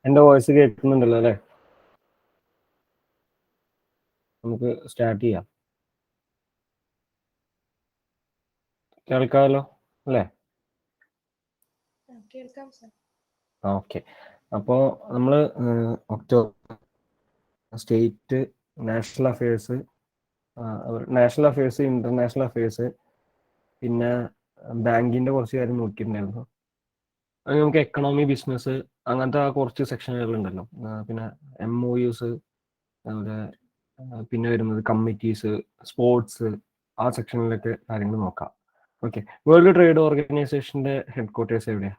എൻ്റെ വോയിസ് കേൾക്കുന്നുണ്ടല്ലോ അല്ലേ? നമുക്ക് സ്റ്റാർട്ട് ചെയ്യാം. കേൾക്കാമല്ലോ അല്ലേ? കേൾക്കാം സർ. ഓക്കെ. അപ്പോൾ നമ്മൾ October state national affairs, international affairs, പിന്നെ ബാങ്കിന്റെ കുറച്ച് കാര്യം നോക്കിയിട്ടുണ്ടായിരുന്നു. അത് നമുക്ക് എക്കണോമി, ബിസിനസ്, അങ്ങനത്തെ കുറച്ച് സെക്ഷനുകളുണ്ടല്ലോ. പിന്നെ MOUs, അതുപോലെ പിന്നെ വരുന്നത് കമ്മിറ്റീസ്, സ്പോർട്സ്, ആ സെക്ഷനിലൊക്കെ കാര്യങ്ങൾ നോക്കാം. ഓക്കെ. വേൾഡ് ട്രേഡ് ഓർഗനൈസേഷന്റെ ഹെഡ്ക്വാർട്ടേഴ്സ് എവിടെയാ?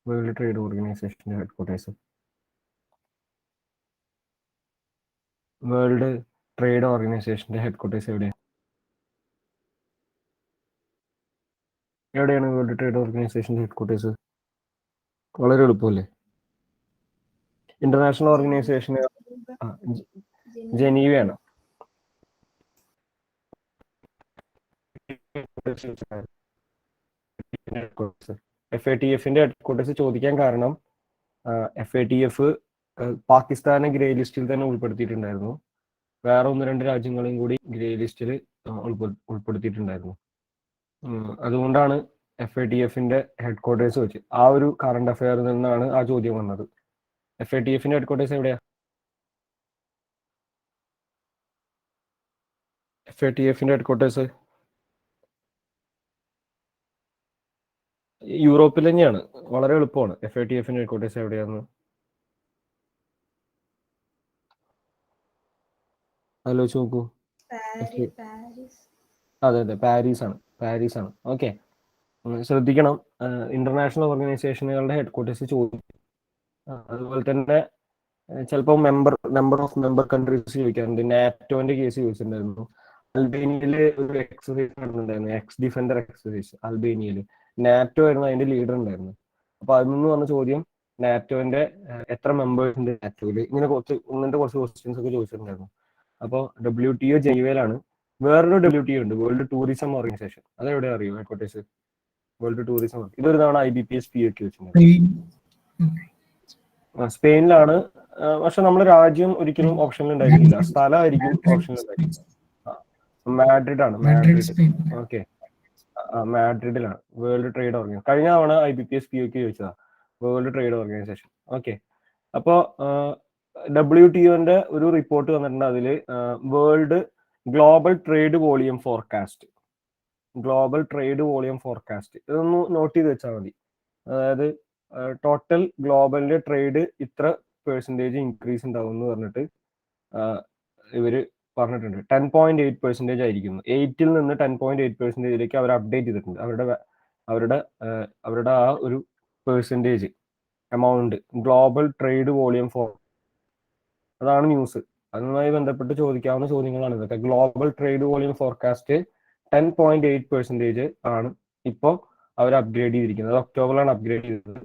വേൾഡ് ട്രേഡ് ഓർഗനൈസേഷന്റെ ഹെഡ്ക്വാർട്ടേഴ്സ് വേൾഡ് ട്രേഡ് ഓർഗനൈസേഷന്റെ ഹെഡ്ക്വാർട്ടേഴ്സ് എവിടെയാണ്? വേൾഡ് ട്രേഡ് ഓർഗനൈസേഷന്റെ ഹെഡ്ക്വാർട്ടേഴ്സ്? വളരെ എളുപ്പമല്ലേ? ഇന്റർനാഷണൽ ഓർഗനൈസേഷൻ ജനീവയാണ്. FATFന്റെ ഹെഡ്ക്വാർട്ടേഴ്സ് ചോദിക്കാൻ കാരണം FATF പാകിസ്ഥാനെ ഗ്രേ ലിസ്റ്റിൽ തന്നെ ഉൾപ്പെടുത്തിയിട്ടുണ്ടായിരുന്നു. വേറെ 1-2 രാജ്യങ്ങളും കൂടി ഗ്രേ ലിസ്റ്റിൽ ഉൾപ്പെടുത്തിയിട്ടുണ്ടായിരുന്നു. അതുകൊണ്ടാണ് FATFന്റെ ഹെഡ്ക്വാർട്ടേഴ്സ് വെച്ച് ആ ഒരു കറണ്ട് അഫയറിൽ നിന്നാണ് ആ ചോദ്യം വന്നത്. FATFന്റെ ഹെഡ്ക്വാർട്ടേഴ്സ് എവിടെയാ? FATFന്റെ ഹെഡ്ക്വാർട്ടേഴ്സ് യൂറോപ്പിൽ തന്നെയാണ്. വളരെ എളുപ്പമാണ്. FATFന്റെ ഹെഡ്ക്വാർട്ടേഴ്സ് എവിടെയാന്ന് ആലോചിച്ച് നോക്കൂ. അതെ, പാരീസ് ആണ്. ഓക്കെ, ശ്രദ്ധിക്കണം. ഇന്റർനാഷണൽ ഓർഗനൈസേഷനുകളുടെ ഹെഡ്ക്വാർട്ടേഴ്സ് ചോദിക്കും. അതുപോലെ തന്നെ ചിലപ്പോൾ നമ്പർ ഓഫ് മെമ്പർ കൺട്രീസ് ചോദിക്കാറുണ്ട്. നാറ്റോന്റെ കേസ് ചോദിച്ചിട്ടുണ്ടായിരുന്നു. അൽബേനിയയിൽ ഒരു എക്സസൈസ് നടന്നിട്ടുണ്ടായിരുന്നു, എക്സ് ഡിഫൻഡർ എക്സസൈസ്. അൽബേനിയയിൽ നാറ്റോ ആയിരുന്നു അതിന്റെ ലീഡർ ഉണ്ടായിരുന്നു. അപ്പൊ അതിൽ നിന്ന് വന്ന ചോദ്യം നാറ്റോന്റെ എത്ര മെമ്പേഴ്സ് ഉണ്ട് നാറ്റോയിൽ, ഇങ്ങനെ ഇങ്ങനത്തെ കുറച്ച് ക്വസ്റ്റ്യൻസ് ഒക്കെ ചോദിച്ചിട്ടുണ്ടായിരുന്നു. അപ്പോൾ WTO ജനീവയിലാണ്. വേറൊരു WTO ഉണ്ട്, വേൾഡ് ടൂറിസം ഓർഗനൈസേഷൻ. അതെവിടെ അറിയോ ഹെഡ്ക്വാർട്ടേഴ്സ്? World tourism. ഇതൊരു തവണ IBPS POK വെച്ചിട്ടുണ്ടായിരുന്നു. സ്പെയിനിലാണ്. പക്ഷെ നമ്മുടെ രാജ്യം ഒരിക്കലും ഓപ്ഷനിൽ ഉണ്ടായിരിക്കില്ല, സ്ഥലമായിരിക്കും ഓപ്ഷനിൽ ഉണ്ടായിരിക്കും. മാഡ്രിഡ് ആണ്. ഓക്കെ, മാഡ്രിഡിലാണ് വേൾഡ് ട്രേഡ് ഓർഗനൈസേഷൻ. കഴിഞ്ഞ തവണ IBPS POK ചോദിച്ചതാ, വേൾഡ് ട്രേഡ് ഓർഗനൈസേഷൻ. ഓക്കെ. അപ്പോൾ WTOന്റെ ഒരു റിപ്പോർട്ട് വന്നിട്ടുണ്ട്. അതിൽ world global trade volume forecast, ഇതൊന്ന് നോട്ട് ചെയ്ത് വെച്ചാൽ മതി. അതായത് ടോട്ടൽ ഗ്ലോബലിന്റെ ട്രേഡ് ഇത്ര പെർസെൻറ്റേജ് ഇൻക്രീസ് ഉണ്ടാവും എന്ന് പറഞ്ഞിട്ട് ഇവര് പറഞ്ഞിട്ടുണ്ട്. 10.8% ആയിരിക്കുന്നു. 8-ൽ നിന്ന് 10.8%ലേക്ക് അവർ അപ്ഡേറ്റ് ചെയ്തിട്ടുണ്ട്. അവരുടെ ആ ഒരു percentage amount global trade volume for, അതാണ് ന്യൂസ്. അതുമായി ബന്ധപ്പെട്ട് ചോദിക്കാവുന്ന ചോദ്യങ്ങളാണ് ഇതൊക്കെ. ഗ്ലോബൽ ട്രേഡ് വോളിയം ഫോർകാസ്റ്റ് 10.8% ആണ് ഇപ്പോൾ അവർ അപ്ഗ്രേഡ് ചെയ്തിരിക്കുന്നത്. ഒക്ടോബറിലാണ് അപ്ഗ്രേഡ് ചെയ്തത്.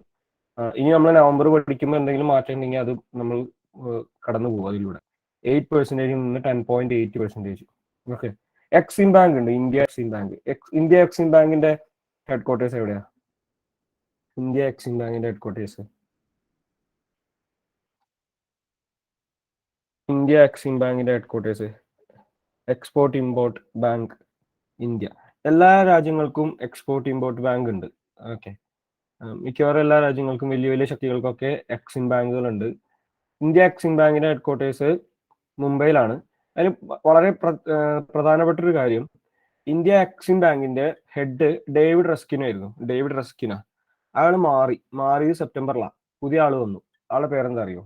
ഇനി നമ്മൾ നവംബർ പഠിക്കുമ്പോൾ എന്തെങ്കിലും മാറ്റം ഉണ്ടെങ്കിൽ അത് നമ്മൾ കടന്നു പോകും അതിലൂടെ. 8% നിന്ന് 10.8%. ഓക്കെ. എക്സിം ബാങ്ക് ഉണ്ട്, India Exim bank. India Exim ബാങ്കിന്റെ ഹെഡ്ക്വാർട്ടേഴ്സ് എവിടെയാ? ഇന്ത്യ എക്സിം ബാങ്കിന്റെ headquarters export import bank India. എല്ലാ രാജ്യങ്ങൾക്കും എക്സ്പോർട്ട് ഇമ്പോർട്ട് ബാങ്ക് ഉണ്ട്. ഓക്കെ. മിക്കവാറും എല്ലാ രാജ്യങ്ങൾക്കും, വലിയ വലിയ ശക്തികൾക്കൊക്കെ എക്സിം ബാങ്കുകളുണ്ട്. ഇന്ത്യ എക്സിം ബാങ്കിന്റെ ഹെഡ്ക്വാർട്ടേഴ്സ് മുംബൈയിലാണ്. അതിന് വളരെ പ്രധാനപ്പെട്ട ഒരു കാര്യം, ഇന്ത്യ എക്സിം ബാങ്കിന്റെ ഹെഡ് ഡേവിഡ് റസ്കിന. അയാൾ മാറിയത് സെപ്റ്റംബറിലാണ്. പുതിയ ആള് വന്നു. ആളുടെ പേരെന്താ അറിയോ?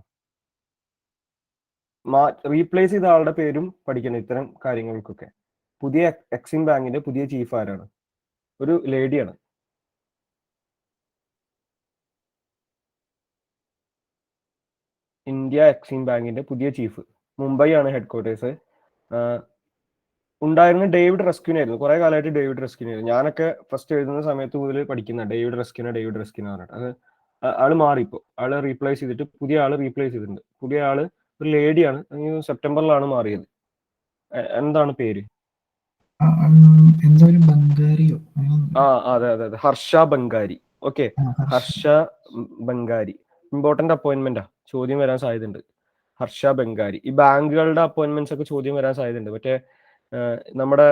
റീപ്ലേസ് ചെയ്ത ആളുടെ പേരും പഠിക്കണം ഇത്തരം കാര്യങ്ങൾക്കൊക്കെ. പുതിയ എക്സിം ബാങ്കിന്റെ പുതിയ ചീഫ് ആരാണ്? ഒരു ലേഡിയാണ്. ഇന്ത്യ എക്സിം ബാങ്കിന്റെ പുതിയ ചീഫ്. മുംബൈ ആണ് ഹെഡ്ക്വാർട്ടേഴ്സ്. ഉണ്ടായിരുന്ന ഡേവിഡ് റസ്കിൻ ആയിരുന്നു. കുറെ കാലമായിട്ട് ഡേവിഡ് റസ്കിൻ ആയിരുന്നു. ഞാനൊക്കെ ഫസ്റ്റ് എഴുതുന്ന സമയത്ത് മുതൽ പഠിക്കുന്ന ഡേവിഡ് റസ്കിന പറഞ്ഞിട്ട്. അത് ആള് മാറിപ്പോ. ആള് റീപ്ലേസ് ചെയ്തിട്ട് പുതിയ ആള് റീപ്ലേസ് ചെയ്തിട്ടുണ്ട്. പുതിയ ആള് ഒരു ലേഡിയാണ്. സെപ്റ്റംബറിലാണ് മാറിയത്. എന്താണ് പേര്? അതെ, ഹർഷ ബംഗാരി. ഓക്കെ, ഹർഷ ബംഗാരി. ഇമ്പോർട്ടന്റ് അപ്പോയിന്റ്മെന്റാ. ചോദ്യം വരാൻ സാധ്യതയുണ്ട്. ഹർഷ ബംഗാരി. ഈ ബാങ്കുകളുടെ അപ്പോയിന്റ്മെന്റ്സ് ഒക്കെ ചോദ്യം വരാൻ സാധ്യതയുണ്ട്. മറ്റേ നമ്മുടെ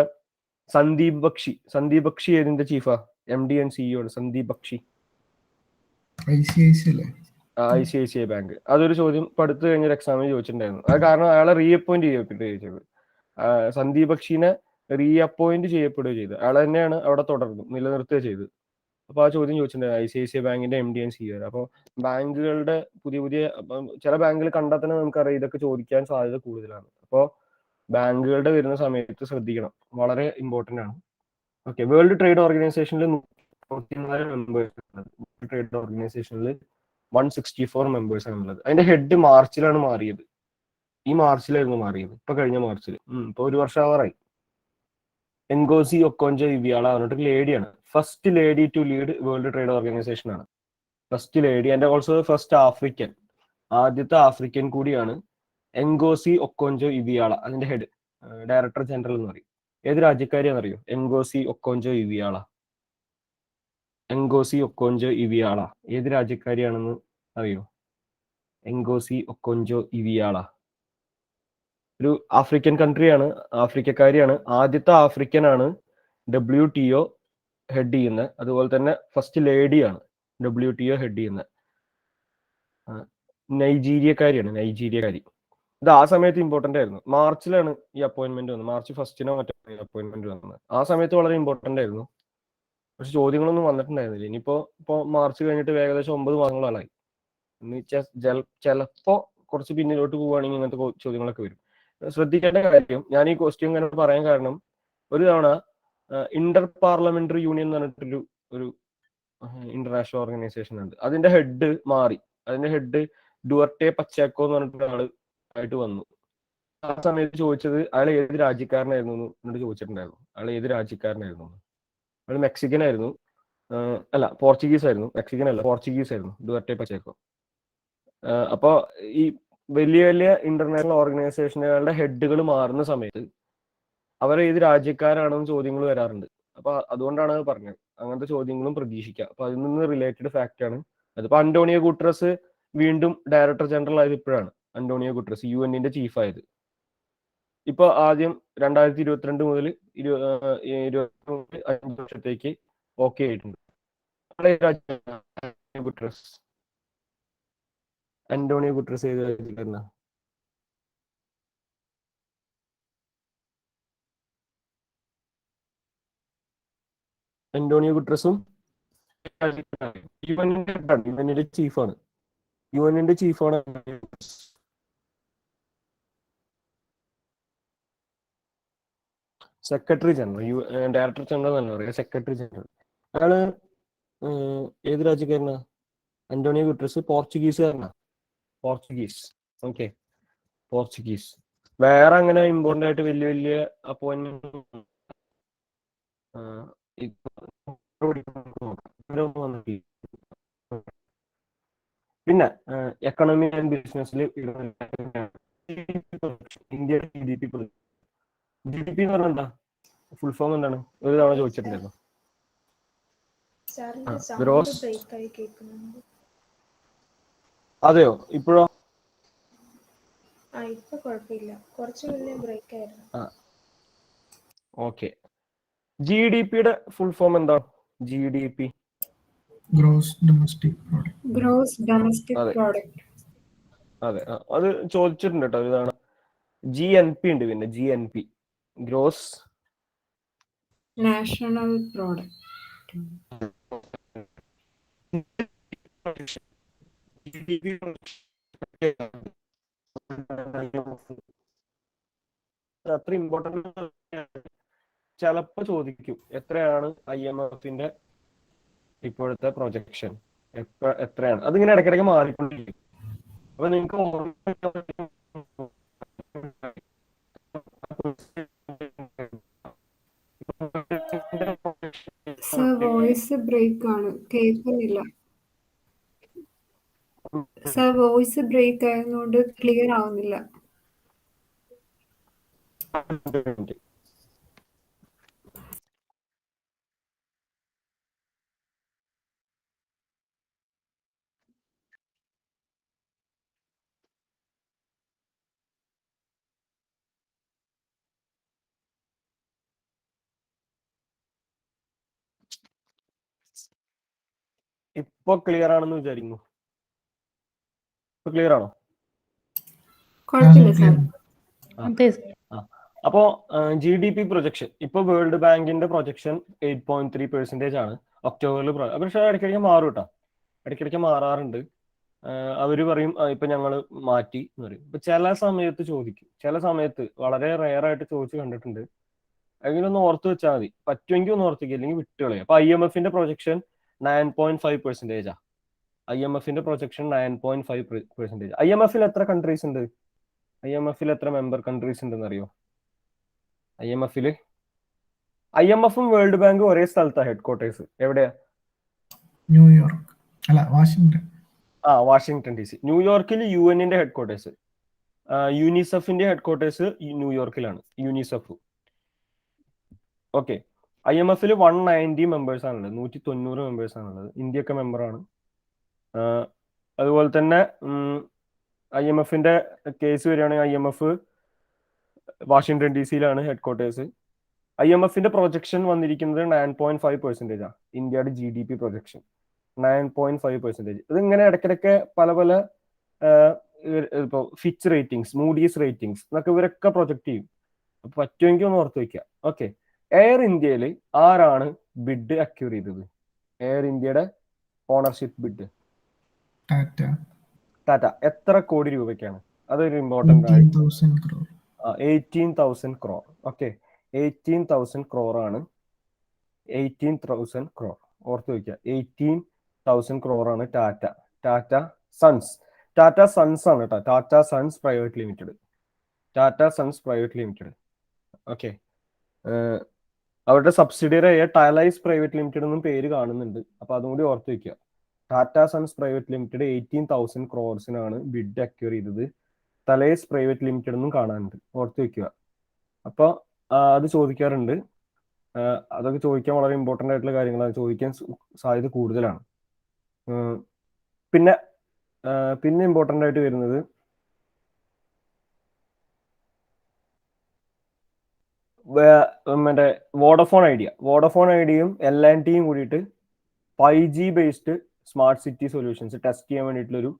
സന്ദീപ് ബക്ഷി ഏതിന്റെ ചീഫാ? MD and CEO Sandeep Bakshi, ICICI bank. അതൊരു ചോദ്യം ഇപ്പൊ അടുത്ത് കഴിഞ്ഞൊരു എക്സാമിന് ചോദിച്ചിട്ടുണ്ടായിരുന്നു. അത് കാരണം അയാളെ റീഅപ്പോയിന്റ് ചെയ്യപ്പെടുകയും ചെയ്തത്. സന്ദീപ് ബക്ഷിനെ റീഅപ്പോയിന്റ് ചെയ്യപ്പെടുകയും ചെയ്തു. അയാൾ തന്നെയാണ് അവിടെ തുടർന്നു നിലനിർത്തുക ചെയ്തത്. അപ്പോൾ ആ ചോദ്യം ചോദിച്ചിട്ടുണ്ടായിരുന്നു ICICI ബാങ്കിന്റെ MD ആൻഡ് CEO. അപ്പോൾ ബാങ്കുകളുടെ പുതിയ ചില ബാങ്കുകൾ കണ്ടാൽ തന്നെ നമുക്കറിയാം ഇതൊക്കെ ചോദിക്കാൻ സാധ്യത കൂടുതലാണ്. അപ്പോൾ ബാങ്കുകളുടെ വരുന്ന സമയത്ത് ശ്രദ്ധിക്കണം, വളരെ ഇമ്പോർട്ടന്റ് ആണ്. ഓക്കെ, വേൾഡ് ട്രേഡ് ഓർഗനൈസേഷനിൽ 194 മെമ്പേഴ്സ് ഉണ്ട്. വേൾഡ് ട്രേഡ് ഓർഗനൈസേഷനിൽ 164 മെമ്പേഴ്സ് ആണ് ഉള്ളത്. അതിന്റെ ഹെഡ് മാർച്ചിലാണ് മാറിയത്. ഈ മാർച്ചിലായിരുന്നു മാറിയത്, ഇപ്പൊ കഴിഞ്ഞ മാർച്ചിൽ. ഇപ്പൊ 1 വർഷം ആവാറായി. എൻഗോസി ഒക്കോഞ്ചോ ഇവിയാള പറഞ്ഞിട്ട് ലേഡിയാണ്. First lady to lead world trade organisation ആണ്. First lady and also first African, ആദ്യത്തെ ആഫ്രിക്കൻ കൂടിയാണ് എൻഗോസി ഒക്കോഞ്ചോ ഇവിയാള. അതിന്റെ ഹെഡ് ഡയറക്ടർ ജനറൽ എന്ന് പറയും. ഏത് രാജ്യക്കാരിയാണെന്ന് അറിയോ? Ngozi Okonjo ഇവിയാള. എൻഗോസി ഒക്കോഞ്ചോ ഇവിയാള ഏത് രാജ്യക്കാരിയാണെന്ന് അറിയോ? എൻഗോസി ഒക്കോഞ്ചോ ഇവിയാള ഒരു ആഫ്രിക്കൻ കൺട്രിയാണ്, ആഫ്രിക്കക്കാരിയാണ്. ആദ്യത്തെ ആഫ്രിക്കൻ ആണ് WTO ഹെഡ് ചെയ്യുന്നത്. അതുപോലെ തന്നെ ഫസ്റ്റ് ലേഡിയാണ് WTO ഹെഡ് ചെയ്യുന്നത്. നൈജീരിയക്കാരി. ഇത് ആ സമയത്ത് ഇമ്പോർട്ടന്റ് ആയിരുന്നു. മാർച്ചിലാണ് ഈ അപ്പോയിന്റ്മെന്റ് വന്നത്. March 1 മറ്റേ അപ്പോയിന്റ്മെന്റ് വന്നത്. ആ സമയത്ത് വളരെ ഇമ്പോർട്ടന്റ് ആയിരുന്നു. പക്ഷെ ചോദ്യങ്ങളൊന്നും വന്നിട്ടുണ്ടായിരുന്നില്ല. ഇപ്പൊ മാർച്ച് കഴിഞ്ഞിട്ട് ഏകദേശം 9 മാസങ്ങളായി. എന്ന് വെച്ചാൽ ചിലപ്പോ കുറച്ച് പിന്നിലോട്ട് പോവുകയാണെങ്കിൽ ഇങ്ങനത്തെ ചോദ്യങ്ങളൊക്കെ വരും. ശ്രദ്ധിക്കേണ്ട കാര്യം, ഞാൻ ഈ ക്വസ്റ്റ്യൻ ഇങ്ങനെ പറയാൻ കാരണം, ഒരു തവണ ഇന്റർ പാർലമെന്ററി യൂണിയൻ എന്ന് പറഞ്ഞിട്ടൊരു ഒരു ഇന്റർനാഷണൽ ഓർഗനൈസേഷൻ ഉണ്ട്. അതിന്റെ ഹെഡ് മാറി. അതിന്റെ ഹെഡ് ഡുവർട്ടെ പച്ചാക്കോ എന്ന് പറഞ്ഞിട്ട് ഒരാൾ ആയിട്ട് വന്നു. ആ സമയത്ത് ചോദിച്ചത് അയാൾ ഏത് രാജ്യക്കാരനായിരുന്നു എന്നിട്ട് ചോദിച്ചിട്ടുണ്ടായിരുന്നു. അയാൾ ഏത് രാജ്യക്കാരനായിരുന്നു? അയാൾ മെക്സിക്കൻ ആയിരുന്നു. അല്ല, പോർച്ചുഗീസ് ആയിരുന്നു. മെക്സിക്കൻ അല്ല, പോർച്ചുഗീസ് ആയിരുന്നു ഡുവർട്ടെ പച്ചാക്കോ. അപ്പോ ഈ വലിയ ഇന്റർനാഷണൽ ഓർഗനൈസേഷനുകളുടെ ഹെഡുകൾ മാറുന്ന സമയത്ത് അവർ ഏത് രാജ്യക്കാരാണെന്ന് ചോദ്യങ്ങൾ വരാറുണ്ട്. അപ്പൊ അതുകൊണ്ടാണ് അത് പറഞ്ഞത്. അങ്ങനത്തെ ചോദ്യങ്ങളും പ്രതീക്ഷിക്കാം. അപ്പൊ അതിൽ നിന്ന് റിലേറ്റഡ് ഫാക്ട് ആണ്. അതിപ്പോ അന്റോണിയോ ഗുട്ടറസ് വീണ്ടും ഡയറക്ടർ ജനറൽ ആയത് ഇപ്പോഴാണ്. അന്റോണിയോ ഗുട്ടറസ് UN ചീഫ് ആയത് ഇപ്പൊ ആദ്യം 2022 മുതൽ 5 വർഷത്തേക്ക് ഓക്കെ ആയിട്ടുണ്ട്. അന്റോണിയോ ഗുട്ടറസ് ഏത് രാജ്യക്കാരനാ? അന്റോണിയോ ഗുട്ടറസും യുഎന്നിന്റെ ചീഫാണ്. യുഎന്നിന്റെ ചീഫാണ്. സെക്രട്ടറി ജനറൽ, ഡയറക്ടർ ജനറൽ തന്നെ പറയാം. Secretary general. അയാള് ഏത് രാജ്യക്കാരനാ? അന്റോണിയോ ഗുട്ടറസ് പോർച്ചുഗീസുകാരനാ. പോർച്ചുഗീസ്. Okay, Portuguese. വേറെ അങ്ങനെ ഇമ്പോർട്ടന്റ് ആയിട്ട് വലിയ അപ്പോയിന്റ്മെന്റ് പിന്നെ എക്കണോമി ആൻഡ് ബിസിനസ്സിൽ ഇന്ത്യ GDP എന്ന് പറഞ്ഞാൽ എന്താ? ഫുൾ ഫോം എന്താണ്? ഒരു തവണ ചോദിച്ചിട്ടുണ്ടായിരുന്നു. അതെയോ? ഇപ്പോഴോ? ഓക്കെ. GDPയുടെ ഫുൾ ഫോം എന്താ? GDP gross domestic product. അതെ, അത് ചോദിച്ചിട്ടുണ്ട് കേട്ടോ ഒരു തവണ. GNP ഉണ്ട്. പിന്നെ GNP ഗ്രോസ് നാഷണൽ പ്രോഡക്റ്റ്. അത്ര ഇമ്പോർട്ടന്റ്. ചിലപ്പോ ചോദിക്കും എത്രയാണ് IMFന്റെ ഇപ്പോഴത്തെ പ്രൊജക്ഷൻ, എത്രയാണ്? അതിങ്ങനെ ഇടയ്ക്കിടയ്ക്ക് മാറിക്കൊണ്ടിരിക്കും. അപ്പൊ നിങ്ങൾക്ക് വോയിസ് ബ്രേക്ക് ആണ്, കേൾക്കുന്നില്ല. വോയിസ് ബ്രേക്ക് ആയതുകൊണ്ട് ക്ലിയർ ആവുന്നില്ല. ഇപ്പൊ ക്ലിയർ ആണെന്ന് വിചാരിക്കുന്നു. ഇപ്പൊ ക്ലിയർ ആണോ? കുഴപ്പമില്ല സാർ. അപ്പോ GDP പ്രൊജക്ഷൻ ഇപ്പൊ വേൾഡ് ബാങ്കിന്റെ പ്രൊജക്ഷൻ 8.3% ആണ് ഒക്ടോബറിൽ. പക്ഷെ ഇടയ്ക്കിടയ്ക്ക് മാറും കേട്ടോ, ഇടയ്ക്കിടയ്ക്ക് മാറാറുണ്ട്. അവര് പറയും ഇപ്പൊ ഞങ്ങൾ മാറ്റി എന്ന് പറയും. ഇപ്പൊ ചില സമയത്ത് ചോദിക്കും, ചില സമയത്ത് വളരെ റെയർ ആയിട്ട് ചോദിച്ചു കണ്ടിട്ടുണ്ട്. അങ്ങനെ ഒന്ന് ഓർത്ത് വെച്ചാൽ മതി, പറ്റുമെങ്കിൽ ഒന്ന് ഓർത്തിക്കുക, അല്ലെങ്കിൽ വിട്ടുകളയും. അപ്പൊ IMFന്റെ പ്രൊജക്ഷൻ 9.5%. IMFന്റെ പ്രൊജക്ഷൻ 9.5%. IMFൽ എത്ര കൺട്രീസ് ഉണ്ട്? IMFൽ എത്ര മെമ്പർ കൺട്രീസ് ഉണ്ടെന്ന് അറിയോ? IMFും വേൾഡ് ബാങ്കും ഒരേ സ്ഥലത്താണ് ഹെഡ് ക്വാർട്ടേഴ്സ്. എവിടെയാ? ന്യൂയോർക്ക് അല്ല വാഷിംഗ്ടൺ. Washington DC. ന്യൂയോർക്കിൽ UN-ന്റെ ഹെഡ് ക്വാർട്ടേഴ്സ്. യൂണിസെഫിന്റെ ഹെഡ് ക്വാർട്ടേഴ്സ് ന്യൂയോർക്കിലാണ്, യൂണിസെഫ്. ഓക്കെ. IMFൽ 190 മെമ്പേഴ്സ് ആണുള്ളത്, 190 മെമ്പേഴ്സ് ആണുള്ളത്. ഇന്ത്യയൊക്കെ മെമ്പറാണ്. അതുപോലെ തന്നെ IMFന്റെ കേസ് വരികയാണെങ്കിൽ IMF വാഷിംഗ്ടൺ DC-യിലാണ് ഹെഡ് ക്വാർട്ടേഴ്സ്. IMFന്റെ പ്രൊജക്ഷൻ വന്നിരിക്കുന്നത് 9.5% ആണ്. ഇന്ത്യയുടെ GDP പ്രൊജക്ഷൻ 9.5%. ഇതിങ്ങനെ ഇടയ്ക്കിടയ്ക്ക് പല പല ഇപ്പോൾ ഫിച്ച് റേറ്റിംഗ്സ്, മൂഡീസ് റേറ്റിംഗ്സ് എന്നൊക്കെ ഇവരൊക്കെ പ്രൊജക്ട് ചെയ്യും. അപ്പൊ പറ്റുമെങ്കിൽ ഒന്ന് ഓർത്ത് വയ്ക്കുക. ഓക്കെ. എയർ ഇന്ത്യയിൽ ആരാണ് ബിഡ് അക്യൂർ ചെയ്തത്? എയർ ഇന്ത്യയുടെ ഓണർഷിപ്പ് ബിഡ് ടാറ്റ. എത്ര കോടി രൂപയ്ക്കാണ്? അതൊരു ഇമ്പോർട്ടന്റ് ആണ്. 18,000 crore. ഓക്കെ, 18,000 crore ആണ്. 18,000 crore ഓർത്ത് വയ്ക്കുക. 18,000 crore ആണ് ടാറ്റ സൺസ്. ടാറ്റ സൺസ് ആണ് കേട്ടോ, Tata sons private limited. Tata sons private limited. Okay. അവരുടെ സബ്സിഡിയറിയായ ടൈലൈസ് പ്രൈവറ്റ് ലിമിറ്റഡ് എന്നും പേര് കാണുന്നുണ്ട്. അപ്പൊ അതും കൂടി ഓർത്ത് വയ്ക്കുക. ടാറ്റ സൺസ് പ്രൈവറ്റ് ലിമിറ്റഡ് 18,000 crores-നാണ് ബിഡ് അക്യൂർ ചെയ്തത്. തലേസ് പ്രൈവറ്റ് ലിമിറ്റഡ് എന്നും കാണാനുണ്ട്, ഓർത്ത് വെക്കുക. അപ്പൊ അത് ചോദിക്കാറുണ്ട്. അതൊക്കെ ചോദിക്കാൻ വളരെ ഇമ്പോർട്ടൻ്റ് ആയിട്ടുള്ള കാര്യങ്ങളാണ്, ചോദിക്കാൻ സാധ്യത കൂടുതലാണ്. പിന്നെ ഇമ്പോർട്ടൻ്റ് ആയിട്ട് വരുന്നത് മറ്റേ വോഡഫോൺ ഐഡിയയും L&Tയും കൂടിയിട്ട് 5G based smart city solutions test ചെയ്യാൻ വേണ്ടിയിട്ടുള്ളൊരു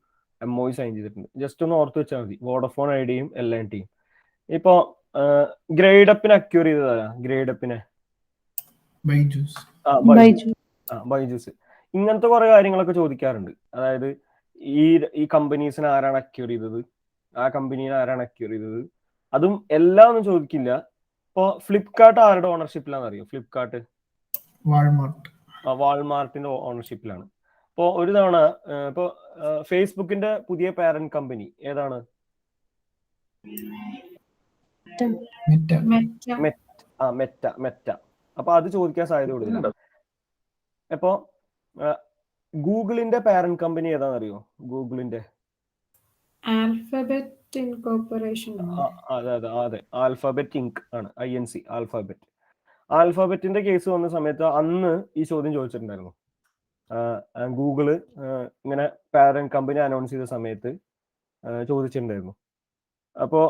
MOU സൈൻ ചെയ്തിട്ടുണ്ട്. ജസ്റ്റ് ഒന്ന് ഓർത്ത് വെച്ചാൽ മതി, വോഡഫോൺ ഐഡിയയും L&Tയും. ഇപ്പൊ ഗ്രേഡപ്പിനെ അക്യൂർ ചെയ്തതാ, ഗ്രേഡപ്പിനെ ബൈജൂസ്. ഇങ്ങനത്തെ കുറെ കാര്യങ്ങളൊക്കെ ചോദിക്കാറുണ്ട്. അതായത് ഈ കമ്പനീസിനെ ആരാണ് അക്യൂർ ചെയ്തത്, ആ കമ്പനീനെ ആരാണ് അക്യൂർ ചെയ്തത്, അതും എല്ലാം ഒന്നും ചോദിക്കില്ല. ഇപ്പൊ ഫ്ലിപ്കാർട്ട് ആരുടെ ഓണർഷിപ്പിലാണെന്ന് അറിയോ? ഫ്ലിപ്കാർട്ട് വാൾമാർട്ടിന്റെ ഓണർഷിപ്പിലാണ്. ഇപ്പോ ഒരു തവണ ഇപ്പൊ ഫേസ്ബുക്കിന്റെ പുതിയ പാരന്റ് കമ്പനി ഏതാണ്? മെറ്റ. അപ്പൊ അത് ചോദിക്കാൻ സാധ്യത കൂടുതലാണ്. അപ്പോ ഗൂഗിളിന്റെ പാരന്റ് കമ്പനി ഏതാണെന്ന് അറിയോ? ഗൂഗിളിന്റെ ആൽഫബറ്റ് ഇൻകോർപ്പറേഷൻ. അതെ, ആൽഫബറ്റ് ഇങ്ക് ആണ്, INC ആൽഫബറ്റ്. ആൽഫബറ്റിന്റെ കേസ് വന്ന സമയത്ത് അന്ന് ഈ ചോദ്യം ചോദിച്ചിട്ടുണ്ടായിരുന്നു. ഗൂഗിള് ഇങ്ങനെ പാരന്റ് കമ്പനി അനൗൺസ് ചെയ്ത സമയത്ത് ചോദിച്ചിട്ടുണ്ടായിരുന്നു. അപ്പോ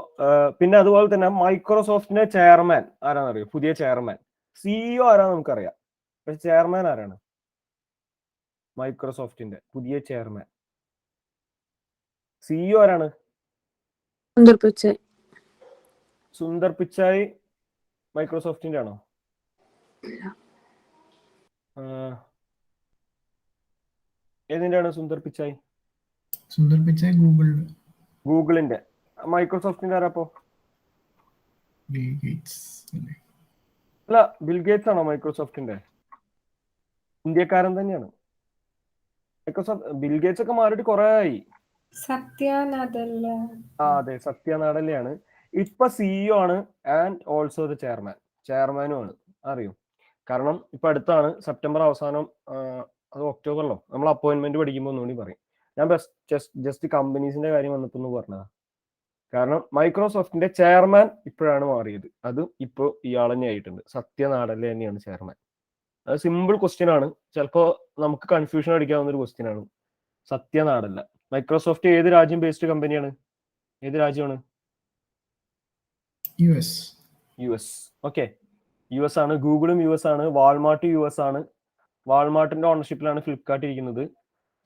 പിന്നെ അതുപോലെ തന്നെ മൈക്രോസോഫ്റ്റിന്റെ ചെയർമാൻ ആരാന്നറിയോ? പുതിയ ചെയർമാൻ, CEO ആരാന്ന് നമുക്കറിയാം, പക്ഷെ ചെയർമാൻ ആരാണ്? മൈക്രോസോഫ്റ്റിന്റെ പുതിയ ചെയർമാൻ CEO ആരാണ്? സുന്ദർ പിച്ചായ് മൈക്രോസോഫ്റ്റിന്റെ ആണോ? ഏതിന്റെ ആണ് സുന്ദർ പിച്ചായ്? ഗൂഗിളിന്റെ. മൈക്രോസോഫ്റ്റിന്റെ ആരാപ്പോ? അല്ല, ബിൽഗേറ്റ്സ് ആണോ മൈക്രോസോഫ്റ്റിന്റെ? ഇന്ത്യക്കാരൻ തന്നെയാണ്. മൈക്രോസോഫ്റ്റ് ബിൽഗേറ്റ്സ് ഒക്കെ മാറിയിട്ട് കുറെ ആയി. അതെ, സത്യ നാഡല്ലയാണ് ഇപ്പൊ CEO ആണ്, ആൻഡ് ഓൾസോ ദ ചെയർമാനും ആണ്. അറിയും, കാരണം ഇപ്പൊ അടുത്താണ് സെപ്റ്റംബർ അവസാനം, അത് ഒക്ടോബറിലോ നമ്മൾ അപ്പോയിന്റ്മെന്റ് പഠിക്കുമ്പോൾ ഒന്നുകൂടി പറയും. ഞാൻ ജസ്റ്റ് കമ്പനീസിന്റെ കാര്യം വന്നപ്പോ പറഞ്ഞതാ. കാരണം മൈക്രോസോഫ്റ്റിന്റെ ചെയർമാൻ ഇപ്പോഴാണ് മാറിയത്, അതും ഇപ്പോൾ ഇയാൾ തന്നെ ആയിട്ടുണ്ട്. സത്യ നാഡല്ല തന്നെയാണ് ചെയർമാൻ. അത് സിമ്പിൾ ക്വസ്റ്റ്യൻ ആണ്, ചിലപ്പോ നമുക്ക് കൺഫ്യൂഷൻ അടിക്കാവുന്ന ഒരു ക്വസ്റ്റ്യൻ ആണ്. സത്യ നാഡല്ല. മൈക്രോസോഫ്റ്റ് ഏത് രാജ്യം ബേസ്ഡ് കമ്പനിയാണ്? ഏത് രാജ്യമാണ്? US. ഓക്കെ, US ആണ്. ഗൂഗിളും US ആണ്. വാൾമാർട്ട് US ആണ്. വാൾമാർട്ടിന്റെ ഓണർഷിപ്പിലാണ് ഫ്ലിപ്കാർട്ട് ഇരിക്കുന്നത്.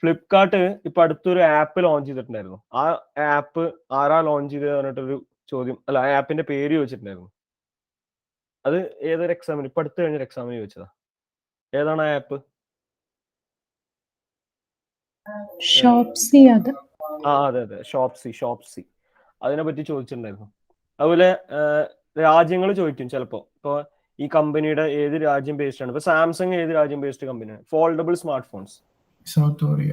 ഫ്ലിപ്കാർട്ട് ഇപ്പൊ അടുത്തൊരു ആപ്പ് ലോഞ്ച് ചെയ്തിട്ടുണ്ടായിരുന്നു. ആ ആപ്പ് ആരാ ലോഞ്ച് ചെയ്തത് പറഞ്ഞിട്ടൊരു ചോദ്യം, അല്ല ആ ആപ്പിന്റെ പേര് ചോദിച്ചിട്ടുണ്ടായിരുന്നു. അത് ഏതൊരു എക്സാമിന്, ഇപ്പൊ അടുത്ത് കഴിഞ്ഞൊരു എക്സാമിന് ചോദിച്ചതാ. ഏതാണ് ആ ആപ്പ്? ഷോപ്സി അത്. അതെ അതെ, ഷോപ്സി. അതിനെ പറ്റി ചോദിച്ചിട്ടുണ്ടായിരുന്നു. അതുപോലെ രാജ്യങ്ങൾ ചോദിക്കും ചിലപ്പോ. ഇപ്പൊ ഈ കമ്പനിയുടെ ഏത് രാജ്യം ബേസ്ഡ് ആണ്. ഇപ്പൊ സാംസങ് ഏത് രാജ്യം ബേസ്ഡ് കമ്പനിയാണ്? Foldable smart phones, south Korea.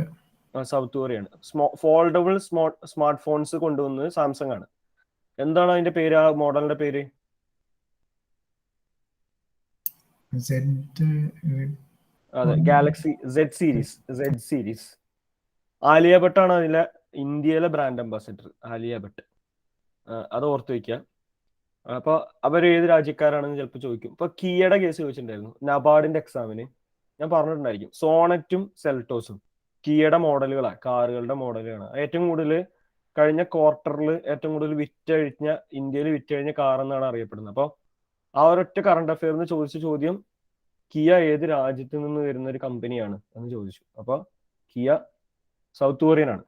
South കൊറിയയാണ്. ഫോൾഡബിൾ സ്മാർട്ട് ഫോൺസ് കൊണ്ടുവന്നത് സാംസങ് ആണ്. എന്താണ് അതിന്റെ പേര്, ആ മോഡലിന്റെ പേര്? അതെ, ഗാലക്സി സെഡ് സീരീസ്. ആലിയ ഭട്ടാണ് അതിലെ ഇന്ത്യയിലെ ബ്രാൻഡ് അംബാസിഡർ. ആലിയ ഭട്ട്, അത് ഓർത്ത് വയ്ക്കുക. അപ്പൊ അവർ ഏത് രാജ്യക്കാരാണെന്ന് ചിലപ്പോൾ ചോദിക്കും. ഇപ്പൊ കിയയുടെ കേസ് ചോദിച്ചിട്ടുണ്ടായിരുന്നു നബാർഡിന്റെ എക്സാമിന്. ഞാൻ പറഞ്ഞിട്ടുണ്ടായിരിക്കും, സോണറ്റും സെൽട്ടോസും കിയയുടെ മോഡലുകളാണ്, കാറുകളുടെ മോഡലുകളാണ്. ഏറ്റവും കൂടുതൽ കഴിഞ്ഞ ക്വാർട്ടറിൽ ഏറ്റവും കൂടുതൽ ഇന്ത്യയിൽ വിറ്റഴിഞ്ഞ കാർ എന്നാണ് അറിയപ്പെടുന്നത്. അപ്പോൾ ആ ഒരൊറ്റ കറണ്ട് അഫെയറിന് ചോദിച്ച ചോദ്യം കിയ ഏത് രാജ്യത്ത് നിന്ന് വരുന്ന ഒരു കമ്പനിയാണ് എന്ന് ചോദിച്ചു. അപ്പൊ കിയ സൗത്ത് കൊറിയൻ ആണ്.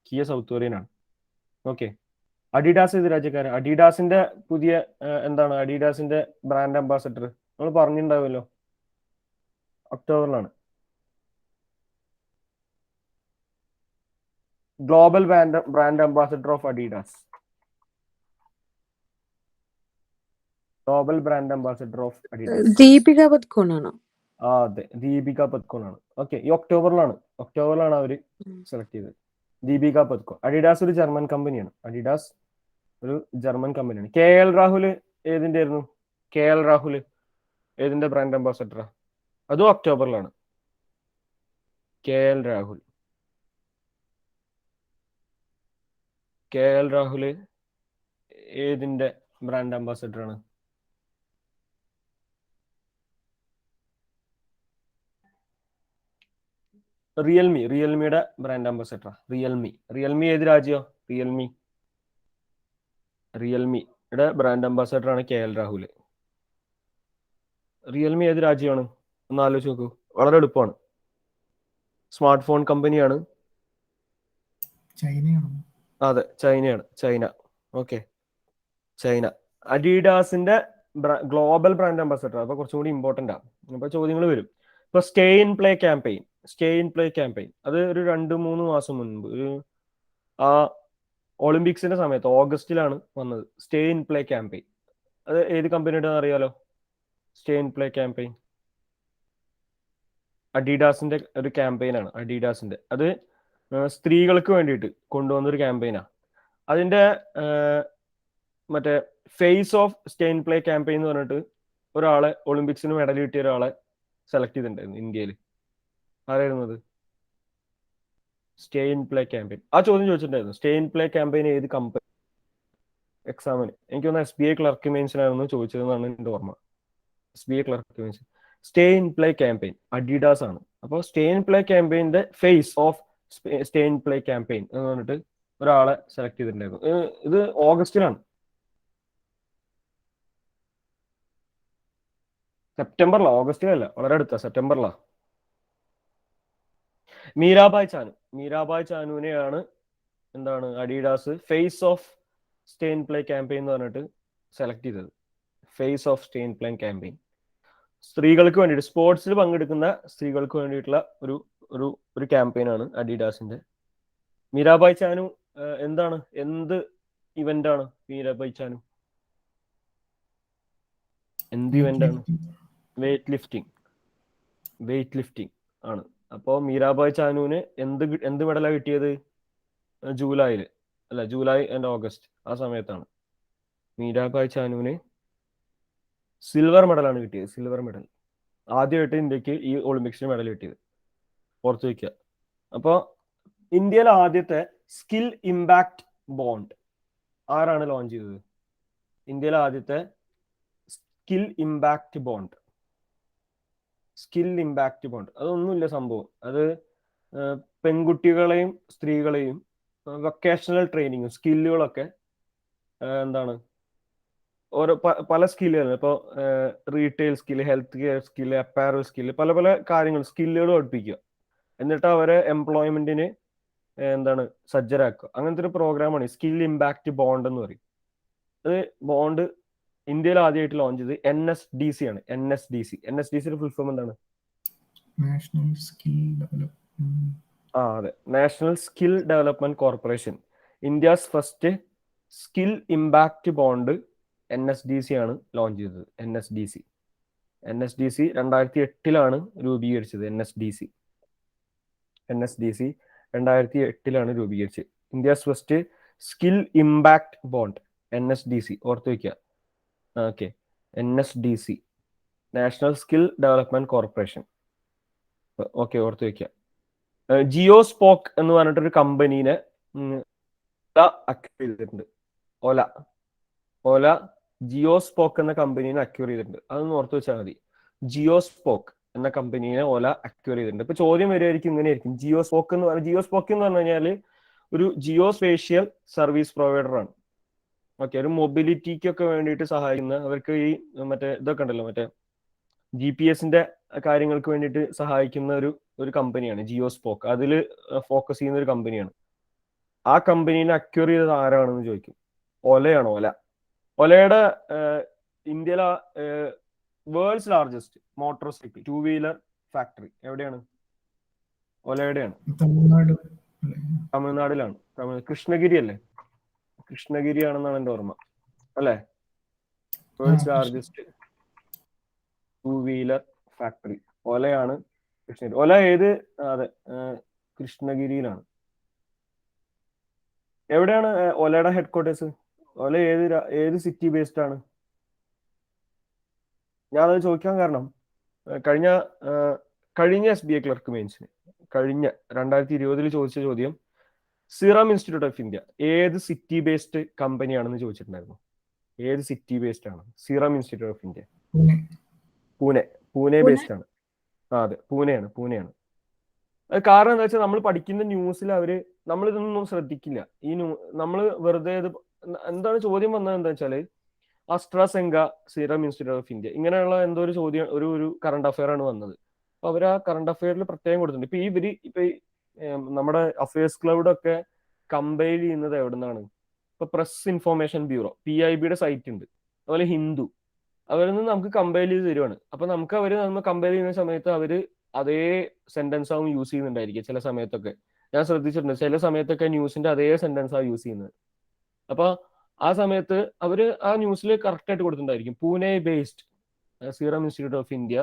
കിയ സൗത്ത് കൊറിയൻ ആണ്. ഓക്കെ. അഡിഡാസ് ഏത് രാജ്യക്കാരൻ? അഡിഡാസിന്റെ പുതിയ എന്താണ് അഡിഡാസിന്റെ ബ്രാൻഡ് അംബാസഡർ? നമ്മൾ പറഞ്ഞിട്ടുണ്ടാവുമല്ലോ, ഒക്ടോബറിലാണ്. Global brand ambassador of Adidas. Deepika Padukone ആണോ? അതെ, ദീപിക പദുക്കോൺ ആണ്. ഓക്കെ, ഈ ഒക്ടോബറിലാണ് അവര് സെലക്ട് ചെയ്തത്. ദീപിക പദുക്കോൺ. അഡിഡാസ് ഒരു ജർമ്മൻ കമ്പനിയാണ്. കെ എൽ രാഹുൽ ഏതിന്റെ ആയിരുന്നു? ഏതിന്റെ ബ്രാൻഡ് അംബാസഡറാ? അതും ഒക്ടോബറിലാണ്. കെ എൽ രാഹുൽ ഏതിന്റെ ബ്രാൻഡ് അംബാസഡർ ആണ്? റിയൽമിയുടെ ബ്രാൻഡ് അംബാസഡറാ. റിയൽമി ഏത് രാജ്യം? റിയൽമിയുടെ ബ്രാൻഡ് അംബാസഡർ ആണ് കെ എൽ രാഹുൽ. റിയൽമി ഏത് രാജ്യമാണ്? ഒന്ന് ആലോചിച്ച് നോക്കൂ, വളരെ എളുപ്പമാണ്. സ്മാർട്ട് ഫോൺ കമ്പനിയാണ്. അതെ, ചൈന. Okay, China. അഡീഡാസിന്റെ ഗ്ലോബൽ ബ്രാൻഡ് അംബാസഡർ. അപ്പൊ കുറച്ചും കൂടി ഇമ്പോർട്ടന്റ് ആണ്. അപ്പൊ ചോദ്യങ്ങൾ വരും. ഇപ്പൊ സ്റ്റേ ഇൻ പ്ലേ ക്യാമ്പയിൻ അത് ഒരു 2-3 മാസം മുൻപ് ആ ഒളിമ്പിക്സിന്റെ സമയത്ത് ഓഗസ്റ്റിലാണ് വന്നത്. സ്റ്റേ ഇൻ പ്ലേ ക്യാമ്പയിൻ അത് ഏത് കമ്പനിയുടെ അറിയാലോ? സ്റ്റേ ഇൻ പ്ലേ ക്യാമ്പയിൻ അഡീഡാസിന്റെ ഒരു ക്യാമ്പയിനാണ്. അത് സ്ത്രീകൾക്ക് വേണ്ടിയിട്ട് കൊണ്ടുവന്നൊരു ക്യാമ്പയിനാണ്. അതിന്റെ മറ്റേ phase of stay in play campaign എന്ന് പറഞ്ഞിട്ട് ഒരാളെ, ഒളിമ്പിക്സിന് മെഡൽ കിട്ടിയ ഒരാളെ സെലക്ട് ചെയ്തിട്ടുണ്ടായിരുന്നു ഇന്ത്യയിൽ. ആരായിരുന്നു അത്? Stay in play campaign. ആ ചോദ്യം ചോദിച്ചിട്ടുണ്ടായിരുന്നു. സ്റ്റേ ഇൻ പ്ലേ ക്യാമ്പയിൻ ഏത് കമ്പനി? എക്സാമിന് എനിക്ക് തോന്നുന്നു SBI ക്ലർക്ക് മെയിൻസിനായിരുന്നു ചോദിച്ചതെന്നാണ് എൻ്റെ ഓർമ്മ. SBI clerk mains. Stay in play campaign Adidas ആണ്. അപ്പോൾ സ്റ്റേ ഇൻ പ്ലേ ക്യാമ്പയിന്റെ face of stay in play campaign എന്ന് പറഞ്ഞിട്ട് ഒരാളെ സെലക്ട് ചെയ്തിട്ടുണ്ടായിരുന്നു. ഇത് ഓഗസ്റ്റിലാണ്, ഓഗസ്റ്റിലല്ല, വളരെ അടുത്ത സെപ്റ്റംബറിലാണ്. മീരാബായ് ചാനുവിനെയാണ് എന്താണ് Adidas face of stay in play campaign എന്ന് പറഞ്ഞിട്ട് സെലക്ട് ചെയ്തത്. Face of stay in play campaign സ്ത്രീകൾക്ക് വേണ്ടിയിട്ട്, സ്പോർട്സിൽ പങ്കെടുക്കുന്ന സ്ത്രീകൾക്ക് വേണ്ടിയിട്ടുള്ള ഒരു ക്യാമ്പയിനാണ് അഡീഡാസിന്റെ. മീരാബായ് ചാനു എന്ത് ഇവന്റ് ആണ്? മീരാബായ് ചാനു എന്ത് ഇവന്റ് ആണ്? വെയ്റ്റ് ലിഫ്റ്റിംഗ് ആണ്. അപ്പോൾ മീരാബായ് ചാനുവിന് എന്ത് മെഡലാണ് കിട്ടിയത്? ജൂലൈ ആൻഡ് ഓഗസ്റ്റ് ആ സമയത്താണ് മീരാബായ് ചാനുവിന് സിൽവർ മെഡലാണ് കിട്ടിയത്. ആദ്യമായിട്ട് ഇന്ത്യക്ക് ഈ ഒളിമ്പിക്സിന് മെഡൽ കിട്ടിയത്, ഓർത്ത് വയ്ക്കുക. അപ്പോൾ ഇന്ത്യയിലെ ആദ്യത്തെ സ്കിൽ ഇമ്പാക്ട് ബോണ്ട് ആരാണ് ലോഞ്ച് ചെയ്തത്? ഇന്ത്യയിലെ ആദ്യത്തെ സ്കിൽ ഇമ്പാക്ട് ബോണ്ട് അതൊന്നുമില്ല സംഭവം. അത് പെൺകുട്ടികളെയും സ്ത്രീകളെയും വൊക്കേഷണൽ ട്രെയിനിങ്ങും സ്കില്ലുകളൊക്കെ ഓരോ പല സ്കില്ലുകൾ, ഇപ്പോൾ retail skill, health care skill, apparel skill, പല പല കാര്യങ്ങൾ സ്കില്ലുകൾ പഠിപ്പിക്കുക. എന്നിട്ട് അവരെ എംപ്ലോയ്മെന്റിന് എന്താണ് സജ്ജരാക്കുക. അങ്ങനത്തെ ഒരു പ്രോഗ്രാമാണ് സ്കിൽ ഇമ്പാക്ട് ബോണ്ട് എന്ന് പറയും. അത് ബോണ്ട് ഇന്ത്യയിൽ ആദ്യമായിട്ട് ലോഞ്ച് ചെയ്ത് NSDC ആണ്. NSDC ഫുൾ ഫോം എന്താണ്? National skill development. അതെ, national skill development corporation. India's first skill impact bond NSDC ആണ് ലോഞ്ച് ചെയ്തത്. NSDC 2008 രൂപീകരിച്ചത്. NSDC 2008 രൂപീകരിച്ചത്. India's first skill impact bond NSDC, ഓർത്ത് വയ്ക്കുക. Okay, NSDC national skill development corporation. Okay, ഓർത്ത് വയ്ക്കുക. ജിയോസ്പോക്ക് എന്ന് പറഞ്ഞിട്ടൊരു കമ്പനീനെ അക്വയർ ചെയ്തിട്ടുണ്ട്. ഓല ജിയോസ്പോക്ക് എന്ന കമ്പനീനെ അക്വയർ ചെയ്തിട്ടുണ്ട്. അതൊന്ന് ഓർത്ത് വെച്ചാൽ മതി. ജിയോസ്പോക്ക് എന്ന കമ്പനീനെ ഓല അക്വയർ ചെയ്തിട്ടുണ്ട്. ഇപ്പൊ ചോദ്യം വരുമായിരിക്കും, ഇങ്ങനെയായിരിക്കും. ജിയോസ്പോക്ക് എന്ന് പറഞ്ഞു കഴിഞ്ഞാൽ ഒരു ജിയോ സ്പേഷ്യൽ സർവീസ് പ്രൊവൈഡർ ആണ്. ഓക്കെ, ഒരു മൊബിലിറ്റിക്കൊക്കെ വേണ്ടിയിട്ട് സഹായിക്കുന്ന, അവർക്ക് ഈ മറ്റേ ഇതൊക്കെ ഉണ്ടല്ലോ, മറ്റേ GPS-ന്റെ കാര്യങ്ങൾക്ക് വേണ്ടിയിട്ട് സഹായിക്കുന്ന ഒരു കമ്പനിയാണ് ജിയോസ്പോക്ക്. അതിൽ ഫോക്കസ് ചെയ്യുന്ന ഒരു കമ്പനിയാണ്. ആ കമ്പനീനെ അക്വയർ ചെയ്തത് ആരാണെന്ന് ചോദിക്കും. ഓലയാണ്. ഓലയുടെ ഇന്ത്യയിലെ world's largest motorcycle two wheeler factory എവിടെയാണ്? ഓലയുടെയാണ്. തമിഴ്നാടിലാണ്. കൃഷ്ണഗിരി അല്ലേ? കൃഷ്ണഗിരി ആണെന്നാണ് എൻ്റെ ഓർമ്മ, അല്ലേ? വേൾഡ്സ് ലാർജസ്റ്റ് 2-വീലർ ഫാക്ടറി ഓലയാണ്. കൃഷ്ണഗിരി. ഓല ഏത്? അതെ, കൃഷ്ണഗിരിയിലാണ്. എവിടെയാണ് ഓലയുടെ ഹെഡ് ക്വാർട്ടേഴ്സ്? ഓല ഏത് സിറ്റി ബേസ്ഡ് ആണ്? ഞാനത് ചോദിക്കാൻ കാരണം കഴിഞ്ഞ SBI ക്ലർക്ക് മെയിൻസിന് കഴിഞ്ഞ 2020 ചോദിച്ച ചോദ്യം സീറം ഇൻസ്റ്റിറ്റ്യൂട്ട് ഓഫ് ഇന്ത്യ ഏത് സിറ്റി ബേസ്ഡ് കമ്പനിയാണെന്ന് ചോദിച്ചിട്ടുണ്ടായിരുന്നു. ഏത് സിറ്റി ബേസ്ഡ് ആണ്? Serum institute of India Pune based ആണ്. അതെ, പൂനെയാണ്. അത് കാരണം എന്താ വെച്ചാൽ നമ്മൾ പഠിക്കുന്ന ന്യൂസിൽ നമ്മളിതൊന്നും ശ്രദ്ധിക്കില്ല. നമ്മൾ വെറുതെ എന്താണ് ചോദ്യം വന്നത് എന്താ വെച്ചാല് അസ്ട്രാസെങ്ക, സീറം ഇൻസ്റ്റിറ്റ്യൂട്ട് ഓഫ് ഇന്ത്യ, ഇങ്ങനെയുള്ള എന്തോ ഒരു ചോദ്യം, ഒരു കറണ്ട് അഫയർ ആണ് വന്നത്. അപ്പൊ അവർ ആ കറണ്ട് അഫയറിൽ പ്രത്യേകം കൊടുത്തിട്ടുണ്ട്. ഇപ്പൊ നമ്മുടെ അഫയേഴ്സ് ക്ലൗഡൊക്കെ കമ്പൈൽ ചെയ്യുന്നത് എവിടെ നിന്നാണ്? ഇപ്പൊ പ്രസ് ഇൻഫോർമേഷൻ ബ്യൂറോ PIBയുടെ സൈറ്റ് ഉണ്ട്, അതുപോലെ ഹിന്ദു, അവരിൽ നിന്ന് നമുക്ക് കമ്പൈൽ ചെയ്ത് തരുവാണ്. അപ്പൊ നമ്മൾ കമ്പയർ ചെയ്യുന്ന സമയത്ത് അവര് അതേ സെന്റൻസ് ആവും യൂസ് ചെയ്യുന്നുണ്ടായിരിക്കും. ചില സമയത്തൊക്കെ ഞാൻ ശ്രദ്ധിച്ചിട്ടുണ്ട്, ചില സമയത്തൊക്കെ ന്യൂസിന്റെ അതേ സെന്റൻസ് ആണ് യൂസ് ചെയ്യുന്നത്. അപ്പൊ ആ സമയത്ത് അവര് ആ ന്യൂസിൽ കറക്റ്റ് ആയിട്ട് കൊടുത്തിട്ടുണ്ടായിരിക്കും. Pune based serum institute of India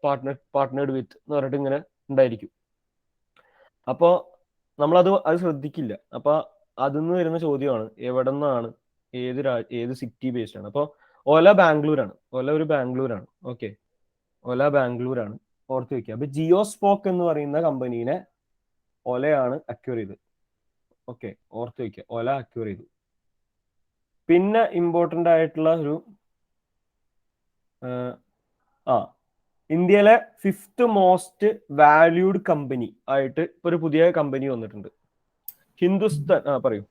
partnered with എന്ന് പറഞ്ഞിട്ട് ഇങ്ങനെ ഉണ്ടായിരിക്കും. അപ്പോൾ നമ്മളത് ശ്രദ്ധിക്കില്ല. അപ്പൊ അതിന്ന് വരുന്ന ചോദ്യമാണ് എവിടെ നിന്നാണ്, ഏത് സിറ്റി ബേസ്ഡ് ആണ്. അപ്പോൾ ഓല ബാംഗ്ലൂരാണ്. ഓല ഒരു ബാംഗ്ലൂരാണ്. ഓക്കെ, ഓല ബാംഗ്ലൂരാണ്, ഓർത്ത് വെക്കുക. അപ്പൊ ജിയോസ്പോക്ക് എന്ന് പറയുന്ന കമ്പനീനെ ഓലയാണ് അക്വയർ ചെയ്തത്. ഓക്കെ, ഓർത്ത് വെക്കുക, ഓല അക്വയർ ചെയ്തു. പിന്നെ ഇമ്പോർട്ടൻ്റ് ആയിട്ടുള്ള ഇന്ത്യയിലെ 5th മോസ്റ്റ് വാല്യൂഡ് കമ്പനി ആയിട്ട് ഇപ്പൊ ഒരു പുതിയ കമ്പനി വന്നിട്ടുണ്ട്. ഹിന്ദുസ്ഥാൻ. പറയൂ.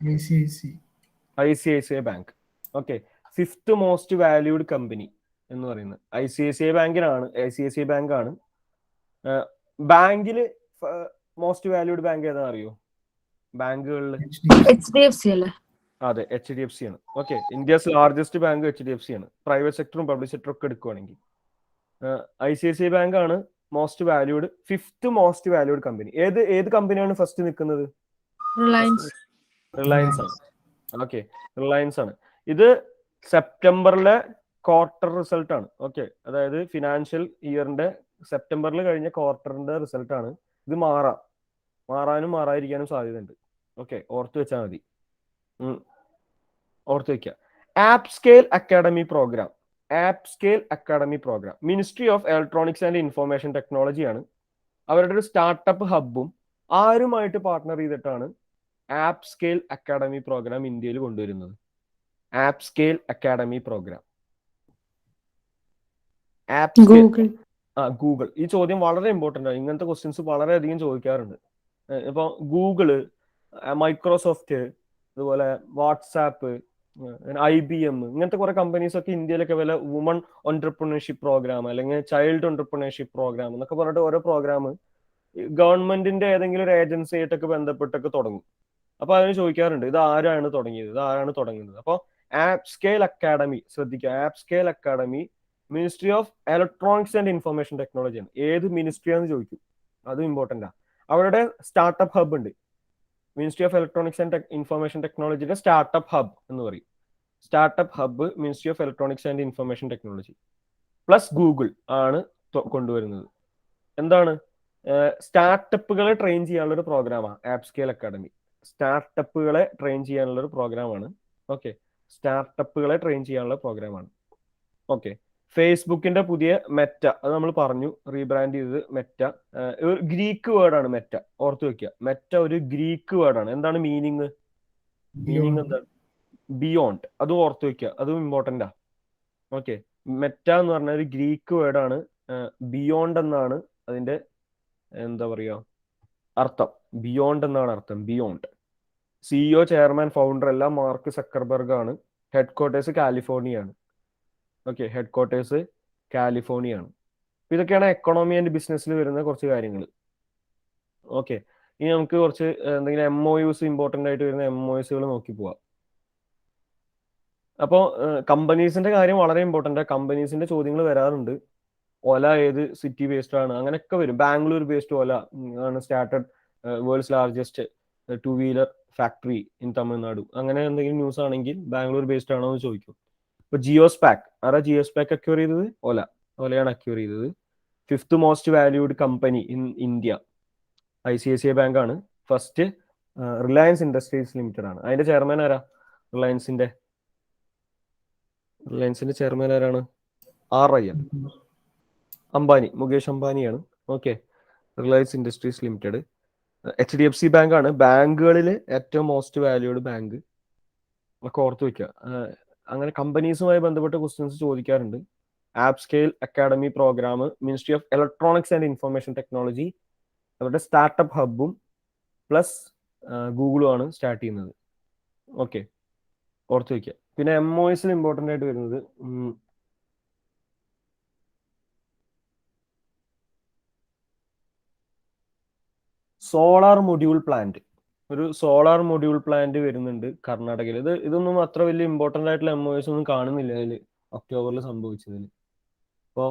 ICICI bank. Okay, 5th most valued company എന്ന് പറയുന്നത് ICICI ബാങ്ക് ആണ്. ബാങ്കില് മോസ്റ്റ് വാല്യൂഡ് ബാങ്ക് ഏതാ അറിയോ? ബാങ്കുകളിൽ HDFC അല്ലേ? അതെ, HDFC ആണ്. Okay, India's largest bank HDFC ആണ്. പ്രൈവറ്റ് സെക്ടറും പബ്ലിക് സെക്ടറും ഒക്കെ എടുക്കുവാണെങ്കിൽ ICICI ബാങ്ക് ആണ് most valued, 5th most valued company. ഏത് കമ്പനിയാണ് ഫസ്റ്റ് നിൽക്കുന്നത്? റിലയൻസ് ആണ്. ഓക്കെ, റിലയൻസ് ആണ്. ഇത് സെപ്റ്റംബറിലെ ക്വാർട്ടർ റിസൾട്ട് ആണ്. ഓക്കെ, അതായത് ഫിനാൻഷ്യൽ ഇയറിന്റെ സെപ്റ്റംബറിൽ കഴിഞ്ഞ ക്വാർട്ടറിന്റെ റിസൾട്ട് ആണ്. ഇത് മാറാനും മാറാതിരിക്കാനും സാധ്യതയുണ്ട്. ഓക്കെ, ഓർത്ത് വെച്ചാൽ മതി. ഓർത്ത് വെക്കുക. App scale academy programme ministry of electronics and information technology ആണ്. അവരുടെ ഒരു സ്റ്റാർട്ടപ്പ് ഹബ്ബും ആരുമായിട്ട് പാർട്ട്ണർ ചെയ്തിട്ടാണ് ആപ്പ് സ്കെയിൽ അക്കാഡമി പ്രോഗ്രാം ഇന്ത്യയിൽ കൊണ്ടുവരുന്നത്. App scale academy programme Google. ഈ ചോദ്യം വളരെ ഇമ്പോർട്ടൻ്റ് ആണ്. ഇങ്ങനത്തെ ക്വസ്റ്റ്യൻസ് വളരെയധികം ചോദിക്കാറുണ്ട്. ഇപ്പൊ ഗൂഗിള്, മൈക്രോസോഫ്റ്റ്, അതുപോലെ വാട്സാപ്പ്, IBM ഇങ്ങനത്തെ കുറെ കമ്പനീസ് ഒക്കെ ഇന്ത്യയിലൊക്കെ വല്ല വുമൺ ഓൺടർപ്രണർഷിപ്പ് പ്രോഗ്രാം അല്ലെങ്കിൽ ചൈൽഡ് ഓൺടർപ്രണർഷിപ്പ് പ്രോഗ്രാം എന്നൊക്കെ പറഞ്ഞിട്ട് ഓരോ പ്രോഗ്രാം ഗവൺമെന്റിന്റെ ഏതെങ്കിലും ഒരു ഏജൻസി ആയിട്ടൊക്കെ ബന്ധപ്പെട്ടൊക്കെ തുടങ്ങും. അപ്പൊ അതിന് ചോദിക്കാറുണ്ട് ഇത് ആരാണ് തുടങ്ങിയത്, ഇത് ആരാണ് തുടങ്ങുന്നത്. അപ്പോൾ ആപ്പ് സ്കെയിൽ അക്കാഡമി ശ്രദ്ധിക്കുക, app scale academy ministry of electronics and information technology ആണ്. ഏത് മിനിസ്ട്രിയാന്ന് ചോദിക്കും, അത് ഇമ്പോർട്ടൻ്റ് ആണ്. അവരുടെ സ്റ്റാർട്ടപ്പ് ഹബ് ഉണ്ട്, ministry of electronics and information ടെക്നോളജിയുടെ സ്റ്റാർട്ടപ്പ് ഹബ് എന്ന് പറയും. Startup hub ministry of electronics and information technology plus Google ആണ് കൊണ്ടുവരുന്നത്. എന്താണ്? സ്റ്റാർട്ടപ്പുകളെ ട്രെയിൻ ചെയ്യാനുള്ള ഒരു പ്രോഗ്രാമാണ് ആപ്പ് സ്കെയിൽ അക്കാഡമി. സ്റ്റാർട്ടപ്പുകളെ ട്രെയിൻ ചെയ്യാനുള്ള ഒരു പ്രോഗ്രാമാണ്. ഓക്കെ, സ്റ്റാർട്ടപ്പുകളെ ട്രെയിൻ ചെയ്യാനുള്ള പ്രോഗ്രാമാണ്. ഓക്കെ, ഫേസ്ബുക്കിന്റെ പുതിയ മെറ്റ, അത് നമ്മൾ പറഞ്ഞു, റീബ്രാൻഡ് ചെയ്തത് മെറ്റ. ഒരു ഗ്രീക്ക് വേർഡാണ് മെറ്റ, ഓർത്ത് വെക്കുക. മെറ്റ ഒരു ഗ്രീക്ക് വേർഡാണ്. എന്താണ് മീനിങ്? മീനിങ് എന്താണ്? ബിയോണ്ട്. അതും ഓർത്ത് വെക്കുക, അതും ഇമ്പോർട്ടൻ്റാ. ഓക്കെ, മെറ്റ എന്ന് പറഞ്ഞ ഒരു ഗ്രീക്ക് വേർഡാണ്. ബിയോണ്ട് എന്നാണ് അതിന്റെ എന്താ പറയുക അർത്ഥം. ബിയോണ്ട് എന്നാണ് അർത്ഥം. ബിയോണ്ട്. CEO, ചെയർമാൻ, ഫൗണ്ടർ എല്ലാം മാർക്ക് സക്കർബർഗ് ആണ്. ഹെഡ് ക്വാർട്ടേഴ്സ് കാലിഫോർണിയ ആണ്. ഓക്കെ, ഹെഡ് ക്വാർട്ടേഴ്സ് കാലിഫോർണിയ ആണ്. ഇതൊക്കെയാണ് എക്കണോമി ആൻഡ് ബിസിനസ്സിൽ വരുന്ന കുറച്ച് കാര്യങ്ങൾ. ഓക്കെ, ഇനി നമുക്ക് കുറച്ച് എന്തെങ്കിലും MOUs ഇമ്പോർട്ടൻ്റ് ആയിട്ട് വരുന്ന MOUsകൾ നോക്കി പോവാം. അപ്പോൾ കമ്പനീസിന്റെ കാര്യം വളരെ ഇമ്പോർട്ടൻ്റ്. കമ്പനീസിന്റെ ചോദ്യങ്ങൾ വരാറുണ്ട്. ഓല ഏത് സിറ്റി ബേസ്ഡ് ആണ്, അങ്ങനെയൊക്കെ വരും. ബാംഗ്ലൂർ ബേസ്ഡ് ഓല ആണ് started world's largest 2-wheeler factory in Tamil Nadu. അങ്ങനെ എന്തെങ്കിലും ന്യൂസ് ആണെങ്കിൽ ബാംഗ്ലൂർ ബേസ്ഡ് ആണോ എന്ന് ചോദിക്കും. ഇപ്പൊ ജിയോസ്പാക്ക്, ആരാ ജിയോസ്പാക്ക് അക്യൂർ ചെയ്തത്? ഓലയാണ് അക്യൂർ ചെയ്തത്. 5th most valued company in India ICICI bank ആണ്. ഫസ്റ്റ് റിലയൻസ് ഇൻഡസ്ട്രീസ് ലിമിറ്റഡ് ആണ്. അതിന്റെ ചെയർമാൻ ആരാ? റിലയൻസിന്റെ ചെയർമാൻ ആരാണ്? RIL അംബാനി, മുകേഷ് അംബാനിയാണ്. ഓക്കെ, Reliance industries limited. HDFC bank ആണ് ബാങ്കുകളിൽ ഏറ്റവും മോസ്റ്റ് വാല്യൂഡ് ബാങ്ക്. ഒക്കെ ഓർത്ത് വെക്കുക. അങ്ങനെ കമ്പനീസുമായി ബന്ധപ്പെട്ട ക്വസ്റ്റ്യൻസ് ചോദിക്കാറുണ്ട്. App scale academy programme ministry of electronics and information technology, അവരുടെ സ്റ്റാർട്ടപ്പ് ഹബ്ബും പ്ലസ് ഗൂഗിളും ആണ് സ്റ്റാർട്ട് ചെയ്യുന്നത്. ഓക്കെ, ഓർത്ത് വയ്ക്കുക. പിന്നെ MOUsൽ ഇമ്പോർട്ടൻ്റ് ആയിട്ട് വരുന്നത് സോളാർ മൊഡ്യൂൾ പ്ലാന്റ്. ഒരു സോളാർ മൊഡ്യൂൾ പ്ലാന്റ് വരുന്നുണ്ട് കർണാടകയിൽ. ഇതൊന്നും അത്ര വലിയ ഇമ്പോർട്ടൻ്റ് ആയിട്ടുള്ള MOUs ഒന്നും കാണുന്നില്ല അതിൽ ഒക്ടോബറിൽ സംഭവിച്ചതിൽ. അപ്പോൾ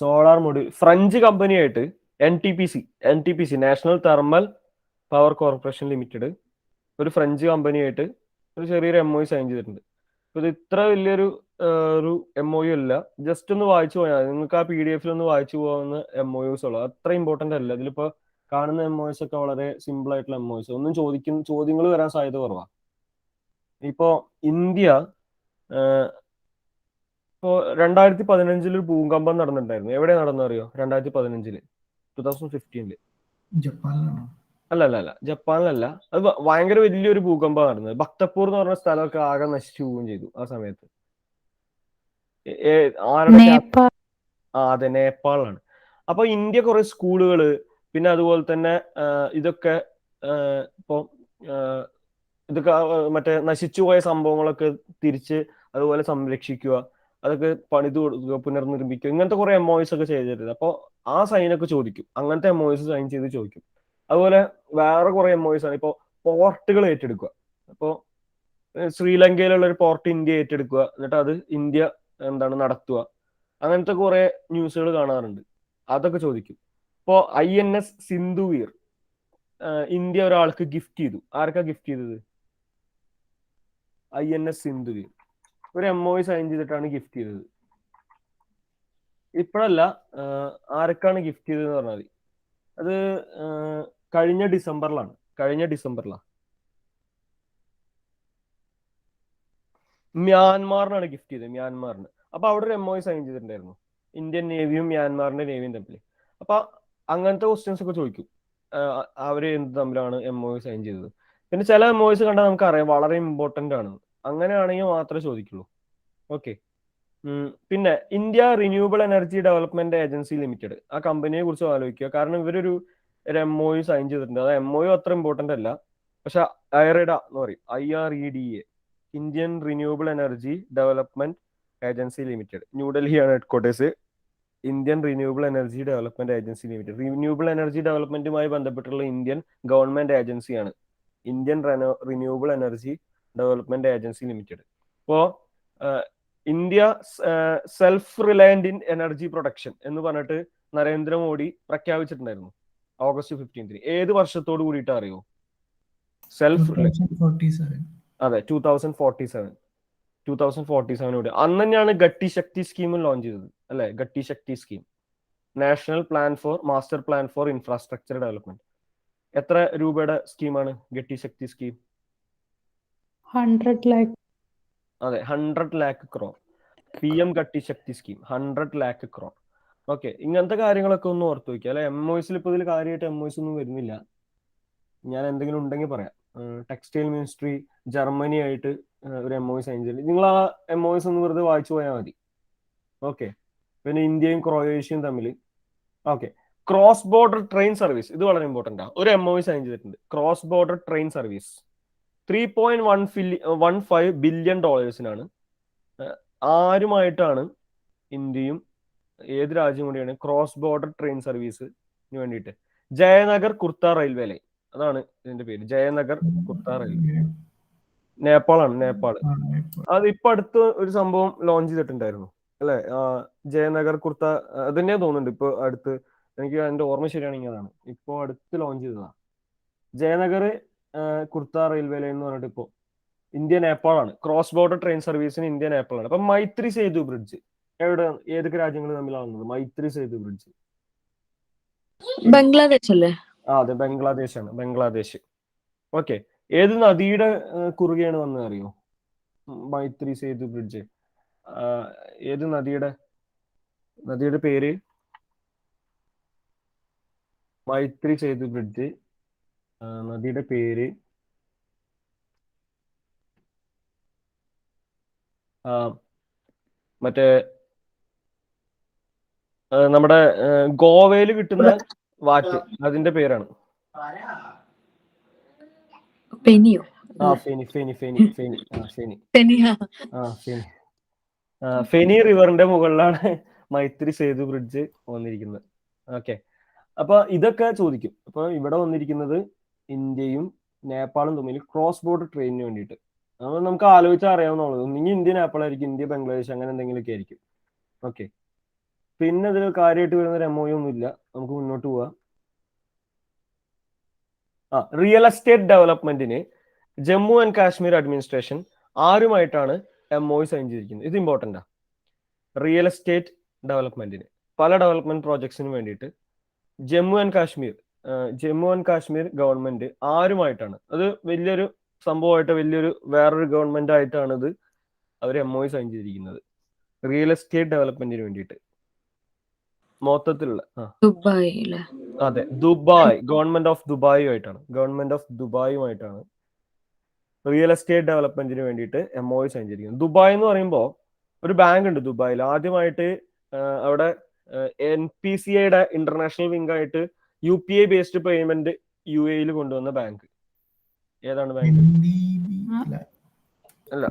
സോളാർ മൊഡ്യൂൾ ഫ്രഞ്ച് കമ്പനിയായിട്ട് NTPC national thermal power corporation limited, ഒരു ഫ്രഞ്ച് കമ്പനിയായിട്ട് ഒരു ചെറിയൊരു MOU സൈൻ ചെയ്തിട്ടുണ്ട്. അപ്പോൾ ഇത് ഇത്ര വലിയൊരു ഒരു MOU അല്ല, ജസ്റ്റ് ഒന്ന് വായിച്ചു പോയാൽ നിങ്ങൾക്ക് ആ PDF ഒന്ന് വായിച്ചു പോകുന്ന MOUs ഉള്ളു. അത്ര ഇമ്പോർട്ടൻ്റ് അല്ല. ഇതിലിപ്പോൾ കാണുന്ന MOUs ഒക്കെ വളരെ സിമ്പിൾ ആയിട്ടുള്ള MOUs, ഒന്നും ചോദ്യങ്ങൾ വരാൻ സാധ്യത കുറവാണ്. ഇപ്പോൾ ഇന്ത്യ ഇപ്പോൾ 2015 ഒരു ഭൂകമ്പം നടന്നിട്ടുണ്ടായിരുന്നു. എവിടെ നടന്നറിയോ? 2015 2015 ജപ്പാനിലാണോ? അല്ല, ജപ്പാനിലല്ല. അത് ഭയങ്കര വലിയൊരു ഭൂകമ്പം നടന്നത്. ഭക്തപൂർ എന്ന് പറഞ്ഞ സ്ഥലമൊക്കെ ആകെ നശിച്ചു പോവുകയും ചെയ്തു ആ സമയത്ത്. ആരുടെ? നേപ്പാൾ. അതെ, നേപ്പാളാണ്. അപ്പൊ ഇന്ത്യ കുറെ സ്കൂളുകള്, പിന്നെ അതുപോലെ തന്നെ ഇതൊക്കെ ഇപ്പൊ ഇതൊക്കെ മറ്റേ നശിച്ചു പോയ സംഭവങ്ങളൊക്കെ തിരിച്ച് അതുപോലെ സംരക്ഷിക്കുക, അതൊക്കെ പണിത് കൊടുക്കുക, പുനർനിർമ്മിക്കുക, ഇങ്ങനത്തെ കുറെ MOUs ഒക്കെ ചെയ്തിട്ടുണ്ട്. അപ്പോൾ ആ സൈനൊക്കെ ചോദിക്കും, അങ്ങനത്തെ MOUs സൈൻ ചെയ്ത് ചോദിക്കും. അതുപോലെ വേറെ കുറെ MOUs ആണ്. ഇപ്പോൾ പോർട്ടുകൾ ഏറ്റെടുക്കുക. അപ്പോൾ ശ്രീലങ്കയിലുള്ള ഒരു പോർട്ട് ഇന്ത്യ ഏറ്റെടുക്കുക, എന്നിട്ട് അത് ഇന്ത്യ നടത്തുക. അങ്ങനത്തെ കുറെ ന്യൂസുകൾ കാണാറുണ്ട്. അതൊക്കെ ചോദിക്കും. ഇപ്പോൾ INS സിന്ധുവീർ ഇന്ത്യ ഒരാൾക്ക് ഗിഫ്റ്റ് ചെയ്തു. ആർക്കാ ഗിഫ്റ്റ് ചെയ്തത്? INS സിന്ധുവീർ ഒരു MOU സൈൻ ചെയ്തിട്ടാണ് ഗിഫ്റ്റ് ചെയ്തത്. ഇപ്പോഴല്ല, ആർക്കാണ് ഗിഫ്റ്റ് ചെയ്തതെന്ന് പറഞ്ഞാൽ മതി. അത് കഴിഞ്ഞ ഡിസംബറിലാണ്. മ്യാൻമാറിനാണ് ഗിഫ്റ്റ് ചെയ്തത്, മ്യാൻമാറിന്. അപ്പൊ അവിടെ ഒരു MOU സൈൻ ചെയ്തിട്ടുണ്ടായിരുന്നു, ഇന്ത്യൻ നേവിയും മ്യാൻമാറിന്റെ നേവിയും തമ്മിൽ. അപ്പൊ അങ്ങനത്തെ ക്വസ്റ്റ്യൻസ് ഒക്കെ ചോദിക്കും, അവര് എന്ത് തമ്മിലാണ് MOU സൈൻ ചെയ്തത്. പിന്നെ ചില MOUs കണ്ടാൽ നമുക്കറിയാം വളരെ ഇമ്പോർട്ടന്റ് ആണ്. അങ്ങനെയാണെങ്കിൽ മാത്രമേ ചോദിക്കുള്ളൂ. ഓക്കെ, പിന്നെ India renewable energy development agency limited, ആ കമ്പനിയെ കുറിച്ച് ആലോചിക്കുക. കാരണം ഇവരൊരു MOU സൈൻ ചെയ്തിട്ടുണ്ട്. അത് MOU അത്ര ഇമ്പോർട്ടന്റ് അല്ല, പക്ഷെ IREDA എന്ന് പറയും, IREDA, Indian renewable energy development agency limited, ന്യൂഡൽഹിയാണ് headquarters. Indian renewable energy development agency limited, renewable energy ഡെവലപ്മെന്റുമായി ബന്ധപ്പെട്ടുള്ള ഇന്ത്യൻ ഗവൺമെന്റ് ഏജൻസിയാണ് Indian renewable energy development agency limited. ഇപ്പോ India self reliant in energy production എന്ന് പറഞ്ഞിട്ട് Narendra Modi പ്രഖ്യാപിച്ചിട്ടുണ്ടായിരുന്നു August 15. ഏത് വർഷത്തോട് കൂടിയിട്ട് അറിയോ? സെൽഫ് 2047. അതെ, 2047 അന്ന് തന്നെയാണ് ഗട്ടി ശക്തി സ്കീം ലോഞ്ച് ചെയ്തത് അല്ലെ? Gati Shakti scheme, national plan for master plan for infrastructure development. എത്ര രൂപയുടെ സ്കീമാണ് ഗട്ടി ശക്തി സ്കീം? 100 lakh. അതെ, 100 lakh crore. PM Gatti Shakti scheme 100 lakh crore. Okay, ഇങ്ങനത്തെ കാര്യങ്ങളൊക്കെ ഒന്ന് ഓർത്ത് വയ്ക്കുക അല്ലെ. MOEസിൽ ഇപ്പോൾ ഇതിൽ കാര്യമായിട്ട് MOEs ഒന്നും വരുന്നില്ല. ഞാൻ എന്തെങ്കിലും ഉണ്ടെങ്കിൽ പറയാം. ടെക്സ്റ്റൈൽ മിനിസ്ട്രി ജർമ്മനി ആയിട്ട് ഒരു MOE സൈൻ ചെയ്തു. നിങ്ങൾ ആ MOEs ഒന്ന് വെറുതെ വായിച്ചു പോയാൽ മതി. ഓക്കെ, പിന്നെ ഇന്ത്യയും ക്രൊയേഷ്യയും തമ്മിൽ okay cross border train service, ഇത് വളരെ ഇമ്പോർട്ടൻ്റ് ആണ്. ഒരു MOE സൈൻ ചെയ്തിട്ടുണ്ട്, cross border train service. $3.15 billion. ആരുമായിട്ടാണ് ഇന്ത്യയും ഏത് രാജ്യം കൂടിയാണ് ക്രോസ് ബോർഡർ ട്രെയിൻ സർവീസിന് വേണ്ടിയിട്ട്? ജയനഗർ കുർത്ത റെയിൽവേ ലൈൻ, അതാണ് ഇതിന്റെ പേര്, ജയനഗർ കുർത്ത റെയിൽവേ. നേപ്പാളാണ്, നേപ്പാൾ. അത് ഇപ്പൊ അടുത്ത് ഒരു സംഭവം ലോഞ്ച് ചെയ്തിട്ടുണ്ടായിരുന്നു അല്ലെ? ജയനഗർ കുർത്ത, അത് തന്നെയാ തോന്നുന്നുണ്ട് ഇപ്പൊ അടുത്ത്, എനിക്ക് അതിന്റെ ഓർമ്മ ശരിയാണെങ്കിൽ അതാണ് ഇപ്പൊ അടുത്ത് ലോഞ്ച് ചെയ്തതാണ്. ജയനഗർ കുർത്ത റെയിൽവേ ലൈൻ എന്ന് പറഞ്ഞിട്ട് ഇപ്പോ ഇന്ത്യ നേപ്പാളാണ്, ക്രോസ് ബോർഡർ ട്രെയിൻ സർവീസിന് ഇന്ത്യ നേപ്പാളാണ്. അപ്പൊ മൈത്രി സേതു ബ്രിഡ്ജ് എവിടെ, ഏതൊക്കെ രാജ്യങ്ങൾ തമ്മിലാവുന്നത്? മൈത്രി സേതു ബ്രിഡ്ജ് ബംഗ്ലാദേശ് അല്ലേ? അതെ, ബംഗ്ലാദേശാണ്, ബംഗ്ലാദേശ്. ഓക്കെ, ഏത് നദിയുടെ കുറുകെയാണ് വന്നത് അറിയോ മൈത്രി സേതു ബ്രിഡ്ജ്? ഏത് നദിയുടെ പേര്? മൈത്രി സേതു ബ്രിഡ്ജ് നദിയുടെ പേര് മറ്റേ നമ്മുടെ ഗോവയിൽ കിട്ടുന്ന വാറ്റ്, അതിന്റെ പേരാണ് പെനിയോ? ഫെനി ഫെനി ഫെനി ഫെനി ഫെനി പെനിയാ. ഫെനി ഫെനി റിവറിന്റെ മുകളിലാണ് മൈത്രി സേതു ബ്രിഡ്ജ് വന്നിരിക്കുന്നത്. ഓക്കെ, അപ്പൊ ഇതൊക്കെ ചോദിക്കും. അപ്പൊ ഇവിടെ വന്നിരിക്കുന്നത് ഇന്ത്യയും നേപ്പാളും തമ്മിൽ ക്രോസ് ബോർഡർ ട്രെയിനിന് വേണ്ടിയിട്ട്. അത് നമുക്ക് ആലോചിച്ചാൽ അറിയാവുന്നുള്ളത്. ഒന്നെങ്കിൽ ഇന്ത്യ നേപ്പാൾ ആയിരിക്കും, ഇന്ത്യ ബംഗ്ലാദേശ്, അങ്ങനെ എന്തെങ്കിലുമൊക്കെ ആയിരിക്കും. ഓക്കെ, പിന്നെ ഇതിൽ കാര്യമായിട്ട് വരുന്ന ഒരു MOE ഒന്നുമില്ല, നമുക്ക് മുന്നോട്ട് പോവാം. റിയൽ എസ്റ്റേറ്റ് ഡെവലപ്മെന്റിന് ജമ്മു ആൻഡ് കാശ്മീർ അഡ്മിനിസ്ട്രേഷൻ ആരുമായിട്ടാണ് MOE സൈൻ ചെയ്തിരിക്കുന്നത്? ഇത് ഇമ്പോർട്ടൻ്റാ. റിയൽ എസ്റ്റേറ്റ് ഡെവലപ്മെന്റിന് പല ഡെവലപ്മെന്റ് പ്രോജക്ട്സിന് വേണ്ടിയിട്ട് ജമ്മു ആൻഡ് കാശ്മീർ ഗവൺമെന്റ് ആരുമായിട്ടാണ്? അത് വലിയൊരു സംഭവമായിട്ട്, വലിയൊരു വേറൊരു ഗവൺമെന്റ് ആയിട്ടാണ് ഇത് അവർ MOE സൈൻ ചെയ്തിരിക്കുന്നത് റിയൽ എസ്റ്റേറ്റ് ഡെവലപ്മെന്റിന് വേണ്ടിയിട്ട്. മൊത്തത്തിലുള്ള ദുബായ്. അതെ, ദുബായ്, ഗവൺമെന്റ് ഓഫ് ദുബായുമായിട്ടാണ് റിയൽ എസ്റ്റേറ്റ് ഡെവലപ്മെന്റിന് വേണ്ടിയിട്ട് MOE സൈൻ ചെയ്തിരിക്കുന്നത്. ദുബായ് എന്ന് പറയുമ്പോൾ ഒരു ബാങ്ക് ഉണ്ട് ദുബായിൽ. ആദ്യമായിട്ട് അവിടെ NPCIയുടെ ഇന്റർനാഷണൽ വിംഗ് ആയിട്ട് UPI ബേസ്ഡ് പേയ്മെന്റ് UAE കൊണ്ടുവന്ന ബാങ്ക് ഏതാണ് ബാങ്ക്? അല്ല,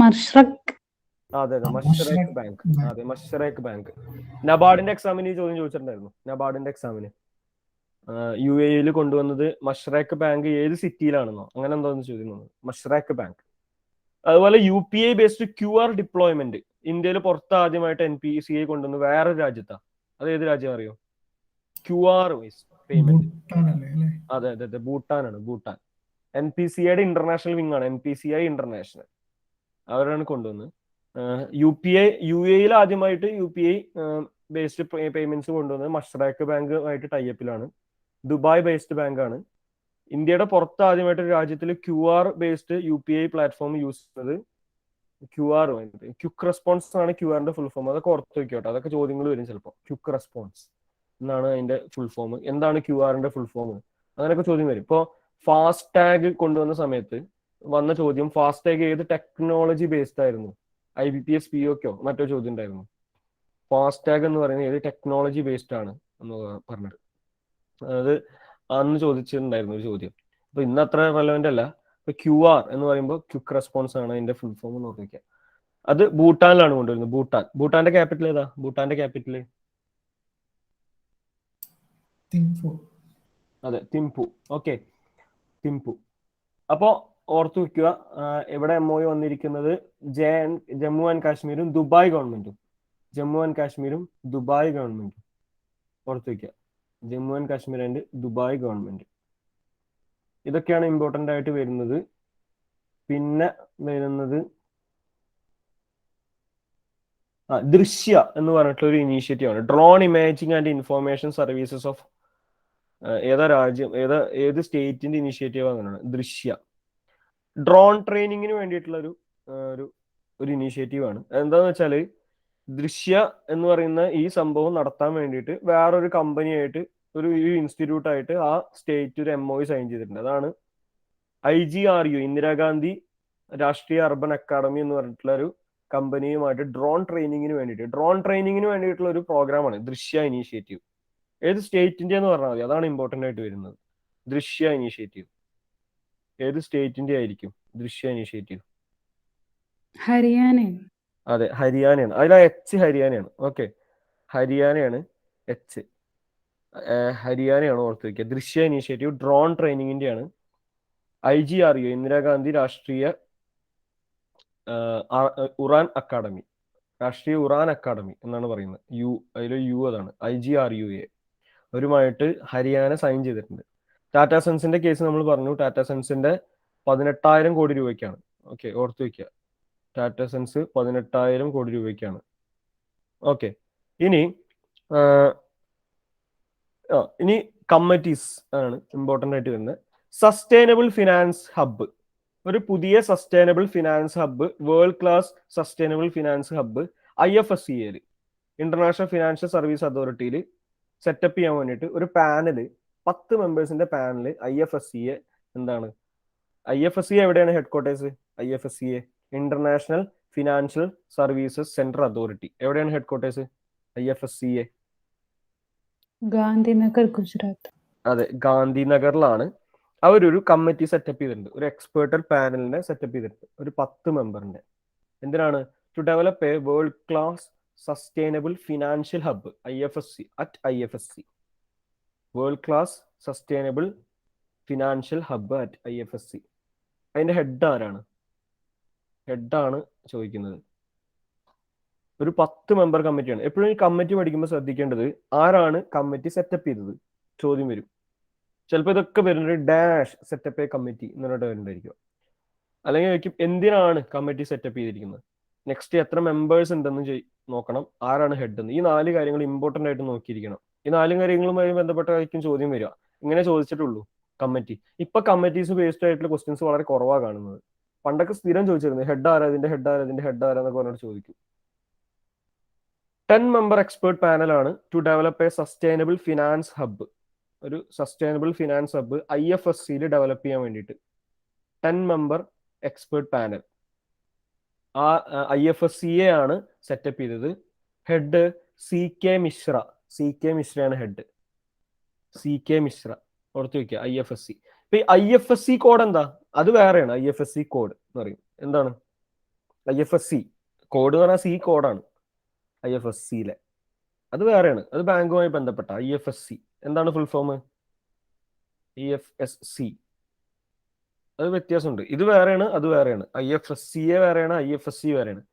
മർഷറക്. അതെ, മഷ്റഖ് ബാങ്ക്. അതെ, മഷ്റഖ് ബാങ്ക്. നബാർഡിന്റെ എക്സാമിന് ചോദ്യം ചോദിച്ചിട്ടുണ്ടായിരുന്നു. നബാർഡിന്റെ എക്സാമിന് UAE കൊണ്ടുവന്നത് മഷ്റഖ് ബാങ്ക് ഏത് സിറ്റിയിലാണെന്നോ അങ്ങനെ എന്തോന്ന് ചോദ്യം വന്നത്. മഷ്റഖ് ബാങ്ക്. അതുപോലെ UPI ബേസ്ഡ് QR ഡിപ്ലോയ്മെന്റ് ഇന്ത്യയിൽ പുറത്ത് ആദ്യമായിട്ട് NPCI കൊണ്ടുവന്ന് വേറൊരു രാജ്യത്താണ്. അത് ഏത് രാജ്യം അറിയോ? QR wise payment. അതെ, ഭൂട്ടാനാണ്, ഭൂട്ടാൻ. NPCIയുടെ ഇന്റർനാഷണൽ വിങ് ആണ്, NPCI ഇന്റർനാഷണൽ. അവരാണ് കൊണ്ടുവന്നത്. UAE ആദ്യമായിട്ട് UPI ബേസ്ഡ് പേയ്മെന്റ്സ് കൊണ്ടുവന്നത് മഷ്റഖ് ബാങ്ക് ആയിട്ട് ടൈപ്പിലാണ്. ദുബായ് ബേസ്ഡ് ബാങ്ക് ആണ്. ഇന്ത്യയുടെ പുറത്ത് ആദ്യമായിട്ട് ഒരു രാജ്യത്തിൽ QR based UPI platform use ചെയ്യുന്നത് ക്വിക്ക് റെസ്പോൺസ് ആണ് QRന്റെ ഫുൾ ഫോം. അതൊക്കെ ഓർത്ത് വെക്കോട്ടെ, അതൊക്കെ ചോദ്യങ്ങൾ വരും ചിലപ്പോൾ. ക്വിക്ക് റെസ്പോൺസ് എന്നാണ് അതിന്റെ ഫുൾ ഫോം. എന്താണ് QRന്റെ ഫുൾ ഫോം? അങ്ങനെയൊക്കെ ചോദ്യം വരും. ഇപ്പോൾ ഫാസ്റ്റ് ടാഗ് കൊണ്ടുവന്ന സമയത്ത് വന്ന ചോദ്യം, ഫാസ്റ്റ് ടാഗ് ഏത് ടെക്നോളജി ബേസ്ഡ് ആയിരുന്നു? IBPS POK മറ്റോ ചോദ്യം ഉണ്ടായിരുന്നു. ഫാസ്റ്റ് ടാഗ് എന്ന് പറയുന്നത് ഏത് ടെക്നോളജി ബേസ്ഡ് ആണ് എന്ന് പറഞ്ഞത്. അത് അന്ന് ചോദിച്ചിട്ടുണ്ടായിരുന്നു ഒരു ചോദ്യം. അപ്പോൾ ഇന്ന് അത്ര റെലവെന്റ് അല്ല. ഇപ്പോൾ ക്യു ആർ എന്ന് പറയുമ്പോൾ ക്വിക്ക് റെസ്പോൺസ് ആണ് അതിന്റെ ഫുൾ ഫോം എന്ന് ഓർമ്മിക്കുക. അത് ഭൂട്ടാനിലാണ് കൊണ്ടുവരുന്നത്. ഭൂട്ടാന്റെ ക്യാപിറ്റൽ ഏതാ? ഭൂട്ടാന്റെ ക്യാപിറ്റൽ തിംഫു. അതെ, തിംപു. ഓക്കെ, തിംപു. അപ്പോൾ ഓർത്തു വെക്കുക, ഇവിടെ MOU വന്നിരിക്കുന്നത് ജമ്മു ആൻഡ് കാശ്മീരും ദുബായ് ഗവൺമെന്റും. ജമ്മു ആൻഡ് കാശ്മീരും ദുബായ് ഗവൺമെന്റും ഓർത്തു വെക്കുക. Jammu and Kashmir and Dubai government. ഇതൊക്കെയാണ് ഇമ്പോർട്ടൻ്റ് ആയിട്ട് വരുന്നത്. പിന്നെ വരുന്നത് ദൃശ്യ എന്ന് പറഞ്ഞിട്ടുള്ള ഒരു ഇനീഷ്യേറ്റീവ് ആണ്. Drone imaging and information services of ഏതാ രാജ്യം, ഏത് സ്റ്റേറ്റിന്റെ ഇനീഷ്യേറ്റീവ് അങ്ങനെയാണ് ദൃശ്യ. ഡ്രോൺ ട്രെയിനിങ്ങിന് വേണ്ടിയിട്ടുള്ള ഒരു ഇനീഷ്യേറ്റീവ് ആണ്. എന്താന്ന് വെച്ചാൽ ദൃശ്യ എന്ന് പറയുന്ന ഈ സംഭവം നടത്താൻ വേണ്ടിയിട്ട് വേറൊരു കമ്പനിയായിട്ട് ഒരു ഇൻസ്റ്റിറ്റ്യൂട്ടായിട്ട് ആ സ്റ്റേറ്റ് ഒരു MOU സൈൻ ചെയ്തിട്ടുണ്ട്. അതാണ് IGRU, ഇന്ദിരാഗാന്ധി രാഷ്ട്രീയ അർബൻ അക്കാദമി എന്ന് പറഞ്ഞിട്ടുള്ള ഒരു കമ്പനിയുമായിട്ട് ഡ്രോൺ ട്രെയിനിങ്ങിന് വേണ്ടിയിട്ടുള്ള ഒരു പ്രോഗ്രാമാണ് ദൃശ്യ ഇനീഷ്യേറ്റീവ്. ഏത് സ്റ്റേറ്റിന്റെ എന്ന് പറഞ്ഞാൽ മതി, അതാണ് ഇമ്പോർട്ടൻ്റ് ആയിട്ട് വരുന്നത്. ദൃശ്യ ഇനീഷ്യേറ്റീവ് ഏത് സ്റ്റേറ്റിന്റെ ആയിരിക്കും? ദൃശ്യ ഇനീഷ്യേറ്റീവ് ഹരിയാന. അതെ, ഹരിയാനയാണ്. അതിൽ H ഹരിയാനയാണ്. ഓക്കെ, ഹരിയാനയാണ് H. ഹരിയാനയാണ് ഓർത്ത് വയ്ക്കുക. ദൃശ്യ ഇനീഷ്യേറ്റീവ് ഡ്രോൺ ട്രെയിനിങ്ങിന്റെ ആണ്. IGRU, ഇന്ദിരാഗാന്ധി രാഷ്ട്രീയ ഉറാൻ അക്കാദമി, രാഷ്ട്രീയ ഉറാൻ അക്കാദമി എന്നാണ് പറയുന്നത്. അതിൽ അതാണ് IGRUA. അവരുമായിട്ട് ഹരിയാന സൈൻ ചെയ്തിട്ടുണ്ട്. ടാറ്റ സൺസിന്റെ കേസ് നമ്മൾ പറഞ്ഞു. ടാറ്റ സൺസിന്റെ 18,000 കോടി രൂപയ്ക്കാണ്. ഓക്കെ, ഓർത്ത് വയ്ക്കുക. ടാറ്റ സൺസ് 18,000 കോടി രൂപയ്ക്കാണ്. ഓക്കെ, ഇനി കമ്മിറ്റീസ് ആണ് ഇമ്പോർട്ടൻ്റ് ആയിട്ട് വരുന്നത്. സസ്റ്റൈനബിൾ ഫിനാൻസ് ഹബ്ബ്, ഒരു പുതിയ സസ്റ്റൈനബിൾ ഫിനാൻസ് ഹബ്ബ്, വേൾഡ് ക്ലാസ് സസ്റ്റൈനബിൾ ഫിനാൻസ് ഹബ്ബ് IFSCA ഇന്റർനാഷണൽ ഫിനാൻഷ്യൽ സർവീസ് അതോറിറ്റിയിൽ സെറ്റപ്പ് ചെയ്യാൻ വേണ്ടിയിട്ട് ഒരു പാനല്, 10 മെമ്പേഴ്സിന്റെ പാനല് IFSCA എന്താണ്? IFSCA എവിടെയാണ് headquarters? IFSCA international financial services central authority എവിടെയാണ് ഹെഡ്ക്വാർട്ടേഴ്സ്? IFSCA ഗാന്ധിനഗർ, ഗുജറാത്ത്. അതെ, ഗാന്ധിനഗറിലാണ്. അവരൊരു കമ്മിറ്റി സെറ്റപ്പ് ചെയ്തിട്ടുണ്ട്, ഒരു എക്സ്പേർട്ടൽ പാനലിനെ സെറ്റപ്പ് ചെയ്തിട്ടുണ്ട്, ഒരു 10 മെമ്പറിന്റെ. എന്തിനാണ്? To develop a world class sustainable financial hub IFSC. World class sustainable financial hub IFSC. അതിന്റെ ഹെഡ് ആരാണ്? ഹെഡാണ് ചോദിക്കുന്നത്. ഒരു 10 മെമ്പർ കമ്മിറ്റിയാണ്. എപ്പോഴും ഈ കമ്മിറ്റി പഠിക്കുമ്പോൾ ശ്രദ്ധിക്കേണ്ടത് ആരാണ് കമ്മിറ്റി സെറ്റപ്പ് ചെയ്തത് ചോദ്യം വരും. ചിലപ്പോൾ ഇതൊക്കെ വരുന്നത് ഡാഷ് സെറ്റപ്പ് എ കമ്മിറ്റി എന്ന് പറഞ്ഞിട്ട് വരുന്നുണ്ടായിരിക്കും. അല്ലെങ്കിൽ ചോദിക്കും എന്തിനാണ് കമ്മിറ്റി സെറ്റപ്പ് ചെയ്തിരിക്കുന്നത്, നെക്സ്റ്റ് എത്ര മെമ്പേഴ്സ് ഉണ്ടെന്ന് നോക്കണം, ആരാണ് ഹെഡ് എന്ന്. ഈ 4 കാര്യങ്ങൾ ഇമ്പോർട്ടൻ്റ് ആയിട്ട് നോക്കിയിരിക്കണം. ഈ 4 കാര്യങ്ങളുമായി ബന്ധപ്പെട്ടായിരിക്കും ചോദ്യം വരിക. ഇങ്ങനെ ചോദിച്ചിട്ടുള്ളൂ കമ്മിറ്റി. ഇപ്പൊ കമ്മിറ്റീസ് ബേസ്ഡ് ആയിട്ടുള്ള ക്വസ്റ്റ്യൻസ് വളരെ കുറവാണ് കാണുന്നത്. പണ്ടൊക്കെ സ്ഥിരം ചോദിച്ചിരുന്നത് ഹെഡ് ആരാ, ഇതിന്റെ ഹെഡ് ആരാ, ഇതിന്റെ ഹെഡ് ആരാന്നൊക്കെ പറഞ്ഞിട്ട് ചോദിക്കും. 10 മെമ്പർ എക്സ്പേർട്ട് പാനലാണ് to develop a sustainable finance hub. ഒരു സസ്റ്റൈനബിൾ ഫിനാൻസ് ഹബ്ബ് IFSCയിൽ ഡെവലപ്പ് ചെയ്യാൻ വേണ്ടിയിട്ട് 10 മെമ്പർ എക്സ്പേർട്ട് പാനൽ ആ IFSCA ആണ് സെറ്റപ്പ് ചെയ്തത്. ഹെഡ് CK മിശ്രയാണ് ഹെഡ്. CK മിശ്ര ഓർത്ത് വയ്ക്കുക. IFSC. ഇപ്പൊ ഈ IFSC കോഡ് എന്താ? അത് വേറെയാണ്. IFSC കോഡ് എന്ന് പറയും. എന്താണ് IFSC കോഡ് എന്ന് പറഞ്ഞാൽ? C കോഡാണ് IFSCയിലെ. അത് വേറെയാണ്, അത് ബാങ്കുമായി ബന്ധപ്പെട്ട IFSC. എന്താണ് ഫുൾ ഫോം? EFSC. അത് വ്യത്യാസമുണ്ട്. ഇത് വേറെയാണ്, അത് വേറെയാണ്. IFSCA വേറെയാണ്, IFSC വേറെയാണ്.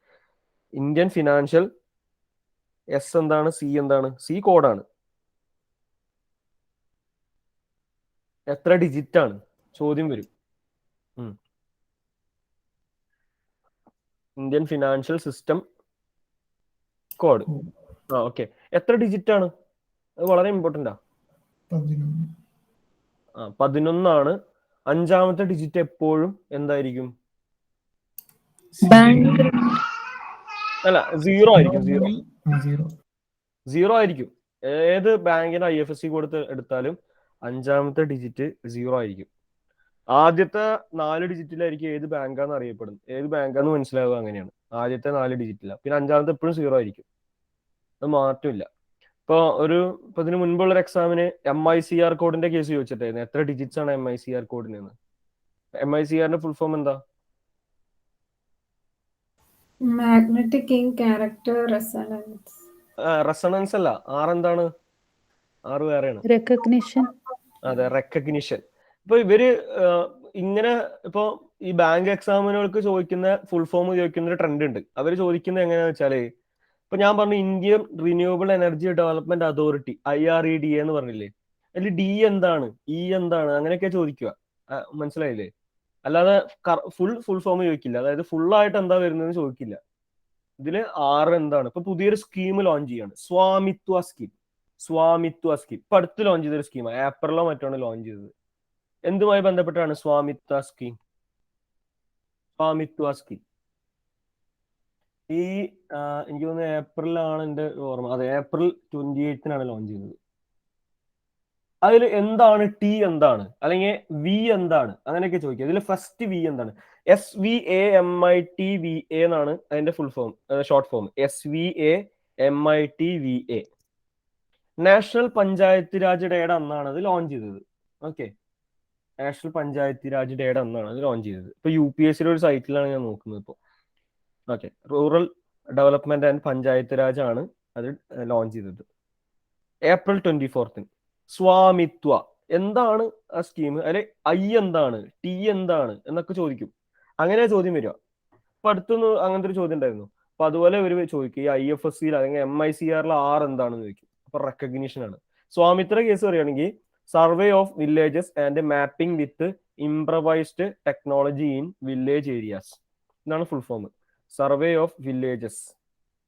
ഇന്ത്യൻ ഫിനാൻഷ്യൽ S എന്താണ്? C എന്താണ്? C കോഡാണ്. എത്ര ഡിജിറ്റ് ആണ് ചോദ്യം വരും. Indian financial system code. Okay, എത്ര ഡിജിറ്റ് ആണ്? അത് വളരെ ഇമ്പോർട്ടൻ്റാ. 11 ആണ്. 5ാമത്തെ ഡിജിറ്റ് എപ്പോഴും എന്തായിരിക്കും? അല്ല, 0 ആയിരിക്കും. 0 ആയിരിക്കും. ഏത് ബാങ്കിന്റെ IFSC കോഡ് എടുത്താലും 5ാമത്തെ ഡിജിറ്റ് 0 ആയിരിക്കും. ആദ്യത്തെ 4 ഡിജിറ്റിലായിരിക്കും ഏത് ബാങ്കാന്ന് അറിയപ്പെടുന്നത്. ഏത് ബാങ്കാന്ന് മനസ്സിലാവുക അങ്ങനെയാണ്. ആദ്യത്തെ 4 ഡിജിറ്റില്ല. പിന്നെ 5ാമത്തെ എപ്പോഴും 0 ആയിരിക്കും. അത് മാറ്റമില്ല. ഇപ്പൊ ഇതിന് മുൻപുള്ള ഒരു എക്സാമിന് MICR കോഡിന്റെ കേസ് ചോദിച്ചിട്ടായിരുന്നു. എത്ര ഡിജിറ്റ്സ് ആണ് MICR കോഡിന്? MICRന്റെ ഫുൾ ഫോം എന്താ? Magnetic ink character resonance. Resonance അല്ല. എന്താണ്? വേറെയാണ്. recognition, അതെ, റെക്കഗ്നിഷൻ. ഇപ്പൊ ഇവര് ഇങ്ങനെ ഇപ്പൊ ഈ ബാങ്ക് എക്സാമിനുകൾക്ക് ചോദിക്കുന്ന ഫുൾ ഫോം ചോദിക്കുന്ന ഒരു ട്രെൻഡ് ഉണ്ട്. അവർ ചോദിക്കുന്നത് എങ്ങനെയാന്ന് വെച്ചാല്, ഇപ്പൊ ഞാൻ പറഞ്ഞു Indian renewable energy development authority, IREDA എന്ന് പറഞ്ഞില്ലേ, അതിൽ ഡി എന്താണ്, എന്താണ്, അങ്ങനെയൊക്കെ ചോദിക്കുക. മനസ്സിലായില്ലേ? അല്ലാതെ ഫുൾ ഫോം ചോദിക്കില്ല. അതായത് ഫുൾ ആയിട്ട് എന്താ വരുന്നതെന്ന് ചോദിക്കില്ല. ഇതില് എന്താണ്? ഇപ്പൊ പുതിയൊരു സ്കീം ലോഞ്ച് ചെയ്യാണ്, സ്വാമിത്വ സ്കീം. ഇപ്പൊ അടുത്ത് ലോഞ്ച് ചെയ്തൊരു സ്കീമാണ്, ഏപ്രിലോ മറ്റാണ് ലോഞ്ച് ചെയ്തത്. എന്തുമായി ബന്ധപ്പെട്ടാണ് സ്വാമിത്വ സ്കീം? ഈ എനിക്ക് തോന്നുന്നു ഏപ്രിലാണ് എൻ്റെ ഓർമ്മ. അതെ, April 28 ലോഞ്ച് ചെയ്തത്. അതിൽ എന്താണ് ടി എന്താണ്, അല്ലെങ്കിൽ വി എന്താണ്, അങ്ങനെയൊക്കെ ചോദിക്കുക. ഇതിൽ ഫസ്റ്റ് വി എന്താണ്? SVAMITVA എന്നാണ് അതിന്റെ full form, short form. SVAMITVA. National panchayat Raj ഡേയുടെ അന്നാണ് അത് ലോഞ്ച് ചെയ്തത്. ഓക്കെ, നാഷണൽ പഞ്ചായത്ത് രാജ് ഡേയുടെ അന്നാണ് അത് ലോഞ്ച് ചെയ്തത്. ഇപ്പൊ UPSCയുടെ ഒരു സൈറ്റിലാണ് ഞാൻ നോക്കുന്നത് ഇപ്പോൾ. Okay, rural development and panchayat Raj ആണ് അത് ലോഞ്ച് ചെയ്തത് April 24. സ്വാമിത്വ എന്താണ് ആ സ്കീം? അല്ലെ എന്താണ്, ടി എന്താണ് എന്നൊക്കെ ചോദിക്കും. അങ്ങനെ ചോദ്യം വരിക. അപ്പൊ അടുത്തൊന്ന് അങ്ങനത്തെ ഒരു ചോദ്യം ഉണ്ടായിരുന്നു. അപ്പൊ അതുപോലെ ഇവർ ചോദിക്കും ഈ IFSCയിൽ അല്ലെങ്കിൽ MICRൽ എന്താണെന്ന് ചോദിക്കും. അപ്പൊ റെക്കഗ്നീഷൻ ആണ്. സ്വാമിത്ര കേസ് പറയുകയാണെങ്കിൽ survey of villages and mapping with improvised technology in village areas എന്നാണ് full form. Survey of villages.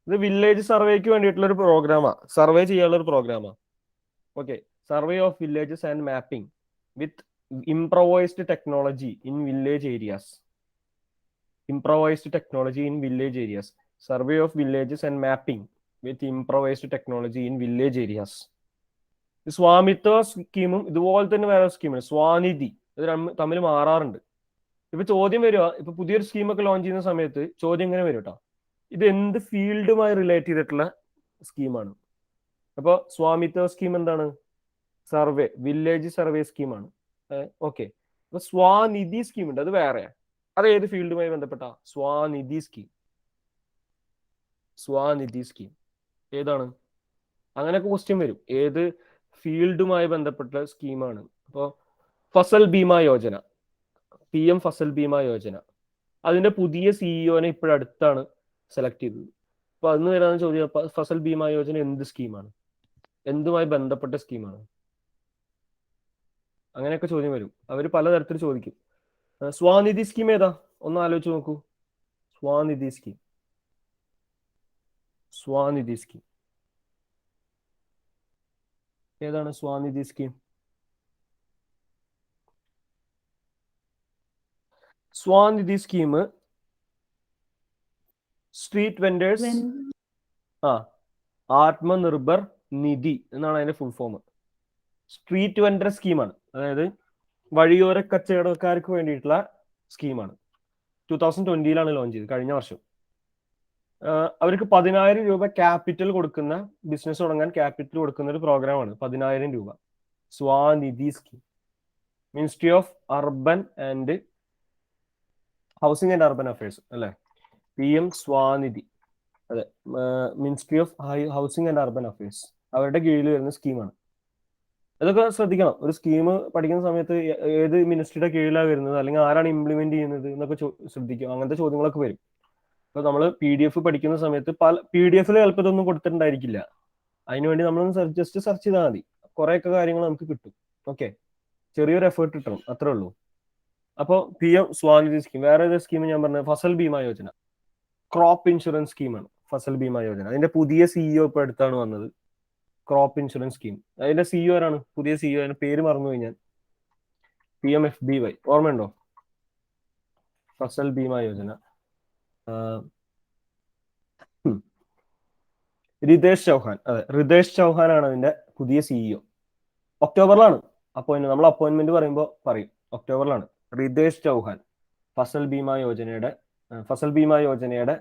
ഇത് വില്ലേജ് സർവേക്ക് വേണ്ടിയിട്ടുള്ള ഒരു പ്രോഗ്രാമാണ്, സർവേ ചെയ്യാനുള്ള ഒരു പ്രോഗ്രാമാണ്. Okay, survey of villages and mapping with improvised technology in village areas. Survey of villages and mapping with improvised technology in village areas. Swamitva സ്കീമും ഇതുപോലെ തന്നെ വേറെ സ്കീമാണ് സ്വാനിധി. ഇത് തമ്മിൽ മാറാറുണ്ട്. ഇപ്പൊ ചോദ്യം വരിക, ഇപ്പൊ പുതിയൊരു സ്കീമൊക്കെ ലോഞ്ച് ചെയ്യുന്ന സമയത്ത് ചോദ്യം ഇങ്ങനെ വരും കേട്ടോ, ഇത് എന്ത് ഫീൽഡുമായി റിലേറ്റ് ചെയ്തിട്ടുള്ള സ്കീമാണ്? അപ്പൊ സ്വാമിത്വ സ്കീം എന്താണ്? സർവേ, വില്ലേജ് സർവേ സ്കീമാണ്. ഓക്കെ, അപ്പൊ സ്വാനിധി സ്കീം ഉണ്ട്, അത് വേറെ. അത് ഏത് ഫീൽഡുമായി ബന്ധപ്പെട്ട? സ്വാനിധി സ്കീം ഏതാണ്? അങ്ങനെയൊക്കെ ക്വസ്റ്റ്യൻ വരും, ഏത് ഫീൽഡുമായി ബന്ധപ്പെട്ട സ്കീമാണ്. അപ്പോൾ ഫസൽ ബീമ യോജന, PM ഫസൽ ബീമ യോജന, അതിന്റെ പുതിയ സിഇഒനെ ഇപ്പോഴടുത്താണ് സെലക്ട് ചെയ്തത്. അപ്പൊ അതിന് വരാൻ ചോദ്യം, ഫസൽ ബീമ യോജന എന്ത് സ്കീമാണ്, എന്തുമായി ബന്ധപ്പെട്ട സ്കീമാണ്? അങ്ങനെയൊക്കെ ചോദ്യം വരും. അവർ പലതരത്തിൽ ചോദിക്കും. സ്വാനിധി സ്കീം ഏതാ? ഒന്ന് ആലോചിച്ച് നോക്കൂ. സ്വാനിധി സ്കീം ഏതാണ്? Svanidhi scheme street vendors Atmanirbhar Nidhi എന്നാണ് അതിന്റെ ഫുൾ ഫോം. സ്ട്രീറ്റ് വെൻഡർ സ്കീമാണ്, അതായത് വഴിയോര കച്ചവടക്കാർക്ക് വേണ്ടിയിട്ടുള്ള സ്കീമാണ്. 2020 ലോഞ്ച് ചെയ്തത്, കഴിഞ്ഞ വർഷം. അവർക്ക് 10,000 രൂപ ക്യാപിറ്റൽ കൊടുക്കുന്ന, ബിസിനസ് തുടങ്ങാൻ ക്യാപിറ്റൽ കൊടുക്കുന്ന ഒരു പ്രോഗ്രാമാണ് 10,000 രൂപ. Svanidhi scheme, ministry of urban and housing and urban affairs അല്ലെ, PM സ്വാനിധി. അതെ, ministry of housing and urban affairs, അവരുടെ കീഴിൽ വരുന്ന സ്കീമാണ്. ഇതൊക്കെ ശ്രദ്ധിക്കണം. ഒരു സ്കീം പഠിക്കുന്ന സമയത്ത് ഏത് മിനിസ്ട്രിയുടെ കീഴിലാണ് വരുന്നത്, അല്ലെങ്കിൽ ആരാണ് ഇംപ്ലിമെന്റ് ചെയ്യുന്നത് എന്നൊക്കെ ശ്രദ്ധിക്കും. അങ്ങനത്തെ ചോദ്യങ്ങളൊക്കെ വരും. ഇപ്പൊ നമ്മൾ PDF പഠിക്കുന്ന സമയത്ത് PDF ചിലപ്പോൾ ഇതൊന്നും കൊടുത്തിട്ടുണ്ടായിരിക്കില്ല. അതിനുവേണ്ടി നമ്മൾ ജസ്റ്റ് സെർച്ച് ചെയ്താൽ മതി, കുറെയൊക്കെ കാര്യങ്ങൾ നമുക്ക് കിട്ടും. ഓക്കെ, ചെറിയൊരു എഫേർട്ട് കിട്ടണം, അത്രേ ഉള്ളൂ. അപ്പോൾ PM സ്വാനിധി സ്കീം. വേറെ ഏതൊരു സ്കീം ഞാൻ പറഞ്ഞത്? ഫസൽ ബീമ യോജന, ക്രോപ്പ് ഇൻഷുറൻസ് സ്കീമാണ് ഫസൽ ബീമ യോജന. അതിന്റെ പുതിയ CEO ഇപ്പൊ അടുത്താണ് വന്നത്, ക്രോപ്പ് ഇൻഷുറൻസ് സ്കീം. അതിന്റെ CEO ആരാണ്? പുതിയ CEO, അതിന്റെ പേര് മറന്നു കഴിഞ്ഞാൽ, PMFBY, ഓർമ്മയുണ്ടോ? ഫസൽ ബീമ യോജന. റിതേഷ് ചൗഹാൻ. അതെ, റിതേഷ് ചൗഹാൻ ആണ് അതിന്റെ പുതിയ CEO. ഒക്ടോബറിലാണ് അപ്പോയിന്റ്, നമ്മൾ അപ്പോയിന്റ്മെന്റ് പറയുമ്പോൾ പറയും ഒക്ടോബറിലാണ്. റിതേഷ് ചൗഹാൻ ഫസൽ ബീമ യോജനയുടെ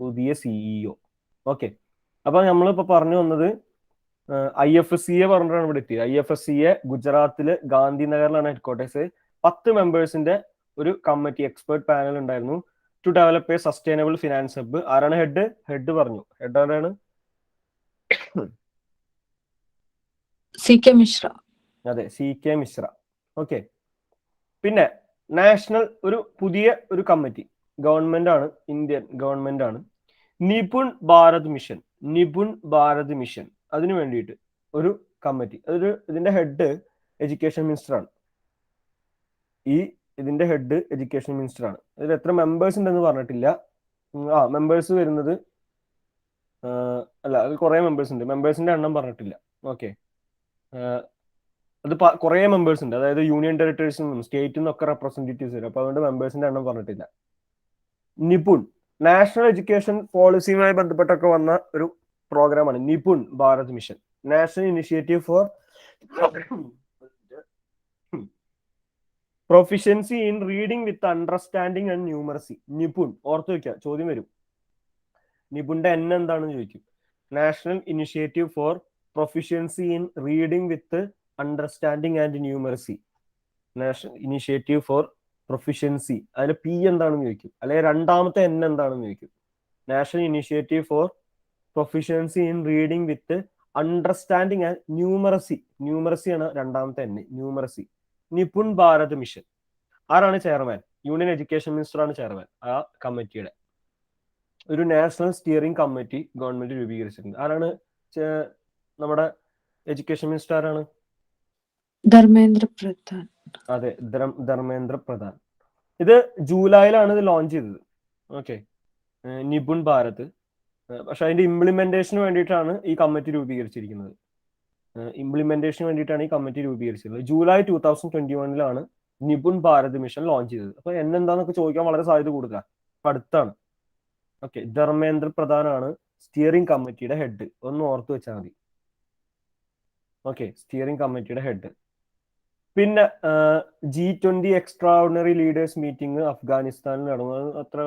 പുതിയ CEO. ഓക്കെ, അപ്പൊ നമ്മളിപ്പോ പറഞ്ഞു വന്നത് IFSCA പറഞ്ഞിട്ടാണ് ഇവിടെ എത്തിയത്. IFSCA ഗുജറാത്തില് ഗാന്ധിനഗറിലാണ് headquarters. 10 മെമ്പേഴ്സിന്റെ ഒരു കമ്മിറ്റി എക്സ്പേർട്ട് പാനൽ ഉണ്ടായിരുന്നു to develop a sustainable finance hub. ആരാണ് ഹെഡ്? ഹെഡ് പറഞ്ഞു. ഹെഡ് ആരാണ്? CK Mishra. അതെ, CK മിശ്ര. ഓക്കെ. പിന്നെ നാഷണൽ ഒരു പുതിയ ഒരു കമ്മിറ്റി, ഗവൺമെന്റ് ആണ്, ഇന്ത്യൻ ഗവൺമെന്റ് ആണ്, നിപുൺ ഭാരത് മിഷൻ. നിപുൺ ഭാരത് മിഷൻ, അതിനു വേണ്ടിയിട്ട് ഒരു കമ്മിറ്റി. ഇതിന്റെ ഹെഡ് എഡ്യൂക്കേഷൻ മിനിസ്റ്റർ ആണ്. ഇതിന്റെ ഹെഡ് എഡ്യൂക്കേഷൻ മിനിസ്റ്റർ ആണ്. ഇതിൽ എത്ര മെമ്പേഴ്സ് ഉണ്ടെന്ന് പറഞ്ഞിട്ടില്ല. മെമ്പേഴ്സ് വരുന്നത് അല്ല, അത് കുറെ മെമ്പേഴ്സ് ഉണ്ട്. മെമ്പേഴ്സിന്റെ എണ്ണം പറഞ്ഞിട്ടില്ല. ഓക്കെ. അത് കുറെ മെമ്പേഴ്സ് ഉണ്ട്, അതായത് യൂണിയൻ ടെറിട്ടറീസിൽ നിന്നും സ്റ്റേറ്റിൽ നിന്നൊക്കെ റെപ്രസെന്റേറ്റീവ്സ് വരും. അപ്പൊ അതുകൊണ്ട് മെമ്പേഴ്സിന്റെ എണ്ണം പറഞ്ഞിട്ടില്ല. നിപുൺ നാഷണൽ എഡ്യൂക്കേഷൻ പോളിസിയുമായി ബന്ധപ്പെട്ടൊക്കെ വന്ന ഒരു പ്രോഗ്രാമാണ് NIPUN Bharat mission. National initiative for proficiency in reading with understanding and numeracy. NIPUN ഓർത്തു വെക്കുക, ചോദ്യം വരും. നിപുണിന്റെ എൻ എന്താണെന്ന് ചോദിക്കും. National initiative for proficiency in reading with understanding and numeracy. National initiative for proficiency, അതിന് പി എന്താണെന്ന് ചോദിക്കും, അല്ലെങ്കിൽ രണ്ടാമത്തെ എൻ എന്താണെന്ന് ചോദിക്കും. National initiative for proficiency in reading with understanding and numeracy. ന്യൂമറസിയാണ് രണ്ടാമത്തെ N, numeracy. Nipun Bharat mission. ആരാണ് ചെയർമാൻ? യൂണിയൻ എഡ്യൂക്കേഷൻ മിനിസ്റ്റർ ആണ് ചെയർമാൻ ആ കമ്മിറ്റിയുടെ. ഒരു നാഷണൽ സ്റ്റിയറിംഗ് കമ്മിറ്റി ഗവൺമെന്റ് രൂപീകരിച്ചിട്ടുണ്ട്. ആരാണ് നമ്മുടെ എഡ്യൂക്കേഷൻ മിനിസ്റ്റർ? ആരാണ്? Dharmendra Pradhan. അതെ, ധർമ്മേന്ദ്ര പ്രധാൻ. ഇത് ജൂലൈയിലാണ് ഇത് ലോഞ്ച് ചെയ്തത്. ഓക്കെ, നിപുൺ ഭാരത്. പക്ഷെ അതിന്റെ ഇംപ്ലിമെന്റേഷന് വേണ്ടിയിട്ടാണ് ഈ കമ്മിറ്റി രൂപീകരിച്ചിരിക്കുന്നത്. July 2021 NIPUN Bharat mission launch ചെയ്തത്. അപ്പൊ എന്നെന്താന്നൊക്കെ ചോദിക്കാൻ വളരെ സാധ്യത കൂടുതല. അടുത്താണ്. ഓക്കെ, ധർമ്മേന്ദ്ര പ്രധാനാണ് സ്റ്റിയറിംഗ് കമ്മിറ്റിയുടെ ഹെഡ്. ഒന്ന് ഓർത്തു വെച്ചാൽ മതി. ഓക്കെ, സ്റ്റിയറിംഗ് കമ്മിറ്റിയുടെ ഹെഡ്. പിന്നെ G20 extra ordinary leaders meeting അഫ്ഗാനിസ്ഥാനിൽ നടന്നത് അത്ര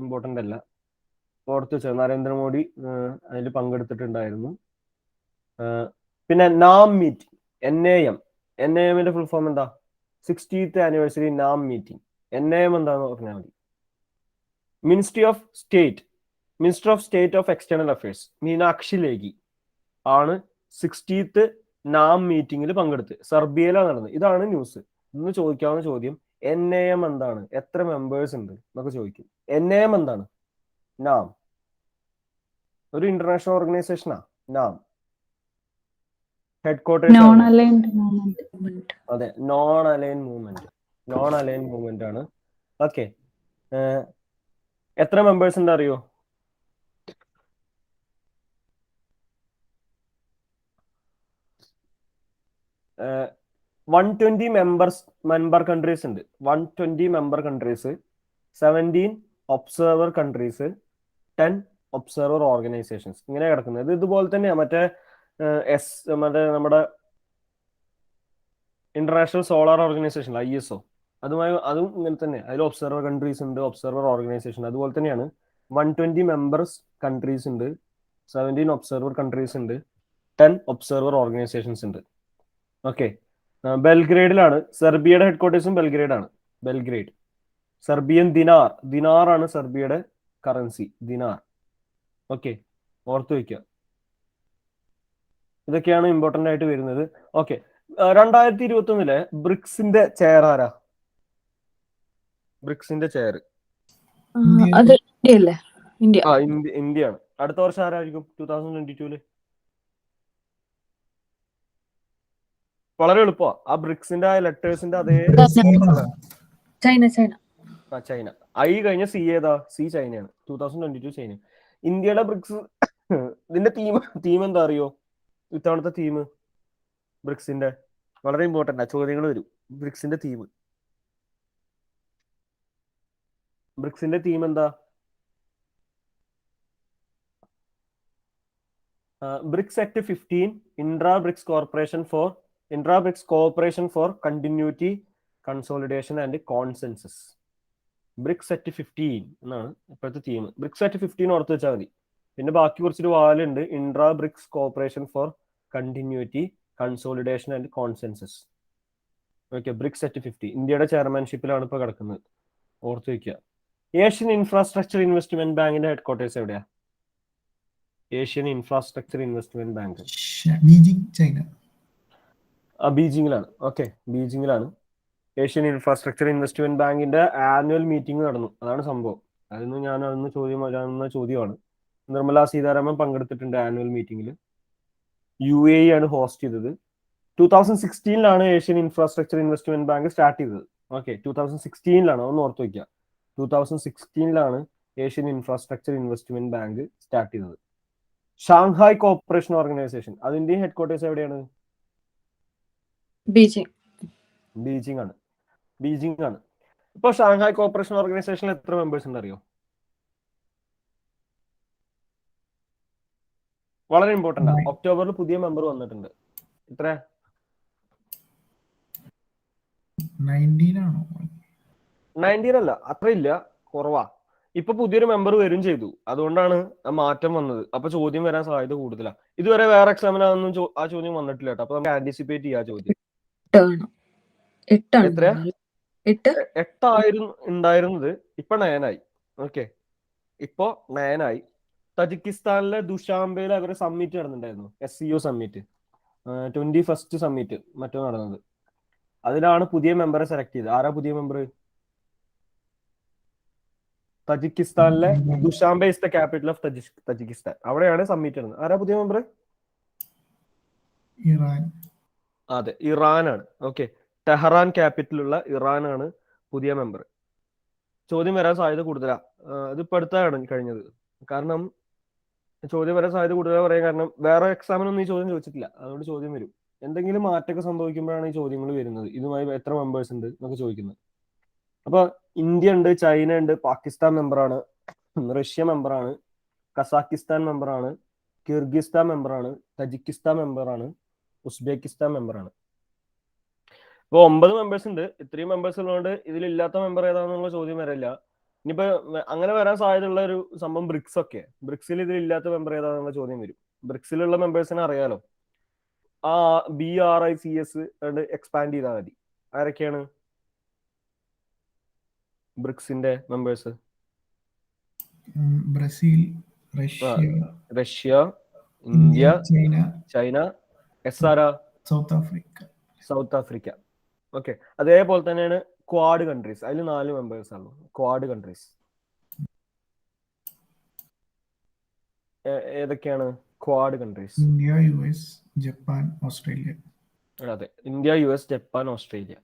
ഇമ്പോർട്ടൻ്റ് അല്ല. ഓർത്തു വെച്ചാൽ നരേന്ദ്രമോദി അതിൽ പങ്കെടുത്തിട്ടുണ്ടായിരുന്നു. പിന്നെ നാം മീറ്റിംഗ്, NAM. NAMന്റെ ഫുൾ ഫോം എന്താ? 60th ആനിവേഴ്സറി നാം മീറ്റിംഗ്. NAM എന്താന്ന് പറഞ്ഞാൽ മതി. Ministry of state of external affairs Meenakshi Lekhi ആണ് 60th നാം മീറ്റിംഗിൽ പങ്കെടുത്ത്. സെർബിയയിലാണ് നടന്നത്. ഇതാണ് ന്യൂസ്. ഇന്ന് ചോദിക്കാവുന്ന ചോദ്യം NAM എന്താണ്, എത്ര മെമ്പേഴ്സ് ഉണ്ട് എന്നൊക്കെ ചോദിക്കും. NAM എന്താണ്? നാം ഒരു ഇന്റർനാഷണൽ ഓർഗനൈസേഷനാ നാം. Headquarters non aligned movement. അതെ, നോൺ അലൈൻ മൂവ്മെന്റ് ആണ്. ഓക്കെ, എത്ര മെമ്പേഴ്സ് ഉണ്ട് അറിയോ? ഏഹ് 120 മെമ്പർ കൺട്രീസ് ഉണ്ട്. 120 member countries, 17 observer countries, 10 observer organisations. ഇങ്ങനെ കിടക്കുന്നത്. ഇത് ഇതുപോലെ തന്നെയാണ് മറ്റേ നമ്മുടെ ഇന്റർനാഷണൽ സോളാർ ഓർഗനൈസേഷൻ ISO, അതും ഇങ്ങനെ തന്നെ. അതിൽ ഒബ്സർവർ കൺട്രീസ് ഉണ്ട്, ഒബ്സർവർ ഓർഗനൈസേഷൻ. അതുപോലെ തന്നെയാണ് 120 മെമ്പേഴ്സ് കൺട്രീസ് ഉണ്ട്, 17 ഒബ്സർവർ കൺട്രീസ് ഉണ്ട്, 10 ഒബ്സർവർ ഓർഗനൈസേഷൻസ് ഉണ്ട്. ഓക്കെ, ബെൽഗ്രേഡിലാണ്. സെർബിയയുടെ ഹെഡ്ക്വാർട്ടേഴ്സും ബെൽഗ്രേഡാണ്. ബെൽഗ്രേഡ്. സെർബിയൻ ദിനാർ ആണ് സെർബിയയുടെ കറൻസി, ദിനാർ. ഓക്കെ, ഓർത്തു വയ്ക്കുക. ഇതൊക്കെയാണ് ഇമ്പോർട്ടന്റ് ആയിട്ട് വരുന്നത്. ഓക്കെ, 2021 ബ്രിക്സിന്റെ ചെയർ ആരാ? ബ്രിക്സിന്റെ ചെയർ അത് ഇന്ത്യ. ഇന്ത്യയാണ്. അടുത്ത വർഷം ആരായിരിക്കും? 2022 വളരെ എളുപ്പമാണ്. ആ ബ്രിക്സിന്റെ ലെറ്റേഴ്സിന്റെ അതേ ചൈന. I കഴിഞ്ഞ C ഏതാ? C ചൈനയാണ്. 2022 ചൈന. ഇന്ത്യയുടെ ബ്രിക്സ് ഇതിന്റെ തീം എന്താ അറിയോ? ഇത്തവണത്തെ തീം ബ്രിക്സിന്റെ വളരെ ഇമ്പോർട്ടൻ്റ് ആ, ചോദ്യങ്ങൾ വരും. ബ്രിക്സിന്റെ തീം എന്താ? BRICS act 15 intra BRICS cooperation for continuity, consolidation and consensus. BRICS act 15 എന്നാണ് ഇപ്പോഴത്തെ തീം. ബ്രിക്സ് ആക്ട് 15 ഓർത്ത് വെച്ചാൽ മതി. പിന്നെ ബാക്കി കുറച്ചൊരു വാലുണ്ട്. Intra BRICS cooperation for continuity, consolidation and consensus. Okay, BRICS at 50 ഇന്ത്യയുടെ ചെയർമാൻഷിപ്പിലാണ് ഇപ്പോൾ കിടക്കുന്നത്, ഓർത്ത് വയ്ക്കുക. ഏഷ്യൻ ഇൻഫ്രാസ്ട്രക്ചർ ഇൻവെസ്റ്റ്മെന്റ് ബാങ്കിന്റെ ഹെഡ്ക്വാർട്ടേഴ്സ് എവിടെയാ? Asian infrastructure investment bank Beijing, China. ബീജിംഗിലാണ്. ഓക്കെ, ബീജിംഗിലാണ്. ഏഷ്യൻ ഇൻഫ്രാസ്ട്രക്ചർ ഇൻവെസ്റ്റ്മെന്റ് ബാങ്കിന്റെ ആനുവൽ മീറ്റിംഗ് നടന്നു, അതാണ് സംഭവം. അതൊന്നും ഞാനൊന്ന് ചോദ്യമാണ്. നിർമ്മല സീതാരാമൻ പങ്കെടുത്തിട്ടുണ്ട് ആനുവൽ മീറ്റിംഗിൽ. UAE ആണ് ഹോസ്റ്റ് ചെയ്തത്. 2016 Asian infrastructure investment bank start ചെയ്തത്. ഓക്കെ, 2016 ഒന്ന് ഓർത്ത് വയ്ക്കുക. 2016 Asian infrastructure investment bank start ചെയ്തത്. ഷാങ്ഹായ് കോപ്പറേഷൻ ഓർഗനൈസേഷൻ അതിന്റെ ഹെഡ്ക്വാർട്ടേഴ്സ് എവിടെയാണ്? ബീജിംഗ് ആണ്. ഇപ്പൊ ഷാങ്ഹായ് കോപ്പറേഷൻ ഓർഗനൈസേഷനിൽ എത്ര മെമ്പേഴ്സ് ഉണ്ട് അറിയോ? വളരെ ഇമ്പോർട്ടന്റ് ആണ്. ഒക്ടോബറിൽ പുതിയ മെമ്പർ വന്നിട്ടുണ്ട്. എത്ര? 19 അല്ല, അത്ര ഇല്ല, കുറവാ. ഇപ്പൊ പുതിയൊരു മെമ്പർ വരും ചെയ്തു, അതുകൊണ്ടാണ് മാറ്റം വന്നത്. അപ്പൊ ചോദ്യം വരാൻ സാധ്യത കൂടുതലാണ്. ഇതുവരെ വേറെ എക്സാമിനൊന്നും ആ ചോദ്യം വന്നിട്ടില്ല കേട്ടോ. അപ്പൊ നമുക്ക് ആന്റിസിപ്പേറ്റ് ചെയ്യാം ചോദ്യം. എത്രയാ? 8 ഉണ്ടായിരുന്നത് ഇപ്പൊ 9 ആയി. ഓക്കെ, ഇപ്പൊ 9 ആയി. തജിക്കിസ്ഥാനിലെ ദുഷാംബയിൽ അവര് സമ്മിറ്റ് നടന്നിട്ടുണ്ടായിരുന്നു, SCO സമ്മിറ്റ്, 21st സമ്മിറ്റ് മറ്റോ നടന്നത്. അതിലാണ് പുതിയ മെമ്പറെ സെലക്ട് ചെയ്തത്. ആരാ പുതിയ മെമ്പർ? തജിക്കിസ്ഥാനിലെ Dushanbe is the capital of Tajikistan. അവിടെയാണ് സമ്മിറ്റ് നടന്നത്. ആരാ പുതിയ മെമ്പർ? ഇറാൻ. അതെ, ഇറാനാണ്. ഓക്കെ, ടെഹ്റാൻ ക്യാപിറ്റലുള്ള ഇറാനാണ് പുതിയ മെമ്പർ. ചോദ്യം വരാൻ സാധ്യത കൂടുതലാ. ഇതിപ്പോ അടുത്താണ് കഴിഞ്ഞത്. കാരണം ചോദ്യം വരാൻ സാധ്യത കൂടുതലാ പറയാൻ കാരണം വേറെ എക്സാമിനൊന്നും ഈ ചോദ്യം ചോദിച്ചിട്ടില്ല, അതുകൊണ്ട് ചോദ്യം വരും. എന്തെങ്കിലും മാറ്റമൊക്കെ സംഭവിക്കുമ്പോഴാണ് ഈ ചോദ്യങ്ങൾ വരുന്നത്. ഇതുമായി എത്ര മെമ്പേഴ്സ് ഉണ്ട് എന്നൊക്കെ ചോദിക്കുന്നത്. അപ്പൊ ഇന്ത്യ ഉണ്ട്, ചൈന ഉണ്ട്, പാകിസ്ഥാൻ മെമ്പറാണ്, റഷ്യ മെമ്പറാണ്, കസാക്കിസ്ഥാൻ മെമ്പറാണ്, കിർഗിസ്ഥാൻ മെമ്പറാണ്, തജിക്കിസ്ഥാൻ മെമ്പറാണ്, ഉസ്ബെക്കിസ്ഥാൻ മെമ്പറാണ്. ഇപ്പൊ 9 മെമ്പേഴ്സ് ഉണ്ട്. ഇത്രയും മെമ്പേഴ്സ് ഉള്ളതുകൊണ്ട് ഇതിലില്ലാത്ത മെമ്പർ ഏതാണെന്നുള്ള ചോദ്യം വരില്ല. ഇനിയിപ്പോ അങ്ങനെ വരാൻ സാധ്യതയുള്ള ഒരു സംഭവം ബ്രിക്സ് ഒക്കെ. ബ്രിക്സിൽ ഇതിലില്ലാത്ത മെമ്പർ ഏതാണെന്നുള്ള ചോദ്യം വരും. ബ്രിക്സിലുള്ള മെമ്പേഴ്സിനെ അറിയാലോ. ആ BRICS എക്സ്പാൻഡ് ചെയ്താൽ മതി. ആരൊക്കെയാണ് ബ്രിക്സിന്റെ members? Brazil, Russia, India, China, South Africa. Okay, അതേപോലെ തന്നെയാണ് ക്വാഡ് കൺട്രീസ്. അതിൽ 4 മെമ്പേഴ്സ് ആണ്. ക്വാഡ് കൺട്രീസ് ഏതൊക്കെയാണ്? Quad countries India, US, Japan, Australia. അതെ, India, US, Japan, Australia.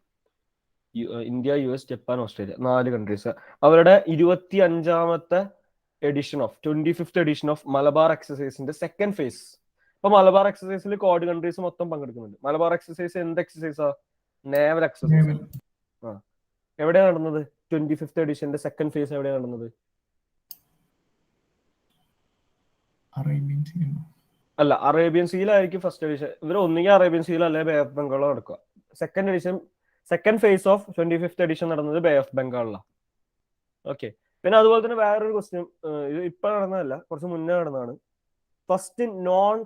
4 countries. അവരുടെ 25ാമത്തെ edition of 25th edition of Malabar എക്സസൈസിന്റെ സെക്കൻഡ് ഫേസ്. ഇപ്പൊ മലബാർ എക്സസൈസിൽ ക്വാഡ് കൺട്രീസ് മൊത്തം പങ്കെടുക്കുന്നുണ്ട്. മലബാർ എക്സസൈസ് എന്ത് എക്സസൈസാ? Naval exercise. എവിടെയാണ് നടന്നത്? 25th എഡിഷന്റെ സെക്കൻഡ് ഫേസ് എവിടെയാണ് നടന്നത്? അല്ല, അറേബ്യൻ സീയിലായിരിക്കും ഫസ്റ്റ് എഡിഷൻ. ഇവർ ഒന്നുകിൽ അറേബ്യൻ സീൽ അല്ലെ ബേ ഓഫ് ബംഗാളോ നടക്കുക. Second phase of 25th edition നടന്നത് ബേ ഓഫ് ബംഗാളിലാണ്. ഓക്കെ, പിന്നെ അതുപോലെ തന്നെ വേറൊരു ക്വസ്റ്റ്യൻ, ഇത് ഇപ്പൊ നടന്നതല്ല, കുറച്ച് മുന്നേ നടന്നതാണ്. First non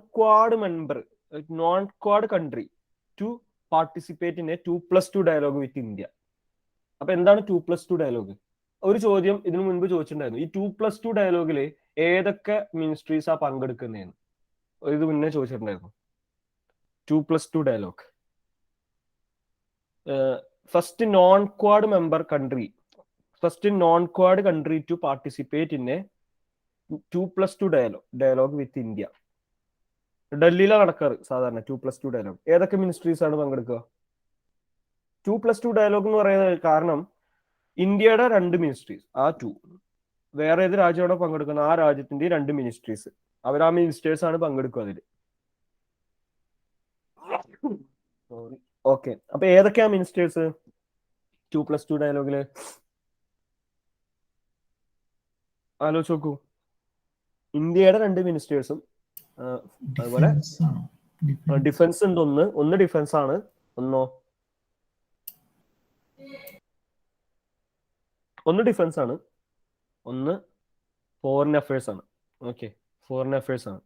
quad country to participate in a 2+2 dialogue with India. അപ്പൊ എന്താണ് 2+2 ഡയലോഗ്? ഒരു ചോദ്യം ഇതിനു മുൻപ് ചോദിച്ചിട്ടുണ്ടായിരുന്നു. ഈ 2+2 ഡയലോഗില് ഏതൊക്കെ മിനിസ്ട്രീസാ പങ്കെടുക്കുന്നതെന്ന് ഇത് മുന്നേ ചോദിച്ചിട്ടുണ്ടായിരുന്നു. 2+2 dialogue. First non quad country to participate in a 2+2 dialogue with India. ഡൽഹിയിലാണ് നടക്കാറ് സാധാരണ 2+2 ഡയലോഗ്. ഏതൊക്കെ മിനിസ്ട്രീസ് ആണ് പങ്കെടുക്കുക? 2+2 ഡയലോഗ് എന്ന് പറയുന്നത് കാരണം ഇന്ത്യയുടെ 2 മിനിസ്ട്രീസ്, ആ 2 വേറെ ഏത് രാജ്യമാണോ പങ്കെടുക്കുന്നത് ആ രാജ്യത്തിന്റെ 2 മിനിസ്ട്രീസ്, അവർ ആ മിനിസ്റ്റേഴ്സ് ആണ് പങ്കെടുക്കുക അതിൽ. ഓക്കെ, അപ്പൊ ഏതൊക്കെയാ മിനിസ്റ്റേഴ്സ് 2+2 ഡയലോഗില്? ആലോചിച്ച് നോക്കൂ. ഇന്ത്യയുടെ 2 മിനിസ്റ്റേഴ്സും അതുപോലെ ഡിഫൻസ് ഉണ്ട്. ഒന്ന് ഡിഫൻസ് ആണ്, ഒന്ന് ഡിഫൻസ് ആണ്, ഒന്ന് ഫോറിൻ അഫയേഴ്സ് ആണ്. ഓക്കെ, ഫോറിൻ അഫയേഴ്സ് ആണ്.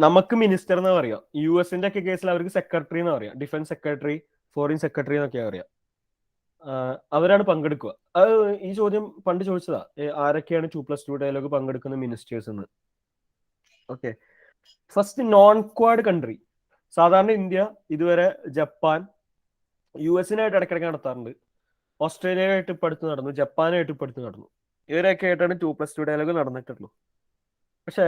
നമുക്ക് മിനിസ്റ്റർ എന്ന് പറയാം. US-ന്റെ ഒക്കെ കേസിൽ അവർക്ക് സെക്രട്ടറി എന്ന് പറയാം. ഡിഫൻസ് സെക്രട്ടറി, ഫോറിൻ സെക്രട്ടറി എന്നൊക്കെ പറയാം. അവരാണ് പങ്കെടുക്കുക. അത് ഈ ചോദ്യം പണ്ട് ചോദിച്ചതാ, ആരൊക്കെയാണ് 2+2 ഡയലോഗ് പങ്കെടുക്കുന്ന മിനിസ്റ്റേഴ്സ് എന്ന്. Okay, first non quad country. സാധാരണ ഇന്ത്യ ഇതുവരെ ജപ്പാൻ, US-നായിട്ട് ഇടയ്ക്കിടയ്ക്ക് നടത്താറുണ്ട്, ഓസ്ട്രേലിയയായിട്ട് ഇപ്പം അടുത്ത് നടന്നു, ജപ്പാനായിട്ട് ഇപ്പം അടുത്ത് നടന്നു. ഇവരൊക്കെ ആയിട്ടാണ് 2+2 ഡയലോഗ് നടന്നിട്ടുള്ളൂ. പക്ഷെ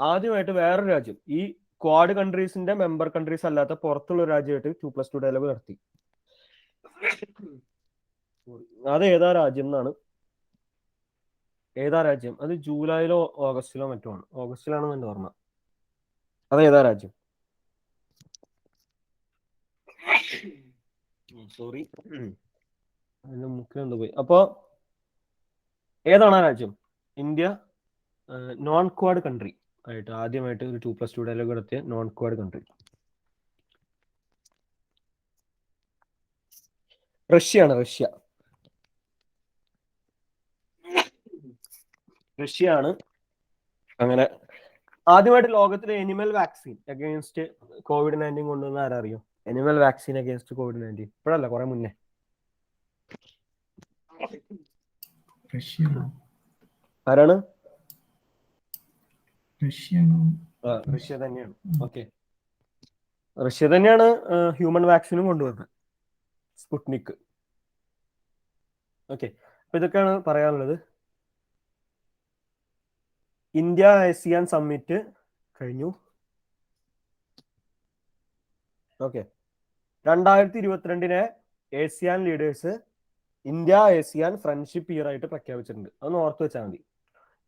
ആദ്യമായിട്ട് വേറൊരു രാജ്യം, ഈ ക്വാഡ് കൺട്രീസിന്റെ മെമ്പർ കൺട്രീസ് അല്ലാത്ത പുറത്തുള്ള രാജ്യമായിട്ട് 2+2 ഡയലോഗ് നടത്തി. അത് ഏതാ രാജ്യം എന്നാണ്, ഏതാ രാജ്യം? അത് ജൂലൈയിലോ ഓഗസ്റ്റിലോ മറ്റോ ആണ്. ഓഗസ്റ്റിലാണെന്ന് എൻ്റെ ഓർമ്മ. അത് ഏതാ രാജ്യം? സോറി, അതിന്റെ മുക്കിലെന്ത് പോയി. അപ്പോ ഏതാണ് ആ രാജ്യം? ഇന്ത്യ നോൺ ക്വാഡ് കൺട്രി ആയിട്ട് ആദ്യമായിട്ട് ഒരു 2+2 ഡയലോഗ് നടത്തിയ നോൺ ക്വാഡ് കൺട്രി റഷ്യയാണ്. റഷ്യയാണ് അങ്ങനെ ആദ്യമായിട്ട് ലോകത്തിലെ എനിമൽ വാക്സിൻ അഗെയിൻസ്റ്റ് COVID-19 കൊണ്ടുവന്ന ആരറിയോ? എനിമൽ വാക്സിൻ അഗെയിൻസ്റ്റ് COVID-19 ഇപ്പോഴല്ല, കുറെ മുന്നേ. ആരാണ്? റഷ്യ തന്നെയാണ്. ഓക്കെ, റഷ്യ തന്നെയാണ് ഹ്യൂമൻ വാക്സിനും കൊണ്ടുവന്നത്, സ്പുട്നിക്. ഓക്കെ, അപ്പൊ ഇതൊക്കെയാണ് പറയാനുള്ളത്. ഇന്ത്യ ASEAN സമ്മിറ്റ് കഴിഞ്ഞു. Okay, 2022 ASEAN leaders India ASEAN friendship year ആയിട്ട് പ്രഖ്യാപിച്ചിട്ടുണ്ട്. അതൊന്ന് ഓർത്ത് വെച്ചാൽ മതി.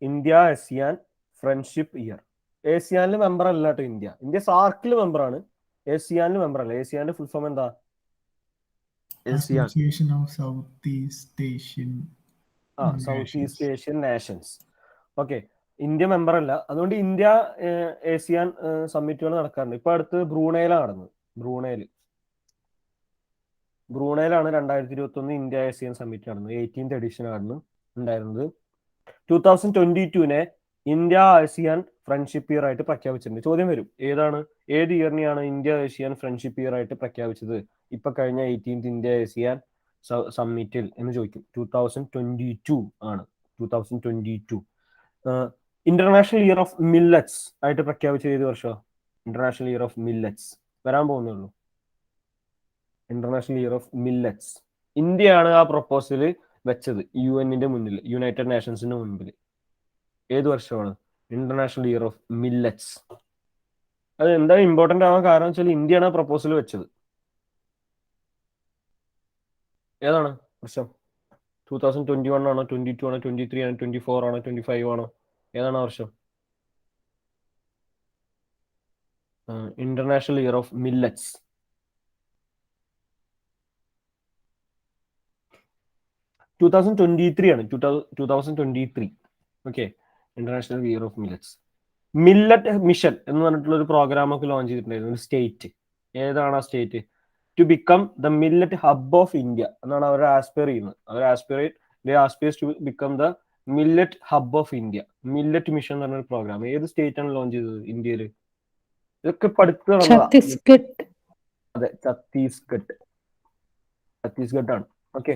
India ASEAN friendship year. ASEAനിൽ മെമ്പർ അല്ല കേട്ടോ ഇന്ത്യ. ഇന്ത്യ സാർക്കിൽ മെമ്പറാണ്, ASEAനിൽ മെമ്പർ അല്ല. ASEAന്റെ ഫുൾ ഫോം എന്താ? Association of Southeast Asian Nations. Okay, India member അല്ല. അതുകൊണ്ട് ഇന്ത്യ ASEAN സമ്മിറ്റുകൾ നടക്കാറുണ്ട്. ഇപ്പൊ അടുത്ത് ബ്രൂണയിലാണ് നടന്നത്. ബ്രൂണയിലാണ് 2021 ഇന്ത്യ ASEAN സമ്മിറ്റ് നടന്നത്. 18th എഡിഷൻ ആണ് ഉണ്ടായിരുന്നത്. 2022 ഇന്ത്യ ASEAN ഫ്രണ്ട്ഷിപ്പ് ഇയർ ആയിട്ട് പ്രഖ്യാപിച്ചിട്ടുണ്ട്. ചോദ്യം വരും, ഏത് ഇയറിനെയാണ് ഇന്ത്യ ASEAN ഫ്രണ്ട്ഷിപ്പ് ഇയർ ആയിട്ട് പ്രഖ്യാപിച്ചത് ഇപ്പൊ കഴിഞ്ഞ 18th ഇന്ത്യ ASEAN സമ്മിറ്റിൽ എന്ന് ചോദിക്കും. 2022 ആണ്. 2022 ഇന്റർനാഷണൽ ഇയർ ഓഫ് മില്ലറ്റ്സ് ആയിട്ട് പ്രഖ്യാപിച്ചത് ഏത് വർഷം? ഇന്റർനാഷണൽ ഇയർ ഓഫ് മില്ലറ്റ്സ് വരാൻ പോകുന്നുള്ളൂ. ഇന്റർനാഷണൽ ഇയർ ഓഫ് മില്ലറ്റ്സ് ഇന്ത്യയാണ് ആ പ്രൊപ്പോസൽ വെച്ചത് UN-ന്റെ മുന്നിൽ, യുണൈറ്റഡ് നേഷൻസിന്റെ മുൻപിൽ. ഏത് വർഷമാണ് ഇന്റർനാഷണൽ ഇയർ ഓഫ് മില്ലറ്റ്സ്? അത് എന്താ ഇമ്പോർട്ടന്റ് ആവാൻ കാരണം വെച്ചാൽ ഇന്ത്യയാണ് ആ പ്രൊപ്പോസൽ വെച്ചത്. ഏതാണ് വർഷം? 2021 ആണോ, 22 ആണോ, 23 ആണോ, 24 ആണോ, 25 ആണോ? ഏതാണ് ആ വർഷം? ഇന്റർനാഷണൽ ഇയർ ഓഫ് മില്ലറ്റ്സ് 2023 ആണ്. 2023. Okay, international year of millets. Millet mission എന്ന് പറഞ്ഞിട്ടുള്ള ഒരു പ്രോഗ്രാം ഒക്കെ ലോഞ്ച് ചെയ്തിട്ടുണ്ടായിരുന്നു ഒരു സ്റ്റേറ്റ്. ഏതാണ് ആ state? To become the millet hub of India എന്നാണ് അവർ ആസ്പയർ ചെയ്യുന്നത്. Aspires to become the millet hub of India. Millet mission എന്ന് പറഞ്ഞ പ്രോഗ്രാം ഏത് സ്റ്റേറ്റ് ആണ് ലോഞ്ച് ചെയ്തത് ഇന്ത്യയിൽ? ഇതൊക്കെ പഠിച്ചു നടന്നതാ. അതെ, ഛത്തീസ്ഗഡ് ആണ്. ഓക്കെ,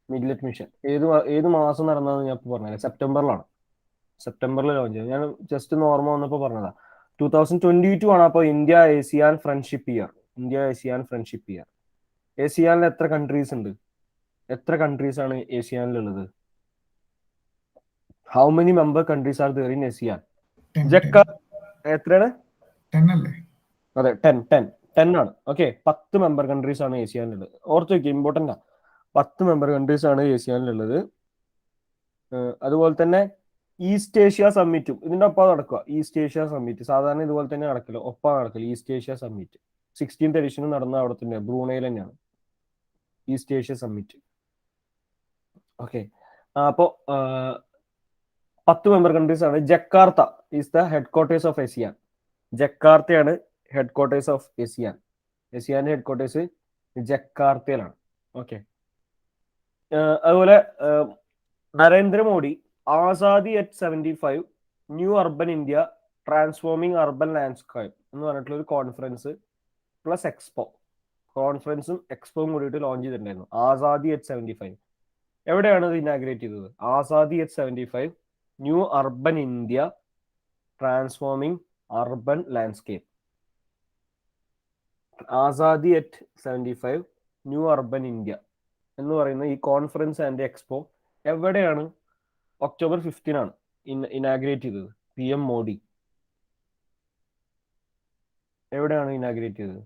മില്ലറ്റ് മിഷൻ ഏത് മാസം നടന്നതെന്ന് ഞാൻ പറഞ്ഞത് സെപ്റ്റംബറിൽ ലോഞ്ച് ചെയ്തത്. ഞാൻ ജസ്റ്റ് ഒന്ന് ഓർമ്മ വന്നപ്പോൾ പറഞ്ഞതാ. 2022 ആണ്. അപ്പോൾ ഇന്ത്യ ASEAN ഫ്രണ്ട്ഷിപ്പ് ഇയർ. ASEAനിൽ എത്ര കൺട്രീസ് ഉണ്ട്? എത്ര കൺട്രീസ് ആണ് ASEAനിലുള്ളത്? How many member countries are there in ASEAN? എത്രയാണ്? 10 അല്ലേ? അതെ, 10 ആണ്. ഓക്കെ, 10 മെമ്പർ കൺട്രീസ് ആണ് ASEAനിലുള്ളത്. ഓർത്ത് വയ്ക്കുക, ഇമ്പോർട്ടൻ്റ് ആ. 10 മെമ്പർ കൺട്രീസ് ആണ് ASEAനിലുള്ളത്. അതുപോലെ തന്നെ ഈസ്റ്റ് ഏഷ്യ സമ്മിറ്റും ഇതിന്റെ ഒപ്പം നടക്കുക. ഈസ്റ്റ് ഏഷ്യ സമ്മിറ്റ് സാധാരണ ഇതുപോലെ തന്നെ നടക്കില്ല, ഒപ്പം നടക്കില്ല. ഈസ്റ്റ് ഏഷ്യ സമ്മിറ്റ് 16th എഡിഷനും നടന്ന അവിടെ തന്നെ, ബ്രൂണയിൽ തന്നെയാണ് ഈസ്റ്റ് ഏഷ്യ സമ്മിറ്റ്. ഓക്കെ, അപ്പോൾ 10 മെമ്പർ കൺട്രീസ് ആണ്. Jakarta is the headquarters of ASEAN. ജക്കാർത്തയാണ് ഹെഡ് ക്വാർട്ടേഴ്സ് ഓഫ് ASEAN. ASEAന്റെ ഹെഡ് ക്വാർട്ടേഴ്സ് ജക്കാർത്തയിലാണ്. ഓക്കെ, അതുപോലെ Narendra Modi Azadi at 75 new urban India transforming urban landscape എന്ന് പറഞ്ഞിട്ടുള്ള ഒരു കോൺഫറൻസ് പ്ലസ് എക്സ്പോ, കോൺഫറൻസും എക്സ്പോയും കൂടിയിട്ട് ലോഞ്ച് ചെയ്തിട്ടുണ്ടായിരുന്നു. ആസാദി at 75. എവിടെയാണ് ഇത് ഇനാഗ്രേറ്റ് ചെയ്തത്? Azadi at 75, new urban India transforming urban landscape. Azadi at 75, new urban India എന്ന് പറയുന്ന ഈ കോൺഫറൻസ് ആൻഡ് എക്സ്പോ എവിടെയാണ്? October 15 ആണ് ഇനാഗ്രേറ്റ് ചെയ്തത് PM മോഡി. എവിടെയാണ് ഇനാഗ്രേറ്റ് ചെയ്തത്?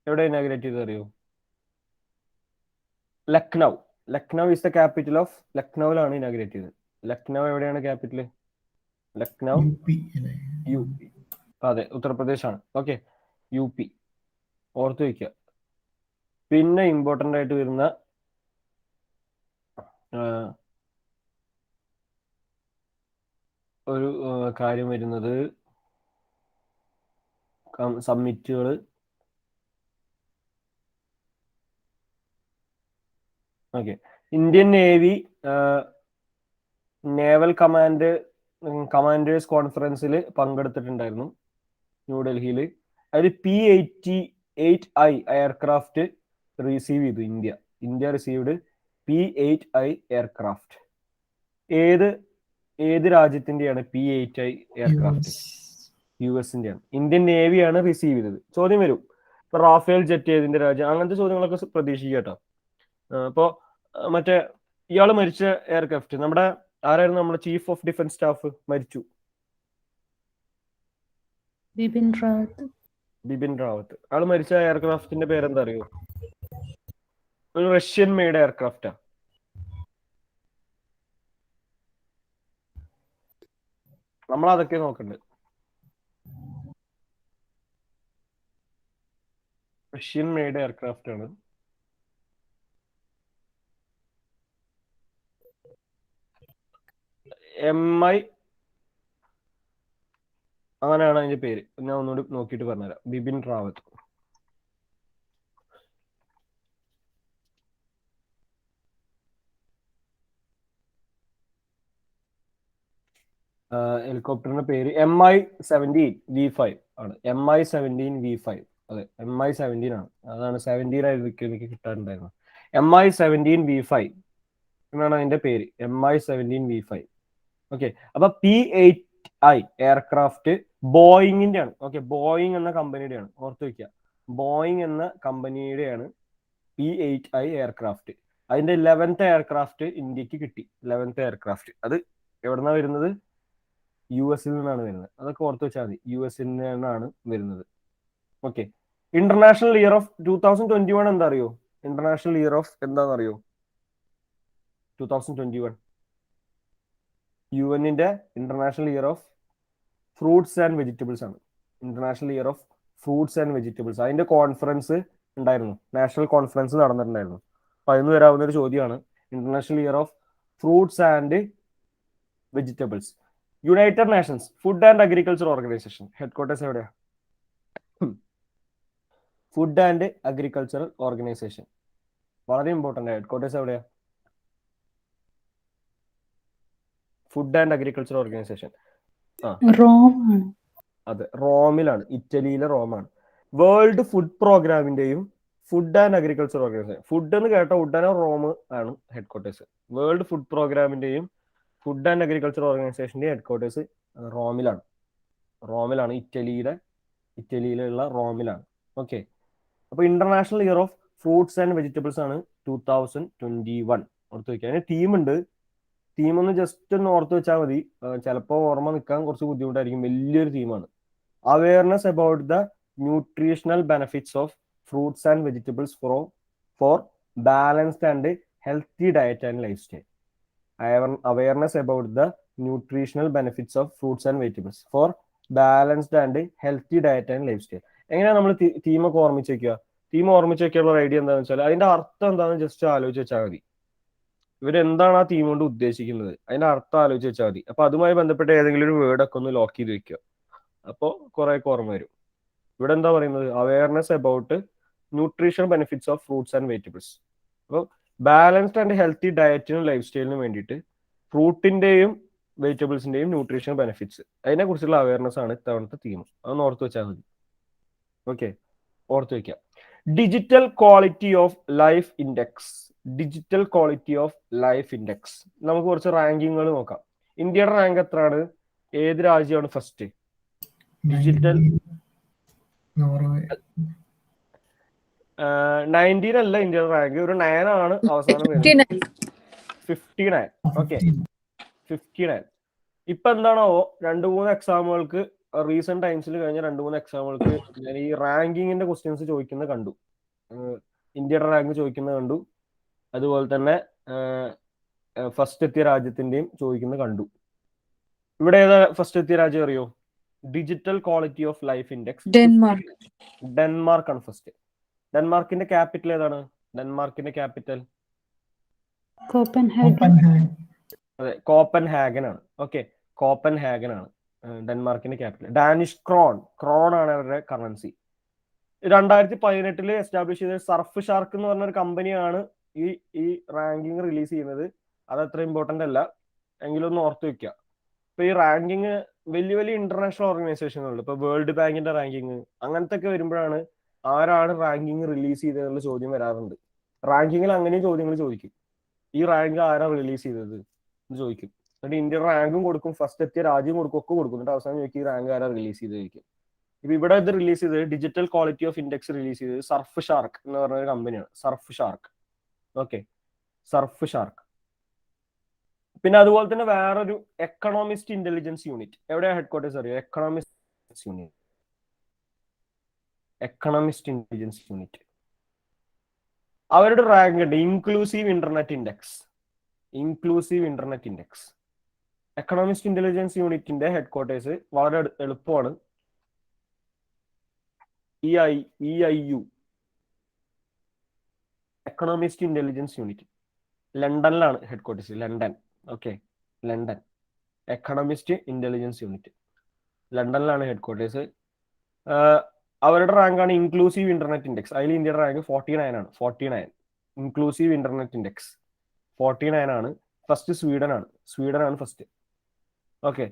എവിടെ ഇനാഗ്രേറ്റ് ചെയ്തത് അറിയോ? Lucknow. Lucknow is the capital of ലക്നൗവിലാണ് ഇനാഗ്രേറ്റ് ചെയ്തത്. ലക്നൗ എവിടെയാണ് ക്യാപിറ്റൽ? Lucknow U P. അതെ, ഉത്തർപ്രദേശ് ആണ്. ഓക്കെ, UP ഓർത്ത് വയ്ക്കുക. പിന്നെ ഇമ്പോർട്ടൻ്റ് ആയിട്ട് വരുന്ന ഒരു കാര്യം വരുന്നത് സമ്മിറ്റുകൾ. Okay, Indian navy naval commanders കോൺഫറൻസിൽ പങ്കെടുത്തിട്ടുണ്ടായിരുന്നു ന്യൂഡൽഹിയിൽ. അതിൽ P-88I എയർക്രാഫ്റ്റ് റിസീവ് ചെയ്തു ഇന്ത്യ റിസീവ്ഡ് P-8I എയർക്രാഫ്റ്റ്. ഏത് രാജ്യത്തിന്റെയാണ് P-8I എയർക്രാഫ്റ്റ്? US-ന്റെയാണ്. ഇന്ത്യൻ നേവിയാണ് റിസീവ് ചെയ്തത്. ചോദ്യം വരും, ഇപ്പൊ റാഫേൽ ജെറ്റ് ഏതിന്റെ രാജ്യം? അങ്ങനത്തെ ചോദ്യങ്ങളൊക്കെ പ്രതീക്ഷിക്കുക കേട്ടോ. അപ്പോ മറ്റേ ഇയാള് മരിച്ച എയർക്രാഫ്റ്റ് നമ്മുടെ ആരായിരുന്നു? നമ്മുടെ ചീഫ് ഓഫ് ഡിഫൻസ് സ്റ്റാഫ് മരിച്ചു, ബിപിൻ റാവത്ത്. ആള് മരിച്ച എയർക്രാഫ്റ്റിന്റെ പേരെന്താ അറിയോ? ഒരു റഷ്യൻ മെയ്ഡ് എയർക്രാഫ്റ്റാ. നമ്മളതൊക്കെ നോക്കണ്ട്. റഷ്യൻ മെയ്ഡ് എയർക്രാഫ്റ്റ് ആണ്. MI അങ്ങനെയാണ് അതിന്റെ പേര്. ഞാൻ ഒന്നുകൂടി നോക്കിയിട്ട് പറഞ്ഞുതരാം. ബിപിൻ റാവത്ത്. ഹെലികോപ്റ്ററിന്റെ പേര് MI-17V5 ആണ്. MI-17V5. അതെ, MI-17 ആണ്. അതാണ് 17 ആയിരിക്കും എനിക്ക് കിട്ടാറുണ്ടായിരുന്നത്. MI-17V5 എന്നാണ് അതിന്റെ പേര്. MI-17V5. ഓക്കെ, അപ്പൊ P-8I എയർക്രാഫ്റ്റ് ബോയിങ്ങിന്റെ ആണ്. ഓക്കെ, ബോയിങ് എന്ന കമ്പനിയുടെ ആണ്. ഓർത്ത് വെക്കുക, ബോയിങ് എന്ന കമ്പനിയുടെയാണ് P-8I എയർക്രാഫ്റ്റ്. അതിന്റെ 11th എയർക്രാഫ്റ്റ് ഇന്ത്യക്ക് കിട്ടി. 11th എയർക്രാഫ്റ്റ് അത് എവിടെന്നാ വരുന്നത്? US-ൽ നിന്നാണ് വരുന്നത്. അതൊക്കെ ഓർത്ത് വെച്ചാൽ മതി, US-ൽ നിന്നാണ് വരുന്നത്. ഓക്കെ, ഇന്റർനാഷണൽ ഇയർ ഓഫ് 2021 എന്താ അറിയോ? ഇന്റർനാഷണൽ ഇയർ ഓഫ് എന്താണെന്ന് അറിയോ? 2021 UN-ന്റെ international year of fruits and vegetables ആണ്. International year of fruits and vegetables. അതിന്റെ കോൺഫറൻസ് ഉണ്ടായിരുന്നു, നാഷണൽ കോൺഫറൻസ് നടന്നിട്ടുണ്ടായിരുന്നു. അപ്പൊ അതിന് വരാവുന്ന ഒരു ചോദ്യമാണ് international year of fruits and vegetables. United nations food and agriculture organisation headquarters എവിടെയാ? ഫുഡ് ആൻഡ് അഗ്രികൾച്ചർ ഓർഗനൈസേഷൻ വളരെ ഇമ്പോർട്ടന്റ്. ഹെഡ്ക്വാർട്ടേഴ്സ് എവിടെയാ? ഫുഡ് ആൻഡ് അഗ്രികൾച്ചർ ഓർഗനൈസേഷൻ അതെ, റോമിലാണ്. ഇറ്റലിയിലെ റോമാണ്. വേൾഡ് ഫുഡ് പ്രോഗ്രാമിന്റെയും food and agriculture organisation, food എന്ന് കേട്ട ഉടനെ റോം ആണ് ഹെഡ്ക്വാർട്ടേഴ്സ്. വേൾഡ് ഫുഡ് പ്രോഗ്രാമിന്റെയും ഫുഡ് ആൻഡ് അഗ്രികൾച്ചർ ഓർഗനൈസേഷന്റെ ഹെഡ്ക്വാർട്ടേഴ്സ് റോമിലാണ്. ഇറ്റലിയിലുള്ള റോമിലാണ്. ഓക്കെ, അപ്പൊ international year of fruits and vegetables ആണ് 2021. ഓർത്ത് വെക്കുക. അതിന് ടീമുണ്ട്. ടീം ഒന്ന് ജസ്റ്റ് ഒന്ന് ഓർത്ത് വെച്ചാൽ മതി. ചിലപ്പോൾ ഓർമ്മ നിൽക്കാൻ കുറച്ച് ബുദ്ധിമുട്ടായിരിക്കും. വലിയൊരു ടീമാണ്. Awareness about the nutritional benefits of fruits and vegetables for balanced and healthy diet and life style. Awareness about the nutritional benefits of fruits and vegetables for balanced and healthy diet and life style. എങ്ങനെയാണ് നമ്മൾ ടീമൊക്കെ ഓർമ്മിച്ച് വെക്കുക? Team ഓർമ്മിച്ച് വെക്കാനുള്ള idea എന്താണെന്ന് വെച്ചാൽ അതിന്റെ അർത്ഥം എന്താണെന്ന് ജസ്റ്റ് ആലോചിച്ച് വെച്ചാൽ മതി. ഇവരെന്താണ് ആ ടീം കൊണ്ട് ഉദ്ദേശിക്കുന്നത്, അതിന്റെ അർത്ഥം ആലോചിച്ച് വെച്ചാൽ മതി. അപ്പൊ അതുമായി ബന്ധപ്പെട്ട ഏതെങ്കിലും ഒരു വേർഡ് ഒക്കെ ഒന്ന് ലോക്ക് ചെയ്ത് വെക്കുക. അപ്പോൾ കുറെ ഓർമ്മ വരും. ഇവിടെ എന്താ പറയുന്നത്? Awareness about nutrition benefits of fruits and vegetables. അപ്പോൾ ബാലൻസ്ഡ് ആൻഡ് ഹെൽത്തി ഡയറ്റിനും ലൈഫ് സ്റ്റൈലിനും വേണ്ടിയിട്ട് ഫ്രൂട്ടിന്റെയും വെജിറ്റബിൾസിന്റെയും ന്യൂട്രീഷൻ ബെനിഫിറ്റ്സ് അതിനെ കുറിച്ചുള്ള അവയർനെസ് ആണ് ഇത്തവണത്തെ തീം. അതൊന്ന് ഓർത്ത് വെച്ചാൽ മതി. ഓക്കെ, ഓർത്ത് വെക്കാം. Digital quality of life index. Digital quality of life index. നമുക്ക് കുറച്ച് റാങ്കിങ്ങുകൾ നോക്കാം. ഇന്ത്യയുടെ റാങ്ക് എത്രയാണ്? ഏത് രാജ്യമാണ് ഫസ്റ്റ്? ഡിജിറ്റൽ 19 അല്ല ഇന്ത്യയുടെ റാങ്ക്, ഒരു 9 ആണ് അവസാനം വരുന്നത്. 59. ഓക്കെ, 59. ഇപ്പൊ എന്താണാവോ 2-3 എക്സാമുകൾക്ക് റീസെന്റ് ടൈംസിൽ കഴിഞ്ഞ 2-3 എക്സാമുകൾക്ക് ഞാൻ ഈ റാങ്കിങ്ങിന്റെ ക്വസ്റ്റ്യൻസ് ചോദിക്കുന്നത് കണ്ടു. ഇന്ത്യയുടെ റാങ്ക് ചോദിക്കുന്നത് കണ്ടു. അതുപോലെ തന്നെ ഫസ്റ്റ് എത്തിയ രാജ്യത്തിന്റെയും ചോദിക്കുന്നത് കണ്ടു. ഇവിടെ ഏതാ ഫസ്റ്റ് എത്തിയ രാജ്യം അറിയോ? Digital quality of life index Denmark. ഡെൻമാർക്കാണ് ഫസ്റ്റ്. ഡെൻമാർക്കിന്റെ ക്യാപിറ്റൽ ഏതാണ്? ഡെൻമാർക്കിന്റെ ക്യാപിറ്റൽ കോപ്പൻഹാഗൻ. അതെ, കോപ്പൻഹാഗൻ ആണ്. ഓക്കെ, കോപ്പൻഹാഗൻ ആണ് ഡെൻമാർക്കിന്റെ ക്യാപിറ്റൽ. ഡാനിഷ് ക്രോൺ ആണ് അവരുടെ കറൻസി. 2018 എസ്റ്റാബ്ലിഷ് ചെയ്ത സർഫ് ഷാർക്ക് എന്ന് പറഞ്ഞ ഒരു കമ്പനിയാണ് ഈ റാങ്കിങ് റിലീസ് ചെയ്യുന്നത്. അത് അത്ര ഇമ്പോർട്ടന്റ് അല്ല, എങ്കിലും ഒന്ന് ഓർത്ത് വെക്കുക. ഇപ്പൊ ഈ റാങ്കിങ് വലിയ വലിയ ഇന്റർനാഷണൽ ഓർഗനൈസേഷനുകളുണ്ട്. ഇപ്പൊ വേൾഡ് ബാങ്കിന്റെ റാങ്കിങ് അങ്ങനത്തെ ഒക്കെ വരുമ്പോഴാണ് ആരാണ് റാങ്കിങ് റിലീസ് ചെയ്തതെന്നുള്ള ചോദ്യം വരാറുണ്ട്. റാങ്കിങ്ങിൽ അങ്ങനെയും ചോദ്യങ്ങൾ ചോദിക്കും. ഈ റാങ്ക് ആരാ റിലീസ് ചെയ്തത് എന്ന് ചോദിക്കും. എന്നിട്ട് ഇന്ത്യൻ റാങ്കും കൊടുക്കും, ഫസ്റ്റ് എത്തിയ രാജ്യം കൊടുക്കും, ഒക്കെ കൊടുക്കും. എന്നിട്ട് അവസാനം ചോദിക്കും ഈ റാങ്ക് ആരാ റിലീസ് ചെയ്ത് ചോദിക്കും. ഇപ്പൊ ഇവിടെ ഇത് റിലീസ് ചെയ്തത് digital quality of index release ചെയ്തത് സർഫ് ഷാർക്ക് എന്ന് പറഞ്ഞ ഒരു കമ്പനിയാണ്. Surf shark. Okay, surf shark. പിന്നെ അതുപോലെ തന്നെ വേറൊരു എക്കണോമിസ്റ്റ് ഇന്റലിജൻസ് യൂണിറ്റ്. എവിടെയാ ഹെഡ് ക്വാർട്ടേഴ്സ് അറിയോ? Economist unit. Economist intelligence unit. അവരുടെ റാങ്ക് ഉണ്ട് inclusive internet index. Inclusive internet index. Economist intelligence യൂണിറ്റിന്റെ ഹെഡ് ക്വാർട്ടേഴ്സ് വളരെ എളുപ്പമാണ്. EIU, economist intelligence unit. ലണ്ടനിലാണ് headquarters. London. Okay, London. Economist intelligence unit ലണ്ടനിലാണ് headquarters. അവരുടെ റാങ്കാണ് inclusive internet index. അതിൽ ഇന്ത്യയുടെ റാങ്ക് 49 ആണ്. 49 ഇൻക്ലൂസീവ് ഇന്റർനെറ്റ് ഇൻഡെക്സ് 49 ആണ്. ഫസ്റ്റ് സ്വീഡൻ ആണ് ഫസ്റ്റ്. ഓക്കെ,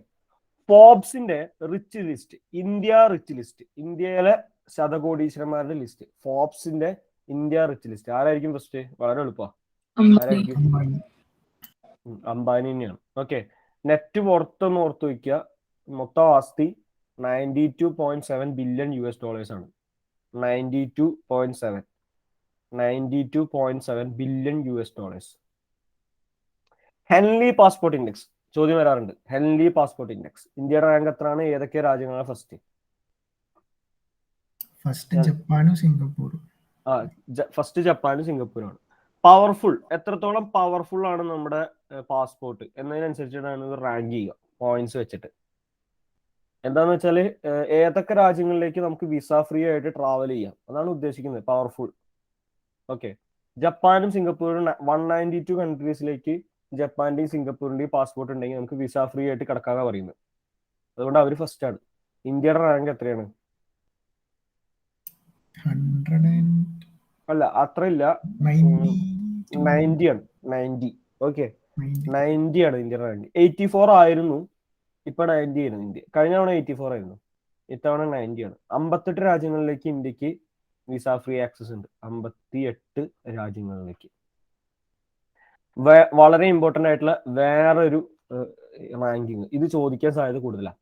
ഫോബ്സിന്റെ rich list, India rich list, ഇന്ത്യയിലെ ശതകോടീശ്വരന്മാരുടെ ലിസ്റ്റ്. ഫോബ്സിന്റെ ഇന്ത്യ റിച്ച് ലിസ്റ്റ് ആരായിരിക്കും ഫസ്റ്റ്? വളരെ എളുപ്പമാണ്. ആരായിരിക്കും? അംബാനി തന്നെയാണ്. ഓക്കെ, നെറ്റ് പുറത്തൊന്ന് ഓർത്ത് വയ്ക്കുക. മൊത്തം ആസ്തി $92.7 ബില്യൺ ആണ്. 92.7 billion US. Henley passport index ചോദ്യം വരാറുണ്ട്. Henley passport index. ഇന്ത്യയുടെ റാങ്ക് എത്രയാണ്? ഏതൊക്കെ രാജ്യങ്ങളാണ് ഫസ്റ്റ്? ജപ്പാനും സിംഗപ്പൂരും. ഫസ്റ്റ് ജപ്പാനും സിംഗപ്പൂരാണ്. പവർഫുൾ, എത്രത്തോളം പവർഫുൾ ആണ് നമ്മുടെ പാസ്പോർട്ട് എന്നതിനനുസരിച്ചിട്ടാണ് ഇത് റാങ്ക് ചെയ്യുക പോയിന്റ്സ് വെച്ചിട്ട്. എന്താന്ന് വെച്ചാൽ ഏതൊക്കെ രാജ്യങ്ങളിലേക്ക് നമുക്ക് വിസ ഫ്രീ ആയിട്ട് ട്രാവൽ ചെയ്യാം, അതാണ് ഉദ്ദേശിക്കുന്നത് പവർഫുൾ. ഓക്കെ, ജപ്പാനും സിംഗപ്പൂരും 192 കൺട്രീസിലേക്ക് ജപ്പാന്റെയും സിംഗപ്പൂരിന്റെയും പാസ്പോർട്ട് ഉണ്ടെങ്കിൽ നമുക്ക് വിസ ഫ്രീ ആയിട്ട് കിടക്കാതെ പറയുന്നത്. അതുകൊണ്ട് അവർ ഫസ്റ്റ് ആണ്. ഇന്ത്യയുടെ റാങ്ക് എത്രയാണ്? 100 അല്ല, അത്രയില്ല. 90 ആണ്. 90. ഓക്കെ, 90 ആണ് ഇന്ത്യയുടെ റാങ്ക്. 84 ആയിരുന്നു, ഇപ്പൊ 90 ആയിരുന്നു ഇന്ത്യ. കഴിഞ്ഞ തവണ 84 ആയിരുന്നു, ഇത്തവണ 90 ആണ്. 58 രാജ്യങ്ങളിലേക്ക് ഇന്ത്യക്ക് വിസ ഫ്രീ ആക്സസ് ഉണ്ട്. 58 രാജ്യങ്ങളിലേക്ക്. വളരെ ഇമ്പോർട്ടന്റ് ആയിട്ടുള്ള വേറൊരു റാങ്കിങ്, ഇത് ചോദിക്കാൻ സാധ്യത കൂടുതലാണ്.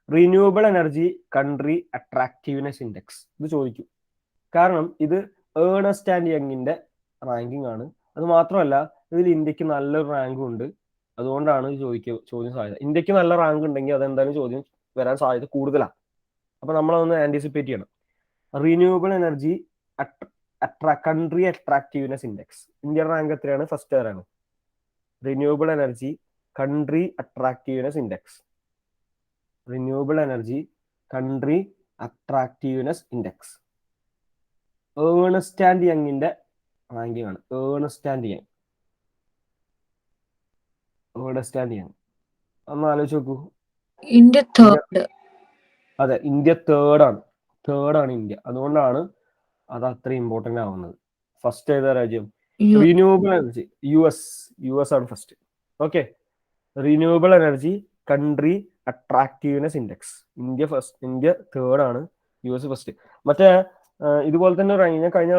Renewable energy country attractiveness index. ഇത് ചോദിക്കും, കാരണം ഇത് ഏണസ്റ്റ് ആൻഡ് യങ്ങിന്റെ റാങ്കിങ് ആണ്. അത് മാത്രമല്ല ഇതിൽ ഇന്ത്യക്ക് നല്ലൊരു റാങ്കും ഉണ്ട്. അതുകൊണ്ടാണ് ചോദ്യം സാധ്യത. ഇന്ത്യക്ക് നല്ല റാങ്ക് ഉണ്ടെങ്കിൽ അതെന്തായാലും ചോദ്യം വരാൻ സാധ്യത കൂടുതലാണ്. അപ്പൊ നമ്മളതൊന്ന് ആന്റിസിപ്പേറ്റ് ചെയ്യണം. Renewable energy country attractiveness index. ഇന്ത്യയുടെ റാങ്ക് എത്രയാണ്? ഫസ്റ്റ് ആരാണ്? Renewable energy country attractiveness index. Renewable energy country attractiveness index. Ernst and യങ്ങിന്റെ റാങ്കിങ് ആണ്. Ernst and Young. ഒന്ന് ആലോചിച്ച് നോക്കൂ. India third. അതെ, ഇന്ത്യ തേർഡാണ് ഇന്ത്യ. അതുകൊണ്ടാണ് അത് അത്ര ഇമ്പോർട്ടന്റ് ആവുന്നത്. ഫസ്റ്റ് ഏതാ രാജ്യം? റിന്യൂവബിൾ എനർജി US ആണ് first. Okay, renewable energy country attractiveness index. India third ആണ്, US ഫസ്റ്റ്. മറ്റേ ഇതുപോലെ തന്നെ ഞാൻ കഴിഞ്ഞ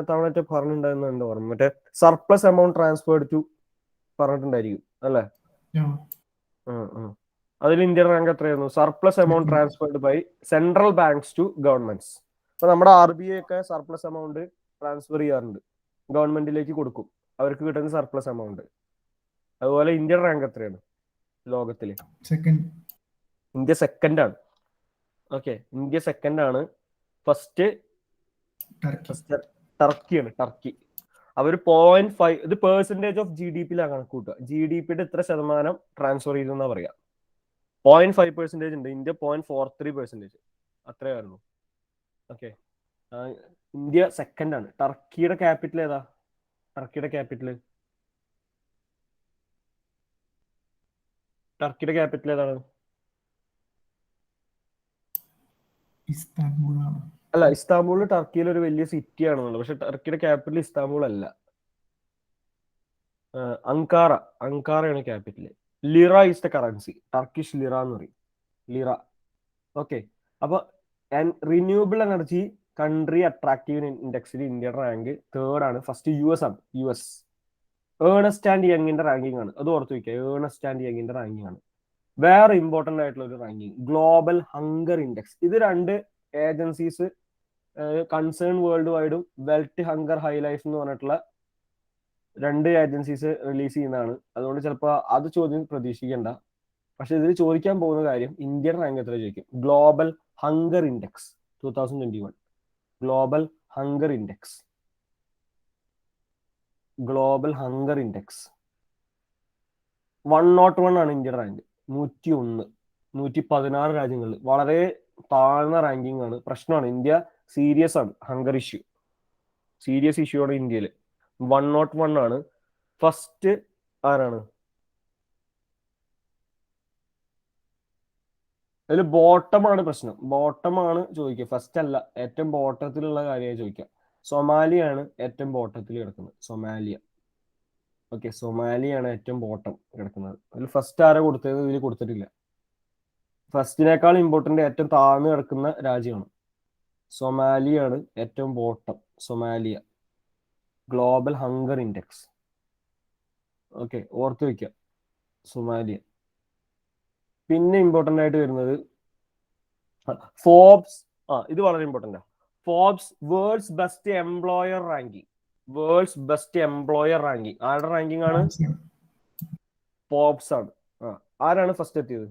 തവണ പറഞ്ഞിട്ടുണ്ടായിരുന്നു, എന്താ പറയുക, മറ്റേ സർപ്ലസ് എമൗണ്ട് ട്രാൻസ്ഫേർഡ് ടു പറഞ്ഞിട്ടുണ്ടായിരിക്കും അല്ലേ? അതിൽ ഇന്ത്യൻ റാങ്ക് എത്രയായിരുന്നു? Surplus amount transferred by central banks to governments. അപ്പൊ നമ്മുടെ RBI ഒക്കെ സർപ്ലസ് എമൗണ്ട് ട്രാൻസ്ഫർ ചെയ്യാറുണ്ട്, ഗവൺമെന്റിലേക്ക് കൊടുക്കും, അവർക്ക് കിട്ടുന്ന സർപ്ലസ് എമൗണ്ട്. അതുപോലെ ഇന്ത്യൻ റാങ്ക് എത്രയാണ് ലോകത്തില്? ഇന്ത്യ സെക്കൻഡ് ആണ്. ഓക്കെ, ഇന്ത്യ സെക്കൻഡ് ആണ്. ഫസ്റ്റ് ടർക്കിയാണ്. ടർക്കി അവർ 0.5, ഇത് പെർസെന്റേജ് ഓഫ് GDP-യിലാണ് കണക്ക് കൂട്ടുക. GDP-യുടെ ഇത്ര ശതമാനം ട്രാൻസ്ഫർ ചെയ്തെന്നാ പറയാ. 0.5% ഉണ്ട്, ഇന്ത്യ 0.43%, അത്രയായിരുന്നു. ഓക്കെ, ഇന്ത്യ സെക്കൻഡ് ആണ്. ടർക്കിയുടെ ക്യാപിറ്റൽ ഏതാ? ടർക്കിയുടെ ക്യാപിറ്റൽ ഏതാണ്? അല്ല, ഇസ്താംബൂൾ ടർക്കിയിലെ ഒരു വലിയ സിറ്റി ആണെന്നുള്ളത്, പക്ഷെ ടർക്കിയുടെ ക്യാപിറ്റൽ ഇസ്താംബൂൾ അല്ല. അങ്കാറയാണ് capital. Lira is the currency, Turkish lira എന്ന് പറയും, ലിറ. ഓക്കെ, അപ്പൊ റിന്യൂവബിൾ എനർജി കൺട്രി അട്രാക്റ്റീവ് ഇൻഡെക്സിൽ ഇന്ത്യയുടെ റാങ്ക് തേർഡ് ആണ്. ഫസ്റ്റ് US ആണ്. ഏണസ്റ്റ് ആൻഡ് യങ്ങിന്റെ റാങ്കിങ് ആണ്, അത് ഓർത്ത് വയ്ക്കുക. ഏണസ്റ്റ് ആൻഡ് യങ്ങിന്റെ റാങ്കിങ് ആണ്. വേറെ ഇമ്പോർട്ടന്റ് ആയിട്ടുള്ള ഒരു റാങ്കിങ് ഗ്ലോബൽ ഹങ്കർ ഇൻഡെക്സ്. ഇത് രണ്ട് ഏജൻസീസ് കൺസേൺ വേൾഡ് വൈഡും വെൽത്ത് ഹങ്കർ ഹൈലൈഫ് എന്ന് പറഞ്ഞിട്ടുള്ള രണ്ട് ഏജൻസീസ് റിലീസ് ചെയ്യുന്നതാണ്. അതുകൊണ്ട് ചിലപ്പോൾ അത് ചോദ്യം പ്രതീക്ഷിക്കേണ്ട. പക്ഷെ ഇതിൽ ചോദിക്കാൻ പോകുന്ന കാര്യം ഇന്ത്യൻ റാങ്ക് എത്ര ചോദിക്കും. Global hunger index 2021. Global hunger index 101 ആണ് ഇന്ത്യൻ റാങ്ക്. 101, 116 രാജ്യങ്ങളിൽ, വളരെ താഴ്ന്ന റാങ്കിങ് ആണ്. പ്രശ്നമാണ്, ഇന്ത്യ സീരിയസ് ആണ്, ഹങ്കർ ഇഷ്യൂ, സീരിയസ് ഇഷ്യൂ ആണ് ഇന്ത്യയിൽ. 101 ആണ്. ഫസ്റ്റ് ആരാണ്? അതിൽ ബോട്ടമാണ് പ്രശ്നം, ബോട്ടമാണ് ചോദിക്കുക, ഫസ്റ്റ് അല്ല. ഏറ്റവും ബോട്ടത്തിലുള്ള കാര്യമാണ് ചോദിക്കുക. സൊമാലിയാണ് ഏറ്റവും ബോട്ടത്തിൽ കിടക്കുന്നത്, സൊമാലിയ. ഓക്കെ, സൊമാലിയാണ് ഏറ്റവും ബോട്ടം കിടക്കുന്നത്. അതിൽ ഫസ്റ്റ് ആരാ കൊടുത്തത്? ഇതിൽ കൊടുത്തിട്ടില്ല. ഫസ്റ്റിനേക്കാൾ ഇമ്പോർട്ടന്റ് ഏറ്റവും താഴ്ന്നു കിടക്കുന്ന രാജ്യമാണ് സൊമാലിയാണ്, ഏറ്റവും bottom. Somalia global hunger index. Okay, ഓർത്ത് വയ്ക്കുക, സൊമാലിയ. പിന്നെ ഇമ്പോർട്ടന്റ് ആയിട്ട് വരുന്നത് ഫോബ്സ്. ഇത് വളരെ important. Forbes worlds best employer ranking. Worlds best employer ranking ആരുടെ റാങ്കിങ് ആണ്? ഫോബ്സ് ആണ്. ആരാണ് ഫസ്റ്റ് എത്തിയത്?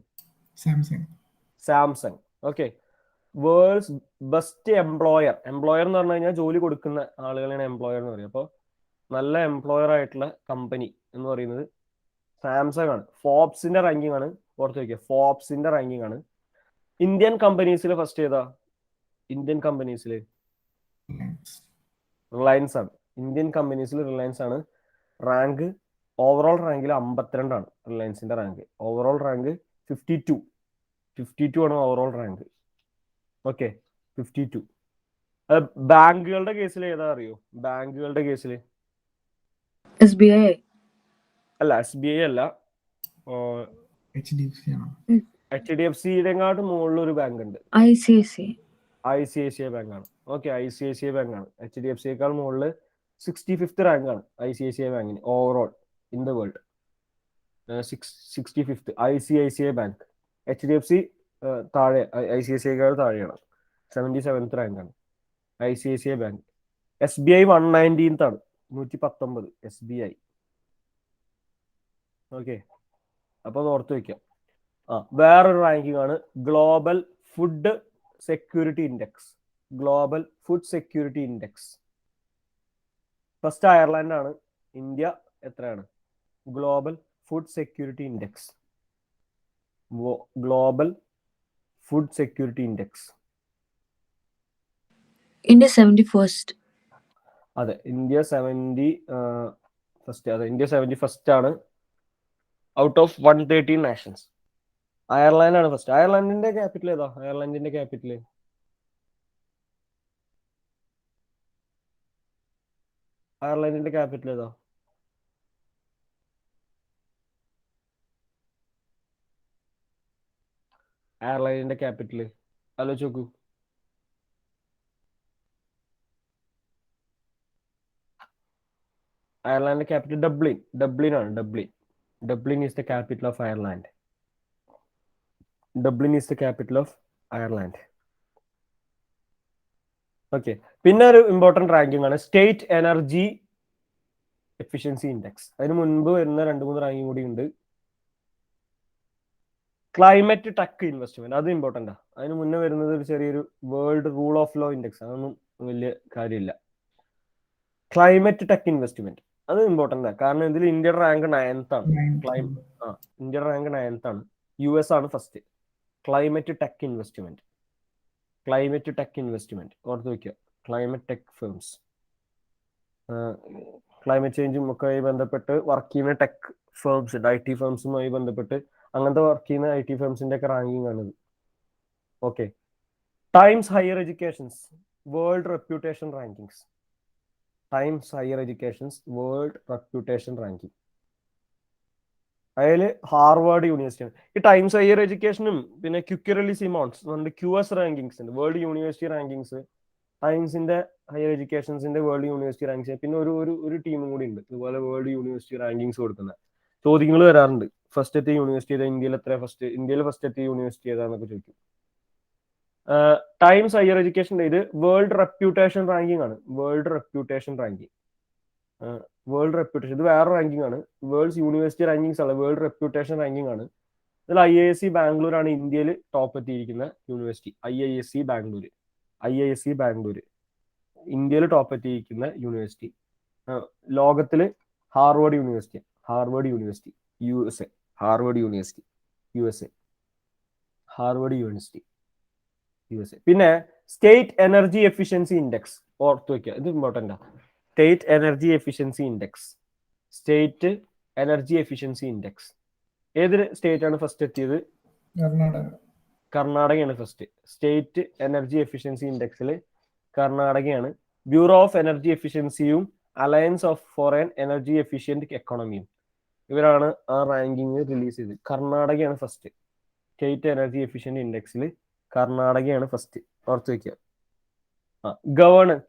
Samsung. Okay, worlds best employer എന്ന് പറഞ്ഞു കഴിഞ്ഞാൽ ജോലി കൊടുക്കുന്ന ആളുകളാണ് എംപ്ലോയർ എന്ന് പറയുന്നത്. അപ്പോൾ നല്ല എംപ്ലോയർ ആയിട്ടുള്ള കമ്പനി എന്ന് പറയുന്നത് സാംസങ് ആണ്. ഫോബ്സിന്റെ റാങ്കിങ് ആണ്, ഓർത്ത് വയ്ക്കുക, ഫോബ്സിന്റെ റാങ്കിങ് ആണ്. ഇന്ത്യൻ കമ്പനീസിൽ ഫസ്റ്റ് ഏതാ? ഇന്ത്യൻ കമ്പനീസിൽ റിലയൻസ് ആണ്. ഇന്ത്യൻ കമ്പനീസിൽ റിലയൻസ് ആണ്. റാങ്ക് ഓവറോൾ റാങ്കിൽ 52 ആണ് റിലയൻസിന്റെ റാങ്ക്. ഓവറോൾ റാങ്ക് 52 ആണ് ഓവറോൾ റാങ്ക്. ഓക്കെ, 52. ബാങ്കുകളുടെ കേസിൽ ഏതാ അറിയോ? ബാങ്കുകളുടെ കേസിൽ SBI. അല്ല, SBI അല്ല, HDFC-യുടെങ്ങാട്ട് മുകളിൽ ഒരു ബാങ്ക് ഉണ്ട്, ICICI ബാങ്ക് ആണ്. ഓക്കെ, ICICI ബാങ്ക് ആണ്. HDFC-യേക്കാൾ മുകളിൽ 65th റാങ്ക് ആണ് ICICI ബാങ്കിന് overall in the world. 65th ICICI bank. HDFC താഴെ, ICICI താഴെയാണ്, 77th റാങ്ക് ആണ് ICICI ബാങ്ക്. SBI 119th ആണ്, 119 SBI. ഓക്കെ, അപ്പൊ അത് ഓർത്ത് വെക്കാം. വേറൊരു റാങ്കിങ് ആണ് global food security index. Global food security index. First Ireland ആണ്. ഇന്ത്യ എത്രയാണ്? Global food security index. Global food security index. India 71st. അതെ, ഇന്ത്യ 71st. അതെ, ഇന്ത്യ 71st ആണ് ഔട്ട് ഓഫ് 113 നാഷൻസ്. അയർലൻഡ് ആണ് ഫസ്റ്റ്. അയർലൻഡിന്റെ ക്യാപിറ്റൽ ഏതാ? അയർലൻഡിന്റെ capital ഏതാ? എയർലൈനിന്റെ capital ആലോചിച്ച് നോക്കൂ. അയർലാൻഡിന്റെ ക്യാപിറ്റൽ ഡബ്ലിൻ ആണ്. Dublin is the capital of Ireland. Dublin is the capital of Ireland. Okay, പിന്നെ ഒരു ഇമ്പോർട്ടന്റ് റാങ്കിങ് ആണ് സ്റ്റേറ്റ് എനർജി എഫിഷ്യൻസി ഇൻഡെക്സ്. അതിന് മുൻപ് വരുന്ന 2-3 റാങ്കിങ് കൂടി ഉണ്ട്. ക്ലൈമറ്റ് ടെക് ഇൻവെസ്റ്റ്മെന്റ്, അത് ഇമ്പോർട്ടൻ്റാ. അതിന് മുന്നേ വരുന്നത് ഒരു ചെറിയൊരു world rule of law index, അതൊന്നും വലിയ കാര്യമില്ല. ക്ലൈമറ്റ് ടെക് ഇൻവെസ്റ്റ്മെന്റ് അത് ഇമ്പോർട്ടൻ്റാ, കാരണം ഇതിൽ ഇന്ത്യയുടെ റാങ്ക് 9th ആണ്. ഇന്ത്യയുടെ റാങ്ക് 9th ആണ്. US ആണ് ഫസ്റ്റ്. ക്ലൈമറ്റ് ടെക് ഇൻവെസ്റ്റ്മെന്റ് ഓർത്ത് വയ്ക്കുക. ക്ലൈമറ്റ് ടെക് ഫേംസ്, ക്ലൈമറ്റ് ചേഞ്ചും ഒക്കെ ബന്ധപ്പെട്ട് വർക്ക് ചെയ്യുന്ന ടെക് ഫേംസ് ഉണ്ട്. IT ഫേംസുമായി ബന്ധപ്പെട്ട് അങ്ങനത്തെ വർക്ക് ചെയ്യുന്ന IT ഫേംസിന്റെ ഒക്കെ റാങ്കിങ് ആണിത്. Okay, Times higher educations world reputation rankings. Times higher educations world reputation ranking. അതിൽ ഹാർവാർഡ് യൂണിവേഴ്സിറ്റിയാണ്. ഈ ടൈംസ് ഹയർ എഡ്യൂക്കേഷനും പിന്നെ ക്യുക്കറലി സിമോൺസ് നമ്മുടെ QS റാങ്കിങ്സ് ഉണ്ട്, വേൾഡ് യൂണിവേഴ്സിറ്റി റാങ്കിങ്സ്. ടൈംസിന്റെ ഹയർ എഡ്യൂക്കേഷൻസിന്റെ വേൾഡ് യൂണിവേഴ്സിറ്റി റാങ്കിങ്സ്. പിന്നെ ഒരു ടീമും കൂടി ഉണ്ട് ഇതുപോലെ വേൾഡ് യൂണിവേഴ്സിറ്റി റാങ്കിങ്സ് കൊടുക്കുന്ന. ചോദ്യങ്ങൾ വരാറുണ്ട്, ഫസ്റ്റ് എത്തിയ യൂണിവേഴ്സിറ്റി ഏതാ, ഇന്ത്യയിൽ ഫസ്റ്റ് എത്തിയ യൂണിവേഴ്സിറ്റി ഏതാന്നൊക്കെ ചോദിക്കും. ടൈംസ് ഹയർ എഡ്യൂക്കേഷൻ്റെ ഇത് വേൾഡ് റെപ്യൂട്ടേഷൻ റാങ്കിങ് ആണ്. വേൾഡ് റെപ്യൂട്ടേഷൻ, ഇത് വേറെ റാങ്കിങ് ആണ്. വേൾഡ് യൂണിവേഴ്സിറ്റി റാങ്കിങ്സ് അല്ല, വേൾഡ് റെപ്യൂട്ടേഷൻ റാങ്കിങ് ആണ്. ഇതിൽ IISc ബാംഗ്ലൂർ ആണ് ഇന്ത്യയിൽ ടോപ്പ് എത്തിയിരിക്കുന്ന യൂണിവേഴ്സിറ്റി. IISc ബാംഗ്ലൂർ ഇന്ത്യയിൽ ടോപ്പ് എത്തിയിരിക്കുന്ന യൂണിവേഴ്സിറ്റി. ലോകത്തില് ഹാർവാർഡ് യൂണിവേഴ്സിറ്റി, USA. പിന്നെ സ്റ്റേറ്റ് എനർജി എഫിഷ്യൻസി ഇൻഡെക്സ് ഓർത്ത് വയ്ക്കുക, ഇത് ഇമ്പോർട്ടൻ്റാ. സ്റ്റേറ്റ് എനർജി എഫിഷ്യൻസി ഇൻഡെക്സ് ഏത് സ്റ്റേറ്റ് ആണ് ഫസ്റ്റ് എത്തിയത്? കർണാടകയാണ് ഫസ്റ്റ്. സ്റ്റേറ്റ് എനർജി എഫിഷ്യൻസി ഇൻഡെക്സിൽ കർണാടകയാണ്. ബ്യൂറോ ഓഫ് എനർജി എഫിഷ്യൻസിയും alliance of for an energy efficient എക്കോണമിയും ഇവരാണ് ആ റാങ്കിങ് റിലീസ് ചെയ്തത്. കർണാടകയാണ് ഫസ്റ്റ്. സ്റ്റേറ്റ് എനർജി എഫിഷ്യന്റ് ഇൻഡെക്സിൽ കർണാടകയാണ് ഫസ്റ്റ്, ഓർത്ത് വയ്ക്കുക.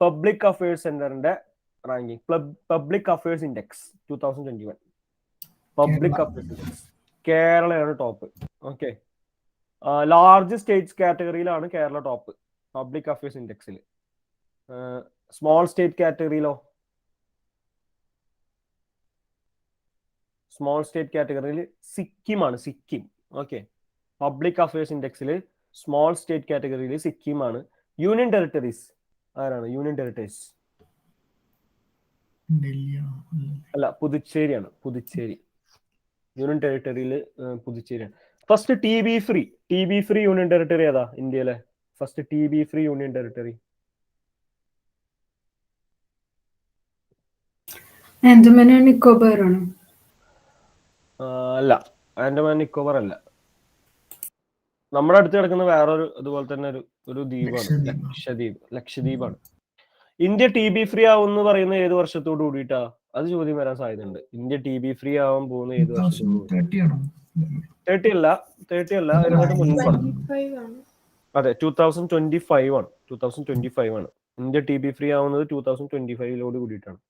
പബ്ലിക് അഫയേഴ്സ് സെന്ററിന്റെ ranking, public affairs index 2021. Public affairs index കേരളയാണ് ടോപ്പ്. ഓക്കെ, ലാർജ് സ്റ്റേറ്റ്സ് കാറ്റഗറിയിലാണ് കേരള ടോപ്പ് പബ്ലിക് അഫയേഴ്സ് ഇൻഡെക്സിൽ. സ്മോൾ സ്റ്റേറ്റ് കാറ്റഗറിയിലോ? സ്മോൾ സ്റ്റേറ്റ് കാറ്റഗറിയിൽ സിക്കിമാണ്. ഓക്കെ, പബ്ലിക് അഫയേഴ്സ് ഇൻഡെക്സിൽ സ്മോൾ സ്റ്റേറ്റ് കാറ്റഗറിയിൽ സിക്കിമാണ്. യൂണിയൻ ടെറിട്ടറീസ് ആരാണ്? യൂണിയൻ ടെറിട്ടറീസ് അല്ല, പുതുച്ചേരിയാണ്. യൂണിയൻ ടെറിട്ടറിയിൽ പുതുച്ചേരിയാണ് first. TB free union territory ഏതാ ഇന്ത്യയിലെ first? TB free union territory Andaman and Nicobar ആണ്. അല്ല, ആൻഡമാൻ നിക്കോബാർ അല്ല. നമ്മുടെ അടുത്ത് കിടക്കുന്ന വേറൊരു അതുപോലെ തന്നെ ഒരു ദ്വീപാണ്, ലക്ഷദ്വീപാണ്. ഇന്ത്യ TB ഫ്രീ ആവുമെന്ന് പറയുന്ന ഏത് വർഷത്തോട് കൂടിയിട്ടാ? അത് ചോദ്യം വരാൻ സാധ്യതയുണ്ട്. ഇന്ത്യ TB ഫ്രീ ആവാൻ പോകുന്ന ഏത് വർഷത്തോട്? 30 അല്ല, അതിനോട് മുൻപാണ്. അതെ, 2025 ആണ്. ഇന്ത്യ TB ഫ്രീ ആവുന്നത് 2025 കൂടിയിട്ടാണ്.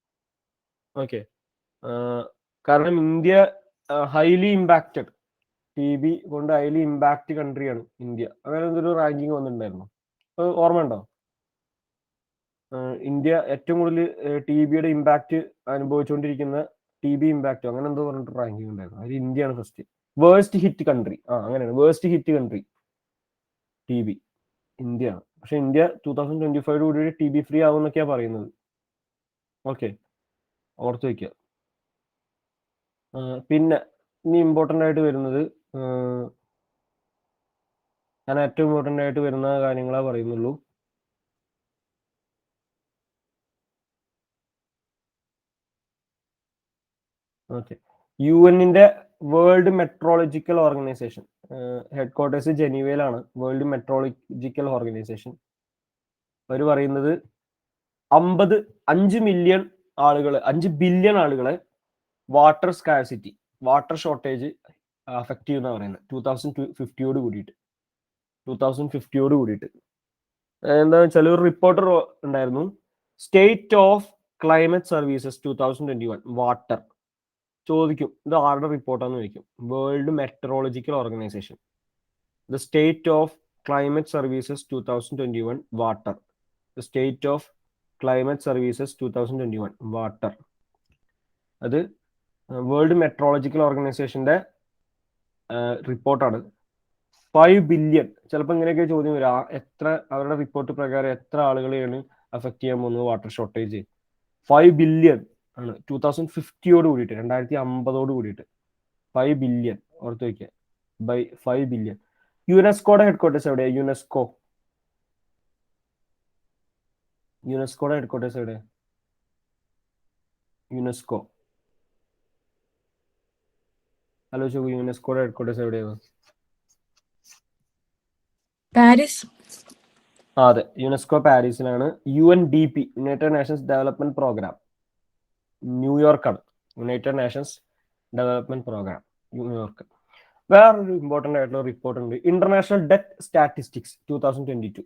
ഓക്കെ, കാരണം ഇന്ത്യ ഹൈലി ഇമ്പാക്റ്റഡ്, TB കൊണ്ട് ഹൈലി ഇമ്പാക്ട് കൺട്രിയാണ് ഇന്ത്യ. അങ്ങനെ എന്തൊരു റാങ്കിങ് വന്നിട്ടുണ്ടായിരുന്നു, ഓർമ്മയുണ്ടോ? ഇന്ത്യ ഏറ്റവും കൂടുതൽ TBയുടെ ഇമ്പാക്ട് അനുഭവിച്ചുകൊണ്ടിരിക്കുന്ന TB ഇമ്പാക്ട് അങ്ങനെ എന്തോ പറഞ്ഞിട്ട് റാങ്കിങ് ഉണ്ടായിരുന്നു. അതിൽ ഇന്ത്യയാണ് ഫസ്റ്റ്. വേഴ്സ്റ്റ് ഹിറ്റ് കൺട്രി, അങ്ങനെയാണ്, വേഴ്സ്റ്റ് ഹിറ്റ് കൺട്രി TB ഇന്ത്യയാണ്. പക്ഷെ ഇന്ത്യ 2025 കൂടി TB ഫ്രീ ആവും എന്നൊക്കെയാണ് പറയുന്നത്. ഓക്കെ, ഓർത്ത് വയ്ക്കുക. പിന്നെ ഇനി ഇമ്പോർട്ടൻ്റ് ആയിട്ട് വരുന്നത്, ഞാൻ ഏറ്റവും ഇമ്പോർട്ടൻ്റ് ആയിട്ട് വരുന്ന കാര്യങ്ങളെ പറയുന്നുള്ളൂ. ഓക്കെ, UN-ന്റെ world metrological organisation head quarters ജനീവയിലാണ്. വേൾഡ് മെട്രോളജിക്കൽ ഓർഗനൈസേഷൻ അവർ പറയുന്നത് 5 മില്യൺ ആളുകൾ, 5 ബില്യൺ ആളുകളെ water scarcity, water shortage affect ചെയ്യുന്ന പറയുന്നത് 2050 കൂടിയിട്ട്. 2050 കൂടിയിട്ട്. എന്താ വെച്ചാൽ ഒരു റിപ്പോർട്ടർ ഉണ്ടായിരുന്നു, state of climate services 2021 water. ചോദിക്കും ഇത് ആരുടെ റിപ്പോർട്ടാന്ന് ചോദിക്കും. World metrological organisation. The state of climate services 2021 water. The state of climate services 2021 water. അത് വേൾഡ് മെട്രോളജിക്കൽ ഓർഗനൈസേഷന്റെ റിപ്പോർട്ടാണ്. 5 ബില്യൺ, ചിലപ്പോൾ ഇങ്ങനെയൊക്കെ ചോദ്യം വരാം, എത്ര അവരുടെ റിപ്പോർട്ട് പ്രകാരം എത്ര ആളുകളെയാണ് അഫക്റ്റ് ചെയ്യാൻ പോകുന്നത് വാട്ടർ ഷോർട്ടേജ്. 5 ബില്യൺ ആണ് 2050 കൂടിയിട്ട്, 2050 കൂടിയിട്ട് 5 ബില്യൺ ഓർത്ത് വയ്ക്കുക. 5 ബില്യൺ. യുനെസ്കോയുടെ ഹെഡ്ക്വാർട്ടേഴ്സ് എവിടെയാണ്? യുനെസ്കോയുടെ ഹെഡ്ക്വാർട്ടേഴ്സ് എവിടെ? യുനെസ്കോ ആലോചിച്ച് നോക്കൂ, യുനെസ്കോയുടെ ഹെഡ്ക്വാർട്ടേഴ്സ് എവിടെയാണ്? പാരീസ്. അതെ, യുനെസ്കോ പാരീസിലാണ്. UNDP, United Nations Development Programme, ന്യൂയോർക്കാണ്. United Nations Development Programme, New York. വേറൊരു ഇമ്പോർട്ടൻ്റ് ആയിട്ടുള്ള റിപ്പോർട്ട് ഉണ്ട്, international debt statistics 2022.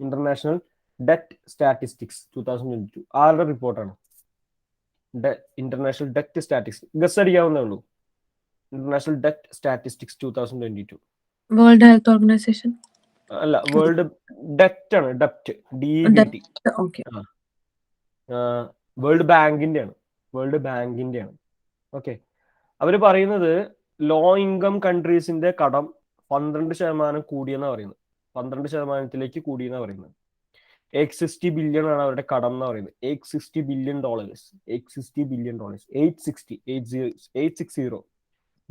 International debt statistics 2022 ആരുടെ റിപ്പോർട്ടാണ്? International debt statistics. ഗസ് അടിക്കാവുന്നേ ഉള്ളൂ. International debt statistics 2022. World Health Organization അല്ല, വേൾഡ് ഡെറ്റ് ആണ്. ഡെപ്റ്റ്, DEBT. ഓക്കെ. വേൾഡ് ബാങ്കിന്റെ ആണ്. വേൾഡ് ബാങ്കിന്റെ ആണ്. ഓക്കെ. അവർ പറയുന്നത് ലോ ഇൻകം കൺട്രീസിന്റെ കടം 12% കൂടിയെന്നാ പറയുന്നത്. 12%ത്തിലേക്ക് കൂടിയെന്നാ പറയുന്നത്. $860 ബില്യൺ ആണ് അവരുടെ കടം എന്ന് പറയുന്നത്. $860 billion. $860 billion. 860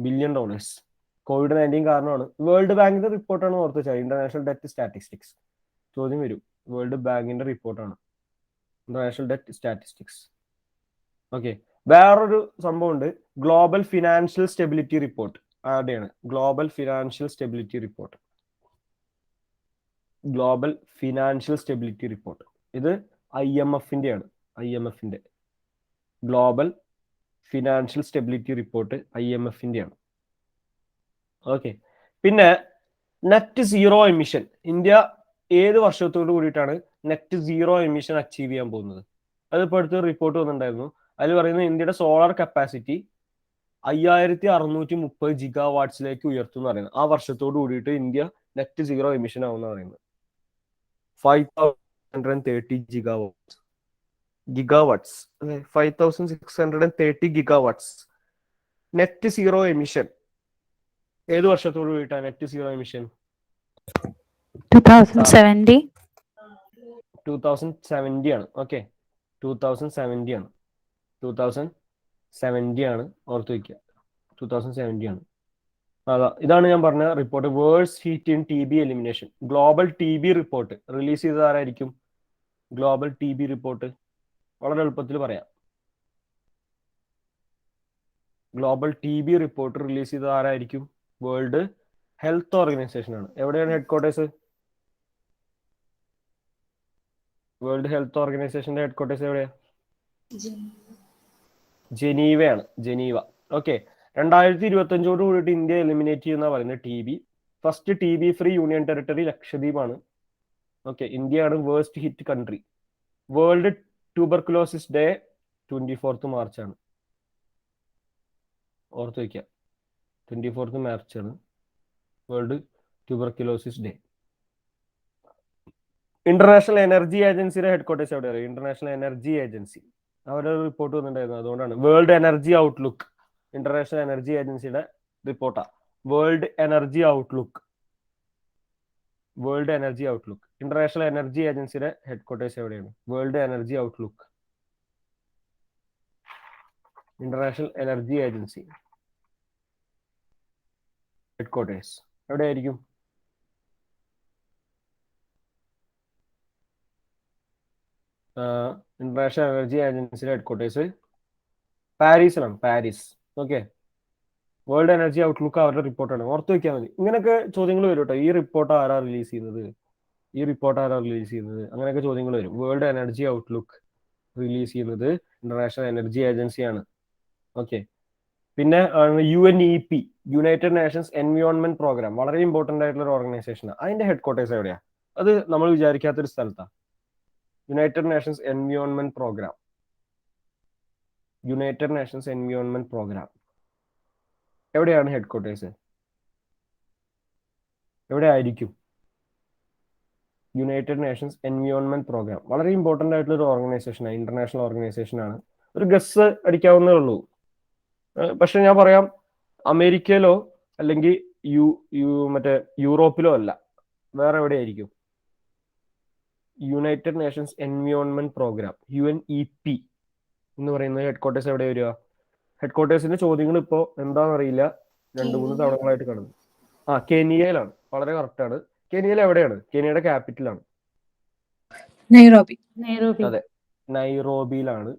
billion dollars. COVID-19 കാരണമാണ്. വേൾഡ് ബാങ്കിന്റെ റിപ്പോർട്ടാണ് ഓർത്ത് വെച്ചാൽ. ഇന്റർനാഷണൽ ഡെറ്റ് സ്റ്റാറ്റിസ്റ്റിക്സ് ചോദ്യം വരും. വേൾഡ് ബാങ്കിന്റെ റിപ്പോർട്ടാണ് ഇന്റർനാഷണൽ ഡെറ്റ് സ്റ്റാറ്റിസ്റ്റിക്സ്. ഓക്കെ. വേറൊരു സംഭവം ഉണ്ട്, ഗ്ലോബൽ ഫിനാൻഷ്യൽ സ്റ്റെബിലിറ്റി റിപ്പോർട്ട്. ആരുടെയാണ്? Global financial stability report. Global financial stability report. ഇത് IMFന്റെ ആണ്. IMFന്റെ ഗ്ലോബൽ ഫിനാൻഷ്യൽ സ്റ്റെബിലിറ്റി റിപ്പോർട്ട് IMFന്റെ ആണ്. ഓക്കെ. പിന്നെ നെറ്റ് സീറോ എമിഷൻ. ഇന്ത്യ ഏത് വർഷത്തോട് കൂടിയിട്ടാണ് നെറ്റ് സീറോ എമിഷൻ അച്ചീവ് ചെയ്യാൻ പോകുന്നത്? അതിപ്പോൾ അടുത്തൊരു റിപ്പോർട്ട് വന്നിട്ടുണ്ടായിരുന്നു. അതിൽ പറയുന്നത് ഇന്ത്യയുടെ സോളാർ കപ്പാസിറ്റി 5630 GW ഉയർത്തും എന്ന് പറയുന്നത്. ആ വർഷത്തോട് കൂടിയിട്ട് ഇന്ത്യ നെറ്റ് സീറോ എമിഷൻ ആവുമെന്ന് പറയുന്നത്. 5630 GW നെറ്റ് സീറോ എമിഷൻ. ഏത് വർഷത്തോട് കൂടിയിട്ടാണ് നെറ്റ് സീറോ എമിഷൻ? 2070. 2070 ആണ്. ഓക്കെ, 2070 ആണ്. 2070 ആണ്, ഓർത്ത് വയ്ക്കുക. 2070 ആണ്. അതാ, ഇതാണ് ഞാൻ പറഞ്ഞ report. World's heat in TB elimination. Global TB report release ചെയ്തത് ആരായിരിക്കും? ഗ്ലോബൽ TB റിപ്പോർട്ട് വളരെ എളുപ്പത്തിൽ പറയാം. ഗ്ലോബൽ TB റിപ്പോർട്ട് റിലീസ് ചെയ്തത് ആരായിരിക്കും? വേൾഡ് ഹെൽത്ത് ഓർഗനൈസേഷൻ ആണ്. എവിടെയാണ് ഹെഡ്ക്വാർട്ടേഴ്സ്? വേൾഡ് ഹെൽത്ത് ഓർഗനൈസേഷന്റെ ഹെഡ്ക്വാർട്ടേഴ്സ് എവിടെയാണ്? ജനീവയാണ്. ജനീവ. ഓക്കെ. 2025 കൂടിയിട്ട് ഇന്ത്യ എലിമിനേറ്റ് ചെയ്യുന്ന പറയുന്നത് TB. First TB free union territory ലക്ഷദ്വീപാണ്. ഓക്കെ. ഇന്ത്യയാണ് worst hit country. World tuberculosis day 24 മാർച്ചാണ്. ഓർത്ത് വയ്ക്കുക, 24 മാർച്ചാണ് world tuberculosis day. International energy ഏജൻസിയുടെ ഹെഡ്ക്വാർട്ടേഴ്സ് എവിടെയാണ്? ഇന്റർനാഷണൽ എനർജി ഏജൻസി അവരുടെ റിപ്പോർട്ട് വന്നിട്ടുണ്ടായിരുന്നു. അതുകൊണ്ടാണ് world energy outlook. International energy ഏജൻസിയുടെ റിപ്പോർട്ടാ world energy outlook. World energy outlook. International energy ഏജൻസിയുടെ ഹെഡ്ക്വാർട്ടേഴ്സ് എവിടെയാണ്? World energy outlook. International energy agency headquarters എവിടെയായിരിക്കും? ഇന്റർനാഷണൽ എനർജി ഏജൻസിയുടെ headquarters പാരീസിലാണ്. Paris. Okay. World energy outlook അവരുടെ റിപ്പോർട്ടാണ്. ഓർത്ത് വയ്ക്കാൻ മതി. ഇങ്ങനെയൊക്കെ ചോദ്യങ്ങൾ വരും കേട്ടോ. ഈ റിപ്പോർട്ട് ആരാ റിലീസ് ചെയ്യുന്നത്? അങ്ങനെയൊക്കെ ചോദ്യങ്ങൾ വരും. വേൾഡ് എനർജി ഔട്ട്ലുക്ക് റിലീസ് ചെയ്യുന്നത് ഇന്റർനാഷണൽ എനർജി ഏജൻസിയാണ്. ഓക്കെ. പിന്നെ UNEP, United Nations environment programme, വളരെ ഇമ്പോർട്ടന്റ് ആയിട്ടുള്ള ഒരു ഓർഗനൈസേഷനാണ്. അതിന്റെ ഹെഡ് ക്വാർട്ടേഴ്സ് എവിടെയാ? അത് നമ്മൾ വിചാരിക്കാത്തൊരു സ്ഥലത്താണ്. United Nations environment programme, United Nations environment programme എവിടെയാണ് ഹെഡ് ക്വാർട്ടേഴ്സ്? എവിടെ ആയിരിക്കും? യുണൈറ്റഡ് നേഷൻസ് എൻവയോൺമെന്റ് പ്രോഗ്രാം വളരെ ഇമ്പോർട്ടന്റ് ആയിട്ടുള്ള ഒരു ഓർഗനൈസേഷനാണ്, ഇന്റർനാഷണൽ ഓർഗനൈസേഷനാണ്. ഒരു ഗസ് അടിക്കാവുന്നേ ഉള്ളൂ. പക്ഷെ ഞാൻ പറയാം, അമേരിക്കയിലോ അല്ലെങ്കിൽ മറ്റേ യൂറോപ്പിലോ അല്ല, വേറെ എവിടെയായിരിക്കും? United Nations environment Programme, UNEP എന്ന് പറയുന്ന ഹെഡ് ക്വാർട്ടേഴ്സ് എവിടെ വരിക? ഹെഡ് ക്വാർട്ടേഴ്സിന്റെ ചോദ്യങ്ങൾ ഇപ്പോൾ എന്താണെന്നറിയില്ല, 2-3 തവണകളായിട്ട് കാണുന്നു. കെനിയയിലാണ്. വളരെ കറക്റ്റ് ആണ്. കെനിയയിൽ എവിടെയാണ്? കെനിയയുടെ ക്യാപിറ്റലാണ്. നൈറോബി. അതെ, നൈറോബിയിലാണ്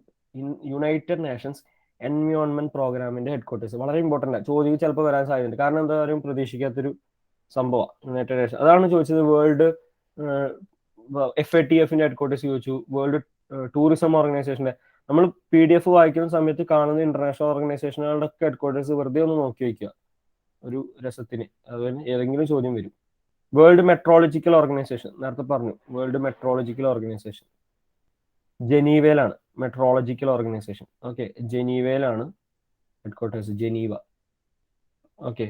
യുണൈറ്റഡ് നേഷൻസ് എൻവയോൺമെന്റ് പ്രോഗ്രാമിന്റെ ഹെഡ് ക്വാർട്ടേഴ്സ്. വളരെ ഇമ്പോർട്ടന്റ് ആണ്, ചോദ്യം ചിലപ്പോൾ വരാൻ സാധ്യതയുണ്ട്. കാരണം എന്താ പറയുക, പ്രതീക്ഷിക്കാത്തൊരു സംഭവമാണ് യുണൈറ്റഡ് നേഷൻ. അതാണ് ചോദിച്ചത്. വേൾഡ് FATFന്റെ ഹെഡ് ക്വാർട്ടേഴ്സ് ചോദിച്ചു, വേൾഡ് ടൂറിസം ഓർഗനൈസേഷന്റെ. നമ്മൾ PDF വായിക്കുന്ന സമയത്ത് കാണുന്ന ഇന്റർനാഷണൽ ഓർഗനൈസേഷനുകളുടെ ഒക്കെ ഹെഡ് ക്വാർട്ടേഴ്സ് വെറുതെ ഒന്ന് നോക്കി വയ്ക്കുക ഒരു രസത്തിന്, അതുപോലെ ഏതെങ്കിലും ചോദ്യം വരും. വേൾഡ് മെട്രോളജിക്കൽ ഓർഗനൈസേഷൻ, നേരത്തെ പറഞ്ഞു, വേൾഡ് മെട്രോളജിക്കൽ ഓർഗനൈസേഷൻ ജനീവയിലാണ്. മെട്രോളജിക്കൽ ഓർഗനൈസേഷൻ, ഓക്കെ, ജനീവയിലാണ് ഹെഡ് ക്വാർട്ടേഴ്സ്, ജനീവ. ഓക്കെ,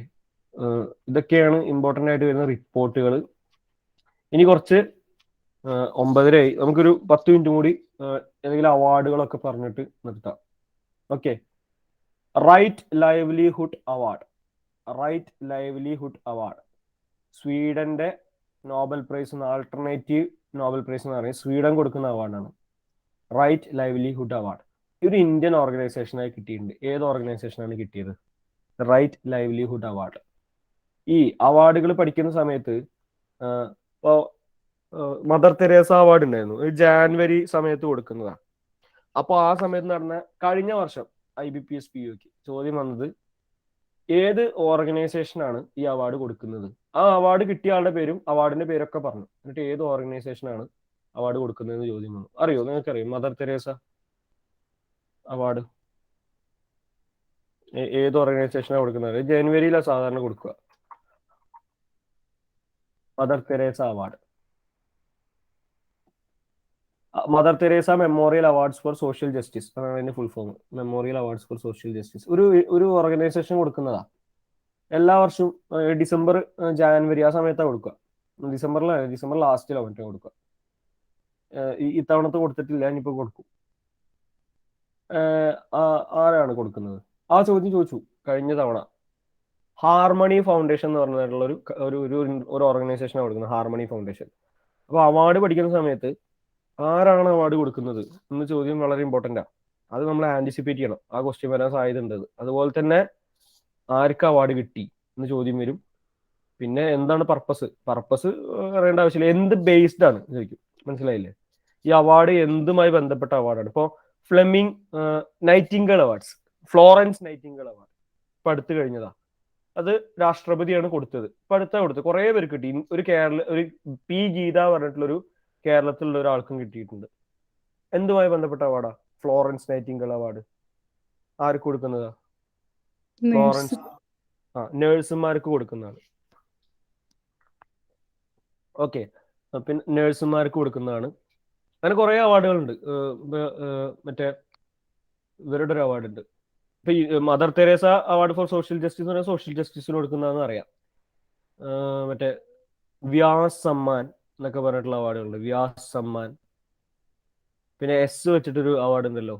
ഇതൊക്കെയാണ് ഇമ്പോർട്ടൻ്റ് ആയിട്ട് വരുന്ന റിപ്പോർട്ടുകൾ. ഇനി കുറച്ച് 9:30 നമുക്കൊരു 10 മിനിറ്റ് കൂടി ഏതെങ്കിലും അവാർഡുകളൊക്കെ പറഞ്ഞിട്ട് നിർത്താം. Okay, right livelihood award, right livelihood award സ്വീഡന്റെ Nobel prize, alternative Nobel prize എന്ന് പറയുന്നത് സ്വീഡൻ കൊടുക്കുന്ന അവാർഡാണ്. റൈറ്റ് ലൈവ്ലിഹുഡ് അവാർഡ് ഒരു ഇന്ത്യൻ ഓർഗനൈസേഷനായി കിട്ടിയിട്ടുണ്ട്. ഏത് ഓർഗനൈസേഷനാണ് കിട്ടിയത്? Right livelihood award. ഈ അവാർഡുകൾ പഠിക്കുന്ന സമയത്ത് ഇപ്പോൾ മദർ തെരേസ അവാർഡ് ഉണ്ടായിരുന്നു, ജാനുവരി സമയത്ത് കൊടുക്കുന്നതാണ്. അപ്പോൾ ആ സമയത്ത് നടന്ന കഴിഞ്ഞ വർഷം IBPS POക്ക് ചോദ്യം വന്നത്, ഏത് ഓർഗനൈസേഷനാണ് ഈ അവാർഡ് കൊടുക്കുന്നത്? ആ അവാർഡ് കിട്ടിയ ആളുടെ പേരും അവാർഡിന്റെ പേരൊക്കെ പറഞ്ഞു, എന്നിട്ട് ഏത് ഓർഗനൈസേഷനാണ് അവാർഡ് കൊടുക്കുന്നതെന്ന് ചോദ്യം വന്നു. അറിയോ? നിങ്ങൾക്കറിയോ മദർ തെരേസ അവാർഡ് ഏത് ഓർഗനൈസേഷനാണ് കൊടുക്കുന്നത്? ജനുവരിയിലാണ് സാധാരണ കൊടുക്കുക. Mother Teresa award, Mother Teresa memorial awards for social justice അതാണ് അതിന്റെ full form. Memorial awards for social justice ഒരു ഓർഗനൈസേഷൻ കൊടുക്കുന്നതാ. എല്ലാ വർഷവും ഡിസംബർ, ജാനുവരി ആ സമയത്താണ് കൊടുക്കുക. ഡിസംബർ ലാസ്റ്റിലാണ് മറ്റേ കൊടുക്കുക. ഇത്തവണത്തെ കൊടുത്തിട്ടില്ല, ഇനിയിപ്പോൾ കൊടുക്കും. ആരാണ് കൊടുക്കുന്നത്? ആ ചോദ്യം ചോദിച്ചു കഴിഞ്ഞ തവണ. ഹാർമണി ഫൗണ്ടേഷൻ എന്ന് പറഞ്ഞിട്ടുള്ള ഒരു ഓർഗനൈസേഷനാണ് കൊടുക്കുന്നത്, ഹാർമണി ഫൗണ്ടേഷൻ. അപ്പോൾ അവാർഡ് പഠിക്കുന്ന സമയത്ത് ആരാണ് അവാർഡ് കൊടുക്കുന്നത് എന്ന ചോദ്യം വളരെ ഇമ്പോർട്ടൻ്റാണ്. അത് നമ്മൾ ആന്റിസിപ്പേറ്റ് ചെയ്യണം, ആ ക്വസ്റ്റ്യൻ വരാൻ സാധ്യത ഉണ്ട്. അതുപോലെ തന്നെ ആർക്ക് അവാർഡ് കിട്ടി എന്ന് ചോദ്യം വരും. പിന്നെ എന്താണ് പർപ്പസ് അറിയേണ്ട ആവശ്യമില്ല. എന്ത് ബേസ്ഡ് ആണ് ചോദിക്കും, മനസ്സിലായില്ലേ? ഈ അവാർഡ് എന്തുമായി ബന്ധപ്പെട്ട അവാർഡാണ്? ഇപ്പോൾ Fleming Nightingale awards, Florence Nightingale award ഇപ്പൊ അടുത്ത് കഴിഞ്ഞതാ. അത് രാഷ്ട്രപതിയാണ് കൊടുത്തത്. ഇപ്പൊ അടുത്താ കൊടുത്തത്, കുറെ പേർക്ക് കിട്ടി. ഒരു P. ഗീത പറഞ്ഞിട്ടുള്ളൊരു കേരളത്തിലുള്ള ഒരാൾക്കും കിട്ടിയിട്ടുണ്ട്. എന്തുമായി ബന്ധപ്പെട്ട അവാർഡാ? ഫ്ലോറൻസ് നൈറ്റിംഗേൾ അവാർഡ് ആർക്ക് കൊടുക്കുന്നതാ? ഫ്ലോറൻസ് നഴ്സുമാർക്ക് കൊടുക്കുന്നതാണ്. ഓക്കെ, പിന്നെ നഴ്സുമാർക്ക് കൊടുക്കുന്നതാണ്. അങ്ങനെ കുറെ അവാർഡുകളുണ്ട്. മറ്റേ ഇവരുടെ ഒരു അവാർഡ് ഉണ്ട്. ഇപ്പൊ ഈ Mother Teresa award for social justice പറഞ്ഞാൽ സോഷ്യൽ ജസ്റ്റിസിന് കൊടുക്കുന്നതെന്ന് അറിയാം. മറ്റേ വ്യാസ് സമ്മാൻ എന്നൊക്കെ പറഞ്ഞിട്ടുള്ള അവാർഡുകളുണ്ട്, വ്യാസ് സമ്മാൻ. പിന്നെ S വെച്ചിട്ടൊരു അവാർഡ് ഉണ്ടല്ലോ,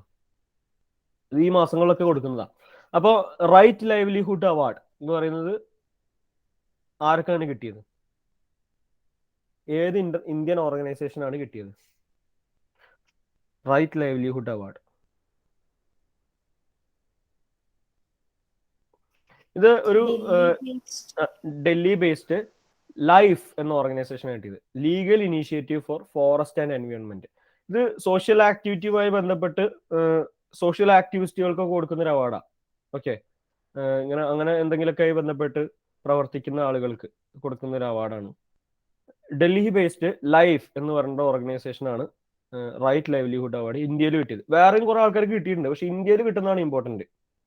ഇത് ഈ മാസങ്ങളിലൊക്കെ കൊടുക്കുന്നതാ. അപ്പോൾ റൈറ്റ് ലൈവ്ലിഹുഡ് അവാർഡ് എന്ന് പറയുന്നത് ആർക്കാണ് കിട്ടിയത്? ഏത് ഇന്ത്യൻ ഓർഗനൈസേഷനാണ് കിട്ടിയത് റൈറ്റ് ലൈവ്ലിഹുഡ് അവാർഡ്? ഇത് ഒരു ഡൽഹി ബേസ്ഡ് ലൈഫ് എന്ന ഓർഗനൈസേഷൻ കിട്ടിയത്. Legal initiative for forest and environment. ഇത് സോഷ്യൽ ആക്ടിവിറ്റിയുമായി ബന്ധപ്പെട്ട് സോഷ്യൽ ആക്ടിവിസ്റ്റുകൾക്കൊക്കെ കൊടുക്കുന്ന ഒരു അവാർഡാണ്. ഓക്കെ, അങ്ങനെ എന്തെങ്കിലുമൊക്കെ ആയി ബന്ധപ്പെട്ട് പ്രവർത്തിക്കുന്ന ആളുകൾക്ക് കൊടുക്കുന്ന ഒരു അവാർഡാണ്. ഡൽഹി ബേസ്ഡ് ലൈഫ് എന്ന് പറയുന്ന ഓർഗനൈസേഷനാണ് റൈറ്റ് ലൈവ്ലിഹുഡ് അവാർഡ് ഇന്ത്യയിൽ കിട്ടിയത്. വേറെയും കുറെ ആൾക്കാർക്ക് കിട്ടിയിട്ടുണ്ട്, പക്ഷെ ഇന്ത്യയിൽ കിട്ടുന്നതാണ് ഇമ്പോർട്ടന്റ്.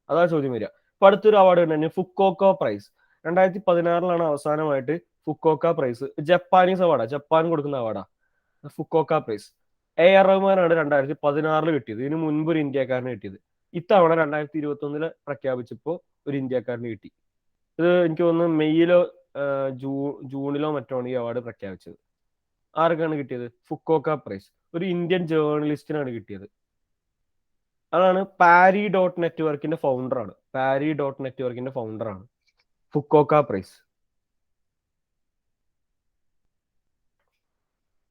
അതാണ് ചോദ്യം വരിക. ഇപ്പൊ അടുത്തൊരു അവാർഡ് തന്നെ ഫുക്കോക്ക പ്രൈസ്. 2016 അവസാനമായിട്ട് ഫുക്കോക്ക പ്രൈസ്. ജപ്പാനീസ് അവാർഡാ, ജപ്പാൻ കൊടുക്കുന്ന അവാർഡാ ഫുക്കോക്ക പ്രൈസ്. AR റഹ്മാനാണ് 2016 കിട്ടിയത്. ഇതിന് മുൻപ് ഒരു ഇന്ത്യക്കാരന് കിട്ടിയത്. ഇത്തവണ 2021 പ്രഖ്യാപിച്ചപ്പോ ഒരു ഇന്ത്യക്കാരന് കിട്ടി. ഇത് എനിക്ക് തോന്നുന്നു മെയ്യിലോ ജൂണിലോ മറ്റോ ഈ അവാർഡ് പ്രഖ്യാപിച്ചത്. ആർക്കാണ് കിട്ടിയത്? ഫുക്കോക്ക പ്രൈസ്. ഒരു ഇന്ത്യൻ ജേർണലിസ്റ്റിനാണ് കിട്ടിയത്. അതാണ് പാരി.നെറ്റ്വർക്കിന്റെ ഫൗണ്ടറാണ്. പാരി.നെറ്റ്വർക്കിന്റെ ഫൗണ്ടറാണ് ഫുക്കോക്ക പ്രൈസ്.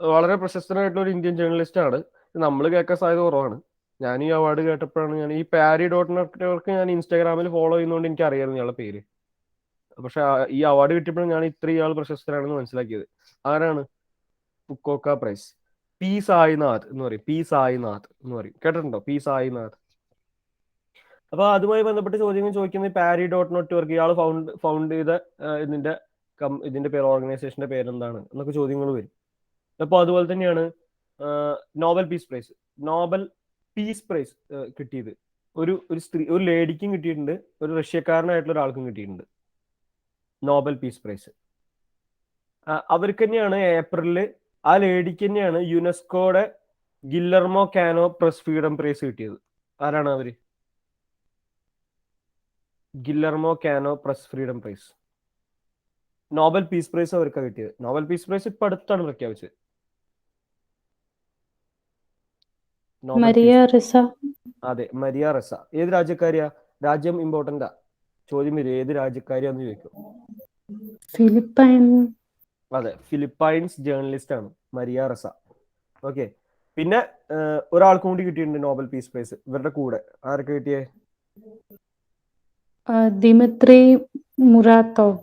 വളരെ പ്രശസ്തനായിട്ടുള്ള ഒരു ഇന്ത്യൻ ജേർണലിസ്റ്റ് ആണ്. നമ്മൾ കേൾക്കാൻ സാധ്യത കുറവാണ്. ഞാൻ ഈ അവാർഡ് കേട്ടപ്പോഴാണ് ഞാൻ ഈ പാരി.നെറ്റ്വർക്ക് ഞാൻ ഇൻസ്റ്റാഗ്രാമിൽ ഫോളോ ചെയ്യുന്നതുകൊണ്ട് എനിക്ക് അറിയായിരുന്നു ഇയാളുടെ പേര്. പക്ഷെ ഈ അവാർഡ് കിട്ടിയപ്പോഴും ഞാൻ ഇയാൾ പ്രശസ്തനാണെന്ന് മനസ്സിലാക്കിയത്. ആരാണ്? ഫുക്കോക്ക പ്രൈസ്. പി സായിനാഥ് എന്ന് പറയും. പി സായിനാഥ് എന്ന് പറയും. കേട്ടിട്ടുണ്ടോ? പി സായിനാഥ്. അപ്പൊ അതുമായി ബന്ധപ്പെട്ട് ചോദ്യങ്ങൾ ചോദിക്കുന്നത് പാരി.നെറ്റ്വർക്ക് ഇയാൾ ഫൗണ്ട് ചെയ്ത ഇതിന്റെ പേര്, ഓർഗനൈസേഷന്റെ പേരെന്താണ് എന്നൊക്കെ ചോദ്യങ്ങൾ വരും. അപ്പൊ അതുപോലെ തന്നെയാണ് Nobel peace prize. Nobel peace prize കിട്ടിയത് ഒരു ലേഡിക്കും കിട്ടിയിട്ടുണ്ട്, ഒരു റഷ്യക്കാരനായിട്ടുള്ള ഒരാൾക്കും കിട്ടിയിട്ടുണ്ട് നോബൽ പീസ് പ്രൈസ്. അവർക്ക് തന്നെയാണ് ഏപ്രിലില് ആ ലേഡിക്ക് തന്നെയാണ് യുനെസ്കോയുടെ Guillermo Cano press freedom prize കിട്ടിയത്. ആരാണ് അവര്? Guillermo Cano press freedom prize. Nobel peace prize അവർക്കാണ് കിട്ടിയത്. നോബൽ പീസ് പ്രൈസ് ഇപ്പൊ അടുത്താണ് പ്രഖ്യാപിച്ചത്. Maria Ressa. അതെ, മരിയ റെസ. ഏത് രാജ്യക്കാരിയാ? രാജ്യം ഇമ്പോർട്ടന്റാ. ചോദ്യം വരും, ഏത് രാജ്യക്കാരിയാന്ന് ചോദിക്കും. ഫിലിപ്പൈൻ. അതെ, ഫിലിപ്പൈൻസ് ജേർണലിസ്റ്റ് ആണ് മരിയ റെസ. ഓക്കെ. പിന്നെ ഒരാൾക്കും കൂടി കിട്ടിയിട്ടുണ്ട് നോബൽ പീസ് പ്രൈസ് ഇവരുടെ കൂടെ. ആരൊക്കെ കിട്ടിയേ? ദിമിത്രി മുറാത്തോവ്.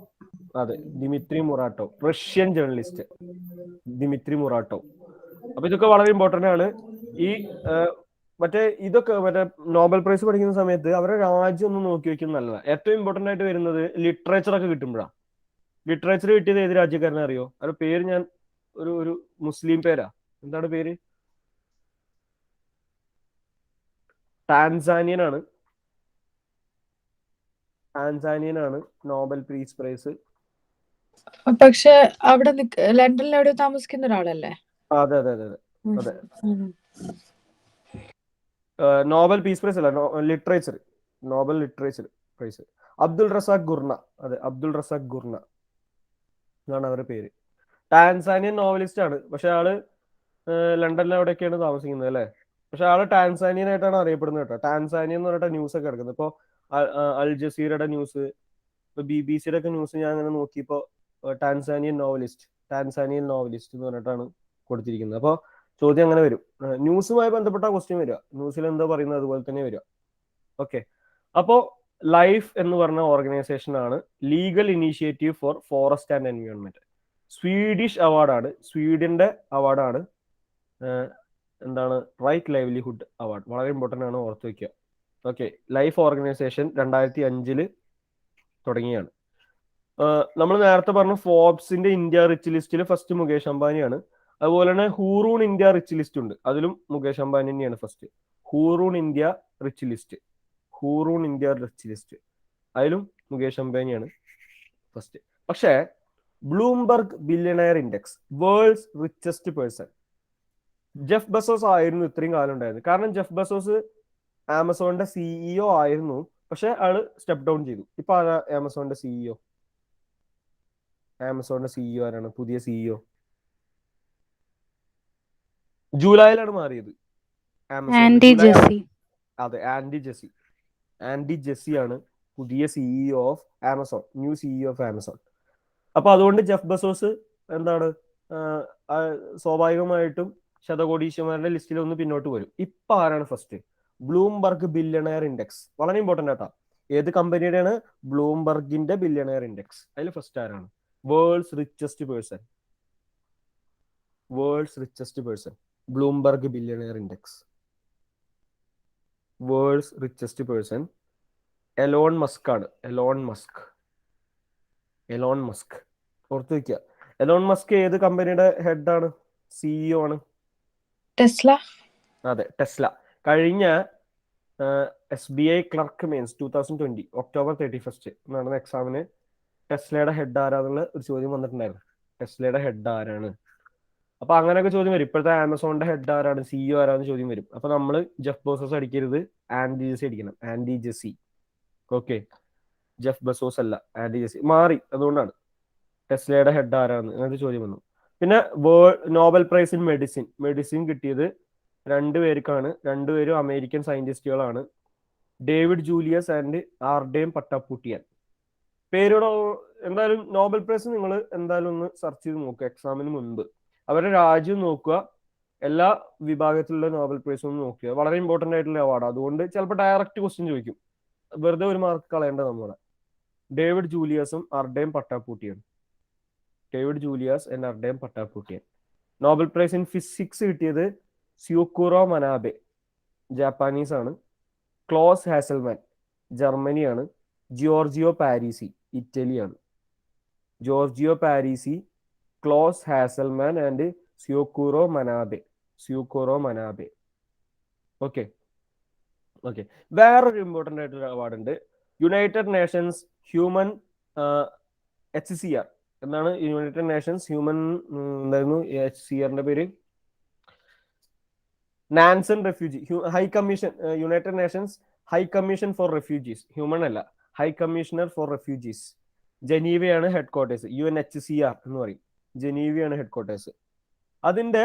അതെ, ദിമിത്രി മുറാട്ടോവ്, റഷ്യൻ ജേർണലിസ്റ്റ് ദിമിത്രി മുറാട്ടോവ്. അപ്പൊ ഇതൊക്കെ വളരെ ഇമ്പോർട്ടന്റ് ആണ്. ഈ ഇതൊക്കെ നോബൽ പ്രൈസ് പഠിക്കുന്ന സമയത്ത് അവരുടെ രാജ്യം ഒന്ന് നോക്കി വെക്കുന്നത് നല്ലതാണ്. ഏറ്റവും ഇമ്പോർട്ടന്റ് ആയിട്ട് വരുന്നത് ലിറ്ററേച്ചർ ഒക്കെ കിട്ടുമ്പോഴാണ്. ലിറ്ററേച്ചർ കിട്ടിയത് ഏത് രാജ്യക്കാരനെ അറിയോ? അവരുടെ പേര് ഞാൻ ഒരു മുസ്ലിം പേരാ. എന്താണ് പേര്? ടാൻസാനിയൻ ആണ് നോബൽ പീസ് പ്രൈസ്. പക്ഷെ അവിടെ ലണ്ടനിൽ എവിടെ താമസിക്കുന്ന ഒരാളല്ലേ? അതെ അതെ അതെ അതെ. നോബൽ പീസ് പ്രൈസ് അല്ല, literature, Nobel literature prize. Abdul Razak Gurnah. അതെ, അബ്ദുൾ റസാഖ് ഗുർണ എന്നാണ് അവരുടെ പേര്. ടാൻസാനിയൻ നോവലിസ്റ്റ് ആണ്. പക്ഷെ ആള് ലണ്ടനിൽ എവിടെയൊക്കെയാണ് താമസിക്കുന്നത് അല്ലേ? പക്ഷെ ആള് ടാൻസാനിയൻ ആയിട്ടാണ് അറിയപ്പെടുന്നത് കേട്ടോ. ടാൻസാനിയ എന്ന് പറഞ്ഞിട്ട് ന്യൂസ് ഒക്കെ എടുക്കുന്നത്. ഇപ്പൊ അൽ ജസീറയുടെ ന്യൂസ്, ഇപ്പൊ BBC-യുടെ ഒക്കെ ന്യൂസ് ഞാൻ അങ്ങനെ നോക്കിയപ്പോ ടാൻസാനിയൻ നോവലിസ്റ്റ് എന്ന് പറഞ്ഞിട്ടാണ് കൊടുത്തിരിക്കുന്നത്. അപ്പോൾ ചോദ്യം അങ്ങനെ വരും. ന്യൂസുമായി ബന്ധപ്പെട്ട ക്വസ്റ്റ്യൻ വരിക. ന്യൂസിൽ എന്താ പറയുന്നത് അതുപോലെ തന്നെ വരിക. ഓക്കെ. അപ്പോ ലൈഫ് എന്ന് പറഞ്ഞ ഓർഗനൈസേഷൻ ആണ് legal initiative for forest and environment. Swedish അവാർഡാണ്, സ്വീഡന്റെ അവാർഡാണ്. എന്താണ്? Right livelihood award. വളരെ ഇമ്പോർട്ടന്റ് ആണ്, ഓർത്ത് വെക്കുക. ഓക്കെ. ലൈഫ് ഓർഗനൈസേഷൻ 2005 തുടങ്ങിയാണ്. നമ്മൾ നേരത്തെ പറഞ്ഞ ഫോർബ്സിന്റെ ഇന്ത്യ റിച്ച് ലിസ്റ്റിൽ ഫസ്റ്റ് മുകേഷ് അംബാനിയാണ്. അതുപോലെ തന്നെ ഹൂറൂൺ ഇന്ത്യ റിച്ച് ലിസ്റ്റ് ഉണ്ട്, അതിലും മുകേഷ് അംബാനി തന്നെയാണ് first. Hurun India rich list അതിലും മുകേഷ് അംബാനിയാണ് ഫസ്റ്റ്. പക്ഷേ Bloomberg billionaire index, world's richest person, Jeff Bezos ആയിരുന്നു ഇത്രയും കാലം ഉണ്ടായിരുന്നത്. കാരണം ജെഫ് ബെസോസ് ആമസോണിന്റെ CEO ആയിരുന്നു. പക്ഷെ ആള് സ്റ്റെപ്പ് ഡൗൺ ചെയ്തു. ഇപ്പൊ ആരാ ആമസോണിന്റെ CEO? ആരാണ് പുതിയ CEO? ജൂലൈയിലാണ് മാറിയത്. ആൻഡി ജെസി. അതെ, ആൻഡി ജെസി ആണ് പുതിയ CEO of Amazon, new CEO of Amazon. അപ്പൊ അതുകൊണ്ട് ജെഫ് ബെസോസ് എന്താണ്, സ്വാഭാവികമായിട്ടും ശതകോടീശ്വരന്മാരുടെ ലിസ്റ്റിൽ ഒന്ന് പിന്നോട്ട് വരും. ഇപ്പൊ ആരാണ് ഫസ്റ്റ്? Bloomberg billionaire index. വളരെ ഇമ്പോർട്ടന്റ് ആട്ടാ. ഏത് കമ്പനിയുടെയാണ്? ബ്ലൂംബർഗിന്റെ ബില്യണയർ ഇൻഡെക്സ്. അതിൽ ഫസ്റ്റ് ആരാണ്? World's richest person. Bloomberg billionaire index. World's richest person Elon Musk ആണ്. എലോൺ മസ്ക് ഓർത്ത് വെക്കുക. എലോൺ മസ്ക് ഏത് കമ്പനിയുടെ ഹെഡാണ്? CEO ആണ്. ടെസ്ല. അതെ, ടെസ്ല. കഴിഞ്ഞ SBI ക്ലർക്ക് മെയിൻസ് 2020 ഒക്ടോബർ 31 നടന്ന എക്സാമിന് ടെസ്ലയുടെ ഹെഡ് ആരാന്നുള്ള ഒരു ചോദ്യം വന്നിട്ടുണ്ടായിരുന്നു. ടെസ്ലയുടെ ഹെഡ് ആരാണ്? അപ്പൊ അങ്ങനെയൊക്കെ ചോദ്യം വരും. ഇപ്പോഴത്തെ ആമസോണിന്റെ ഹെഡ് ആരാണ്, CEO ആരാന്ന് ചോദ്യം വരും. അപ്പൊ നമ്മൾ ജെഫ് ബസോസ് അടിക്കരുത്, ആൻഡി ജെസി അടിക്കണം. Andy Jassy. Okay, Jeff Bezos അല്ല, ആൻഡി ജെസി. മാറി, അതുകൊണ്ടാണ്. ടെസ്ലയുടെ ഹെഡ് ആരാന്ന് അങ്ങനത്തെ ചോദ്യം വന്നു. പിന്നെ നോബൽ പ്രൈസ് ഇൻ മെഡിസിൻ കിട്ടിയത് 2 പേർക്കാണ്. 2 പേരും അമേരിക്കൻ സയന്റിസ്റ്റുകളാണ്, ഡേവിഡ് ജൂലിയസ് ആൻഡ് ആർഡേം പട്ടാപ്പൂട്ടിയാൻ. പേരോട് എന്തായാലും നോബൽ പ്രൈസ് നിങ്ങൾ എന്തായാലും ഒന്ന് സെർച്ച് ചെയ്ത് നോക്കുക എക്സാമിന് മുൻപ്. അവരുടെ രാജ്യം നോക്കുക, എല്ലാ വിഭാഗത്തിലുള്ള നോബൽ പ്രൈസും ഒന്ന് നോക്കുക. വളരെ ഇമ്പോർട്ടൻ്റ് ആയിട്ടുള്ള അവാർഡ്. അതുകൊണ്ട് ചിലപ്പോൾ ഡയറക്റ്റ് ക്വസ്റ്റ്യൻ ചോദിക്കും, വെറുതെ ഒരു മാർക്ക് കളയേണ്ട നമ്മളെ. ഡേവിഡ് ജൂലിയസും Ardem Patapoutian. David Julius and Ardem Patapoutian. Nobel prize in physics കിട്ടിയത് സ്യൂക്കുറോ മനാബെ, ജാപ്പാനീസ് ആണ്. ക്ലോസ് ഹാസൽമാൻ, ജർമ്മനിയാണ്. ജിയോർജിയോ പാരീസി, ഇറ്റലിയാണ്. Giorgio Parisi, Klaus Hasselmann and Syukuro Manabe. Okay. വേറൊരു ഇമ്പോർട്ടൻ്റ് ആയിട്ടൊരു അവാർഡ് ഉണ്ട്. യുണൈറ്റഡ് നേഷൻസ് ഹ്യൂമൻ HCR എന്നാണ്. United Nations human എന്തായിരുന്നു HCRന്റെ പേര്? Nansen refugee high commission. United Nations high commission for refugees. Human അല്ല, ഹൈ കമ്മീഷണർ ഫോർ റെഫ്യൂജീസ്. ജനീവയാണ് head quarters. UNHCR എന്ന് പറയും. ജനീവയാണ് ഹെഡ് ക്വാർട്ടേഴ്സ്. അതിന്റെ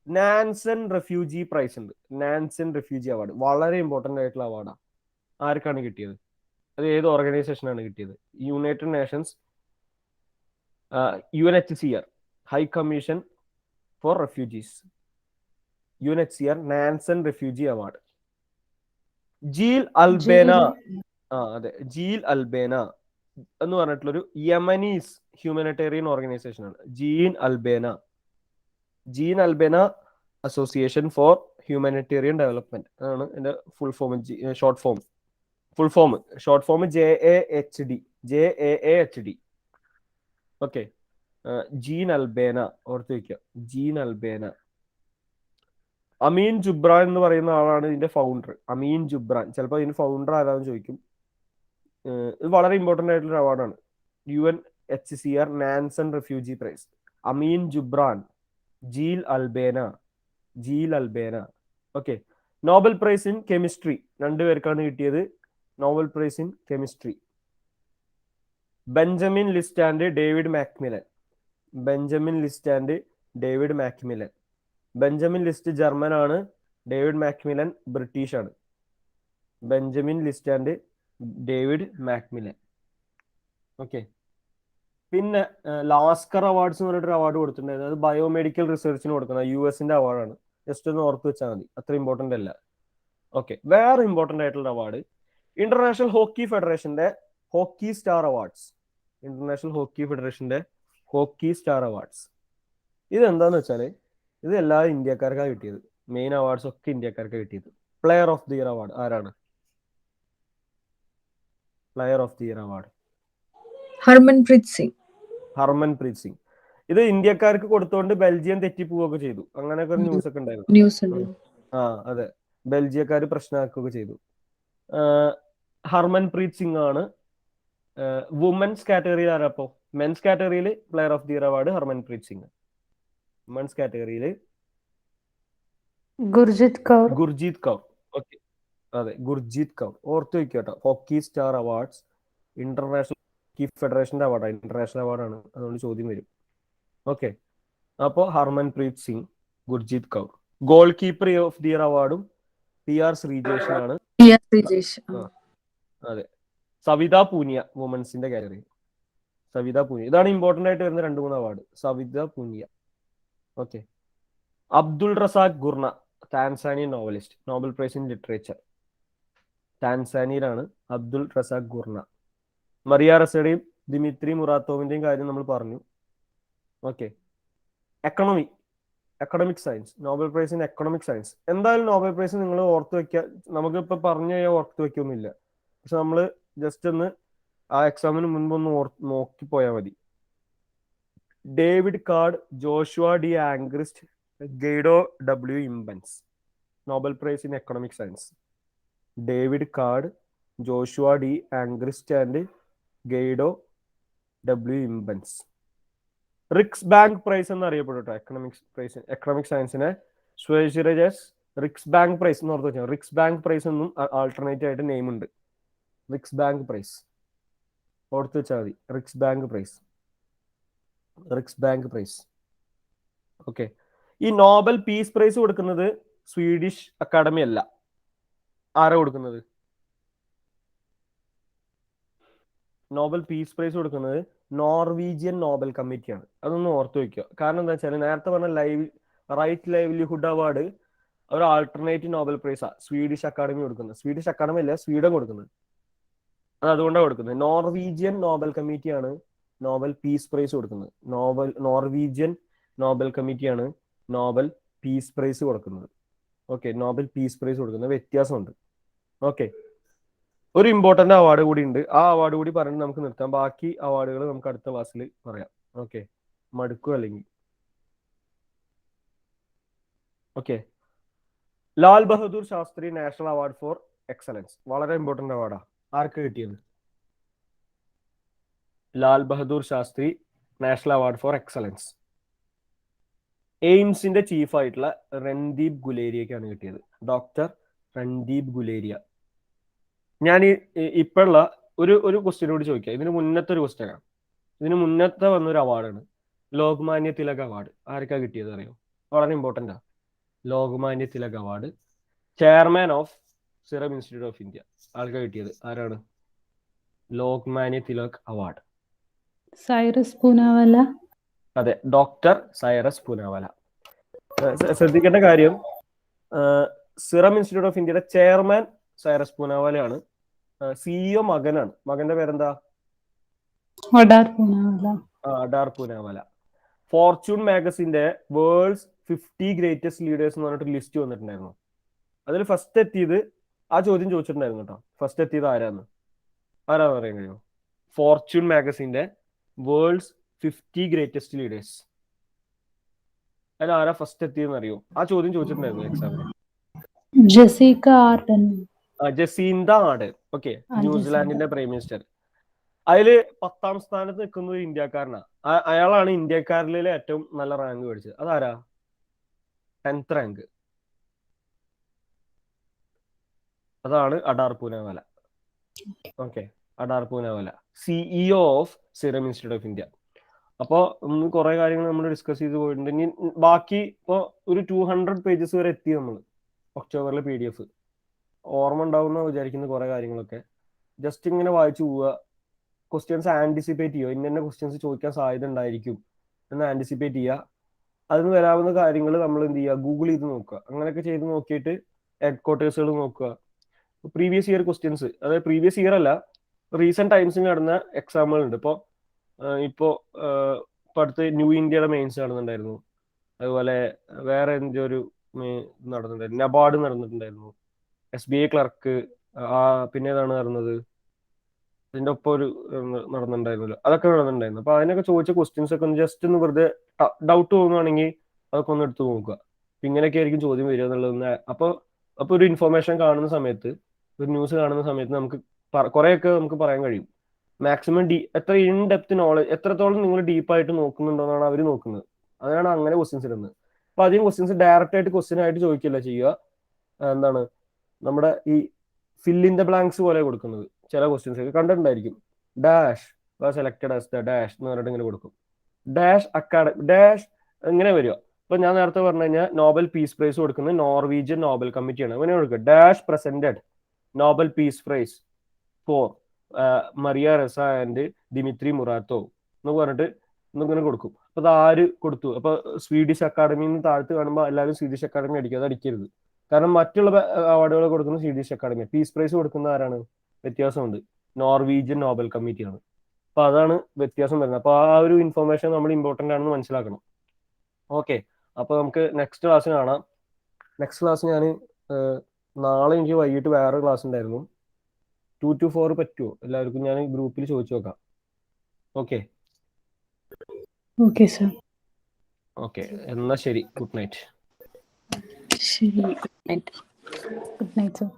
നാൻസൺ റെഫ്യൂജി പ്രൈസ് ഉണ്ട്. നാൻസൺ റെഫ്യൂജി അവാർഡ് വളരെ ഇമ്പോർട്ടൻ്റ് ആയിട്ടുള്ള അവാർഡാണ്. ആർക്കാണ് കിട്ടിയത്? അത് ഏത് ഓർഗനൈസേഷനാണ് കിട്ടിയത്? United Nations UNHCR high commission for refugees. UNHCR Nansen refugee award. Jeel Albena. അതെ, ജീൽ അൽബേന എന്ന് പറഞ്ഞിട്ടുള്ളൊരു യമനീസ് ഹ്യൂമാനിറ്റേറിയൻ ഓർഗനൈസേഷൻ ആണ്. Jeel Albena association for humanitarian development ആണ് എന്റെ full form. Short form JAAHD. Okay. Jeel Albena ഓർത്ത് വയ്ക്കുക. Gene അൽബേന. അമീൻ ജുബ്രാൻ എന്ന് പറയുന്ന ആളാണ് ഇതിന്റെ ഫൗണ്ടർ. അമീൻ ജുബ്രാൻ. ചിലപ്പോൾ ഇതിന്റെ ഫൗണ്ടർ ആരാന്ന് ചോദിക്കും. ഇത് വളരെ ഇമ്പോർട്ടൻ്റ് ആയിട്ടുള്ള അവാർഡാണ്. UNHCR Nansen refugee prize. Amin Jubran, Jeel Albena. Okay. Nobel prize in chemistry 2 പേർക്കാണ് കിട്ടിയത്. Nobel prize in chemistry Benjamin List and David MacMillan. Benjamin List German ആണ്, ഡേവിഡ് മാക്മിലൻ ബ്രിട്ടീഷ് ആണ്. Benjamin List and David MacMillan. Okay. പിന്നെ Lasker awards എന്ന് പറഞ്ഞിട്ടൊരു award കൊടുത്തിട്ടുണ്ടായിരുന്നു. അത് biomedical റിസർച്ചിന് കൊടുക്കുന്ന US-ന്റെ അവാർഡാണ്. ജസ്റ്റ് ഒന്ന് ഓർത്ത് വെച്ചാൽ മതി, അത്ര ഇമ്പോർട്ടൻ്റ് അല്ല. ഓക്കെ. വേറെ ഇമ്പോർട്ടൻ്റ് ആയിട്ടുള്ള അവാർഡ് ഇന്റർനാഷണൽ ഹോക്കി ഫെഡറേഷന്റെ ഹോക്കി സ്റ്റാർ അവാർഡ്സ്. ഇതെന്താന്ന് വെച്ചാല് ഇത് എല്ലാ ഇന്ത്യക്കാർക്കാണ് കിട്ടിയത്. മെയിൻ അവാർഡ്സ് ഒക്കെ ഇന്ത്യക്കാർക്ക് കിട്ടിയത്. Player of the year award ആരാണ്? Player of the year award Harmanpreet Singh. ഇത് ഇന്ത്യക്കാർക്ക് കൊടുത്തോണ്ട് ബെൽജിയം തെറ്റിപ്പോവുകയൊക്കെ ചെയ്തു. അങ്ങനെയൊക്കെ ഒരു ന്യൂസ് ഒക്കെ ഉണ്ടായിരുന്നു. അതെ, ബെൽജിയക്കാർ പ്രശ്നമാക്കുകയൊക്കെ ചെയ്തു. ഹർമൻപ്രീത് സിംഗ് ആണ്. വുമൻസ് കാറ്റഗറിയിൽ ആരാപ്പോ? മെൻസ് കാറ്റഗറിയിൽ player of the year award Harmanpreet Singh. Women's കാറ്റഗറിയിൽ ഗുർജിത് കൗർ. ഓക്കെ. അതെ, ഗുർജീത് കൗർ. ഓർത്ത് വയ്ക്കട്ടോ. Hockey star awards international hockey ഫെഡറേഷന്റെ അവാർഡാണ്. ഇന്റർനാഷണൽ അവാർഡാണ്, അതുകൊണ്ട് ചോദ്യം വരും. ഓക്കെ. അപ്പോൾ Harmanpreet Singh, Gurjeet Kaur. Goalkeeper of the year അവാർഡും PR ശ്രീജേഷിനാണ്. അതെ. സവിത പൂനിയ വുമൻസിന്റെ കാറ്റഗറി. ഇതാണ് ഇമ്പോർട്ടൻ്റ് ആയിട്ട് വരുന്ന 2-3 award. Savita Punia. Okay. Abdul Razak Gurnah, Tanzanian novelist. Nobel prize in literature. താൻസാനിയയിലാണ് അബ്ദുൾ റസാഖ് ഗുർണ. മറിയ റസയുടെയും ദിമിത്രി മുറാത്തോവിന്റെയും കാര്യം നമ്മൾ പറഞ്ഞു. Okay. Economic science. Nobel prize in economic science. എന്തായാലും നോബൽ പ്രൈസ് നിങ്ങൾ ഓർത്ത് വെക്കുക. നമുക്കിപ്പോ പറഞ്ഞു കഴിഞ്ഞാൽ ഓർത്ത് വെക്കൊന്നുമില്ല. പക്ഷെ നമ്മൾ ജസ്റ്റ് ഒന്ന് ആ എക്സാമിന് മുൻപ് ഒന്ന് നോക്കിപ്പോയാൽ മതി. David Card, Joshua D Angrist, Guido W Imbens. Nobel prize in economic science. David Card, Joshua D Angrist and Guido W Imbens. Riksbank prize എന്നറിയപ്പെടും കേട്ടോ. എക്കണോമിക് സയൻസിനെ സ്വൈശ്വരജസ് റിക്സ് ബാങ്ക് പ്രൈസ് എന്ന് ഓർത്ത് വെച്ചാൽ. റിക്സ് ബാങ്ക് പ്രൈസ് എന്നും alternative ആയിട്ട് name ഉണ്ട്. റിക്സ് ബാങ്ക് പ്രൈസ് ഓർത്ത് വെച്ചാൽ മതി. Riksbank prize. ഓക്കെ. ഈ നോബൽ പീസ് പ്രൈസ് കൊടുക്കുന്നത് സ്വീഡിഷ് അക്കാഡമി അല്ല. ആരാ കൊടുക്കുന്നത്? നോബൽ പീസ് പ്രൈസ് കൊടുക്കുന്നത് നോർവീജിയൻ നോബൽ കമ്മിറ്റിയാണ്. അതൊന്ന് ഓർത്ത് വയ്ക്കുക. കാരണം എന്താ വെച്ചാൽ നേരത്തെ പറഞ്ഞ റൈറ്റ് ലൈവ്ലിഹുഡ് അവാർഡ് ഒരു ആൾട്ടർനേറ്റീവ് നോബൽ പ്രൈസാണ് സ്വീഡിഷ് അക്കാഡമി കൊടുക്കുന്നത്. സ്വീഡിഷ് അക്കാഡമി അല്ല, സ്വീഡൻ കൊടുക്കുന്നത്. അത് അതുകൊണ്ടാണ് കൊടുക്കുന്നത്. നോർവീജിയൻ നോബൽ കമ്മിറ്റിയാണ് നോബൽ പീസ് പ്രൈസ് കൊടുക്കുന്നത്. നോർവീജിയൻ നോബൽ കമ്മിറ്റിയാണ് നോബൽ പീസ് പ്രൈസ് കൊടുക്കുന്നത്. ഓക്കെ, നോബൽ പീസ് പ്രൈസ് കൊടുക്കുന്നത് വ്യത്യാസമുണ്ട്. ഓക്കെ, ഒരു ഇമ്പോർട്ടന്റ് അവാർഡ് കൂടി ഉണ്ട്. ആ അവാർഡ് കൂടി പറഞ്ഞ് നമുക്ക് നിർത്താം. ബാക്കി അവാർഡുകൾ നമുക്ക് അടുത്ത ക്ലാസ്സിൽ പറയാം. ഓക്കെ, മടുക്കും അല്ലെങ്കിൽ. Okay, Lal Bahadur Shastri national award for excellence വളരെ ഇമ്പോർട്ടന്റ് അവാർഡാണ്. ആർക്ക് കിട്ടിയത്? Lal Bahadur Shastri national award for excellence എയിംസിന്റെ ചീഫായിട്ടുള്ള രൺദീപ് ഗുലേരിയക്കാണ് കിട്ടിയത്. ഡോക്ടർ രൺദീപ് ഗുലേരിയ. ഞാൻ ഇപ്പോഴുള്ള ഒരു ക്വസ്റ്റ്യൻ കൂടി ചോദിക്കാം. ഇതിന് മുന്നത്തെ ഒരു ക്വസ്റ്റ്യനാണ്. ഇതിന് മുന്നത്തെ വന്നൊരു അവാർഡാണ് ലോക്മാന്യ തിലക് അവാർഡ്. ആർക്കാ കിട്ടിയത് അറിയോ? വളരെ ഇമ്പോർട്ടൻ്റ് ആണ്. Lokmanya Tilak award chairman of Serum Institute of India. ആൾക്കാർ കിട്ടിയത് ആരാണ്? ലോക്മാന്യ തിലക് അവാർഡ്. സൈറസ് പൂനാവാല. അതെ, ഡോക്ടർ സൈറസ് പൂനാവാല. ശ്രദ്ധിക്കേണ്ട കാര്യം, സിറം ഇൻസ്റ്റിറ്റ്യൂട്ട് ഓഫ് ഇന്ത്യയുടെ ചെയർമാൻ സൈറസ് പൂനാവാലയാണ്. സിഇഒ മകനാണ്. മകന്റെ പേരെന്താ? അഡാർ പൂനാവാല. ഫോർച്യൂൺ മാഗസിന്റെ വേൾഡ്സ് 50 ഗ്രേറ്റസ്റ്റ് ലീഡേഴ്സ് എന്ന് പറഞ്ഞിട്ട് ലിസ്റ്റ് വന്നിട്ടുണ്ടായിരുന്നു. അതിൽ ഫസ്റ്റ് എത്തിയത്, ആ ചോദ്യം ചോദിച്ചിട്ടുണ്ടായിരുന്നു കേട്ടോ, ഫസ്റ്റ് എത്തിയത് ആരാന്ന് പറയാൻ കഴിയുമോ? ഫോർച്യൂൺ മാഗസിന്റെ വേൾഡ്സ് 50 ഗ്രേറ്റസ്റ്റ് ലീഡേഴ്സ്. അതിൽ ആരാ ഫസ്റ്റ് എത്തിയെന്ന് അറിയോ? ആ ചോദ്യം ചോദിച്ചിട്ടുണ്ടായിരുന്നു എക്സാമിന്. Jacinda Ardern. ഓക്കെ, ന്യൂസിലാൻഡിന്റെ പ്രൈം മിനിസ്റ്റർ. അതില് 10ാം സ്ഥാനത്ത് നിൽക്കുന്ന ഒരു ഇന്ത്യക്കാരനാണ്. അയാളാണ് ഇന്ത്യക്കാരിലെ ഏറ്റവും നല്ല റാങ്ക് മേടിച്ചത്. അതാരാ? 10th rank. അതാണ് Adar Poonawalla. Okay, Adar Poonawalla CEO of Serum Institute of India. അപ്പോൾ കുറെ കാര്യങ്ങൾ നമ്മൾ ഡിസ്കസ് ചെയ്ത് പോയിട്ടുണ്ട്. ഇനി ബാക്കി ഇപ്പോൾ ഒരു 200 പേജസ് വരെ എത്തി നമ്മൾ ഒക്ടോബറിലെ PDF. ഓർമ്മ ഉണ്ടാവുന്ന വിചാരിക്കുന്ന കുറെ കാര്യങ്ങളൊക്കെ ജസ്റ്റ് ഇങ്ങനെ വായിച്ചു പോവുക. ക്വസ്റ്റ്യൻസ് ആൻറ്റിസിപ്പേറ്റ് ചെയ്യുക. ഇന്ന ക്വസ്റ്റ്യൻസ് ചോദിക്കാൻ സാധ്യത ഉണ്ടായിരിക്കും എന്ന് ആൻറ്റിസിപ്പേറ്റ് ചെയ്യുക. അതിന് വരാവുന്ന കാര്യങ്ങൾ നമ്മൾ എന്ത് ചെയ്യുക? ഗൂഗിൾ ചെയ്ത് നോക്കുക. അങ്ങനെയൊക്കെ ചെയ്ത് നോക്കിയിട്ട് ഹെഡ് ക്വാർട്ടേഴ്സുകൾ നോക്കുക. പ്രീവിയസ് ഇയർ ക്വസ്റ്റ്യൻസ്, അതായത് പ്രീവിയസ് ഇയർ അല്ല, റീസെന്റ് ടൈംസിൽ നടന്ന എക്സാമുകളുണ്ട്. ഇപ്പോൾ അടുത്ത് ന്യൂ ഇന്ത്യയുടെ മെയിൻസ് നടന്നിട്ടുണ്ടായിരുന്നു. അതുപോലെ വേറെ എന്തോ ഒരു നടന്നിട്ടുണ്ടായിരുന്നു, നബാർഡ് നടന്നിട്ടുണ്ടായിരുന്നു, SBI ക്ലർക്ക്, പിന്നെ ഏതാണ് നടന്നത്, അതിൻ്റെ ഒപ്പം ഒരു നടന്നിട്ടുണ്ടായിരുന്നല്ലോ, അതൊക്കെ നടന്നിട്ടുണ്ടായിരുന്നു. അപ്പൊ അതിനൊക്കെ ചോദിച്ച ക്വസ്റ്റ്യൻസ് ഒക്കെ ഒന്ന് ജസ്റ്റ് ഒന്ന് വെറുതെ ഡൗട്ട് തോന്നുകയാണെങ്കിൽ അതൊക്കെ ഒന്ന് എടുത്ത് നോക്കുക. ഇങ്ങനെയൊക്കെ ആയിരിക്കും ചോദ്യം വരിക എന്നുള്ളത്. അപ്പോൾ ഒരു ഇൻഫർമേഷൻ കാണുന്ന സമയത്ത്, ഒരു ന്യൂസ് കാണുന്ന സമയത്ത് നമുക്ക് കുറേയൊക്കെ നമുക്ക് പറയാൻ കഴിയും. മാക്സിമം എത്ര ഇൻ ഡെപ്ത് നോളജ്, എത്രത്തോളം നിങ്ങൾ ഡീപ്പായിട്ട് നോക്കുന്നുണ്ടോന്നാണ് അവർ നോക്കുന്നത്. അതിനാണ് അങ്ങനെ ക്വസ്റ്റ്യൻസ് ഇടുന്നത്. അപ്പൊ അധികം ക്വസ്റ്റ്യൻസ് ഡയറക്റ്റ് ആയിട്ട് ക്വസ്റ്റ്യൻ ആയിട്ട് ചോദിക്കില്ല ചെയ്യുക. എന്താണ് നമ്മുടെ ഈ ഫിൽ ഇൻ ദ ബ്ലാങ്ക്സ് പോലെ കൊടുക്കുന്നത്. ചില ക്വസ്റ്റ്യൻസ് ഒക്കെ കണ്ടിട്ടുണ്ടായിരിക്കും. Dash selected as the dash എന്ന് പറഞ്ഞിട്ട് ഇങ്ങനെ കൊടുക്കും. ഡാഷ് അക്കാഡമി ഡാഷ് ഇങ്ങനെ വരിക. ഇപ്പൊ ഞാൻ നേരത്തെ പറഞ്ഞു കഴിഞ്ഞാൽ നോബൽ പീസ് പ്രൈസ് കൊടുക്കുന്നത് നോർവീജിയൻ നോബൽ കമ്മിറ്റിയാണ്. അങ്ങനെ കൊടുക്കുക. Dash presented Nobel peace prize for Maria Ressa and Dmitry Muratov എന്ന് പറഞ്ഞിട്ട് ഇങ്ങനെ കൊടുക്കും. അപ്പൊ അത് ആര് കൊടുത്തു? അപ്പൊ സ്വീഡിഷ് അക്കാഡമിയിൽ നിന്ന് താഴ്ത്ത് കാണുമ്പോൾ എല്ലാവരും സ്വീഡിഷ് അക്കാഡമി അടിക്കുക. അത് അടിക്കരുത്. കാരണം മറ്റുള്ള അവാർഡുകൾ കൊടുക്കുന്ന സ്വീഡിഷ് അക്കാഡമി. പീസ് പ്രൈസ് കൊടുക്കുന്ന ആരാണ്? വ്യത്യാസമുണ്ട്. നോർവീജിയൻ നോബൽ കമ്മിറ്റിയാണ്. അപ്പൊ അതാണ് വ്യത്യാസം വരുന്നത്. അപ്പൊ ആ ഒരു ഇൻഫർമേഷൻ നമ്മൾ ഇമ്പോർട്ടന്റ് ആണെന്ന് മനസ്സിലാക്കണം. ഓക്കെ, അപ്പൊ നമുക്ക് നെക്സ്റ്റ് ക്ലാസ് കാണാം. നെക്സ്റ്റ് ക്ലാസ് ഞാൻ നാളെ എനിക്ക് വൈകിട്ട് വേറെ ക്ലാസ് ഉണ്ടായിരുന്നു. 2 to 4 പറ്റുമോ എല്ലാവർക്കും? ഞാൻ ഗ്രൂപ്പിൽ ചോദിച്ചു നോക്കാം. Okay sir. ഓക്കെ, എന്നാ ശരി. Good night. Good night sir.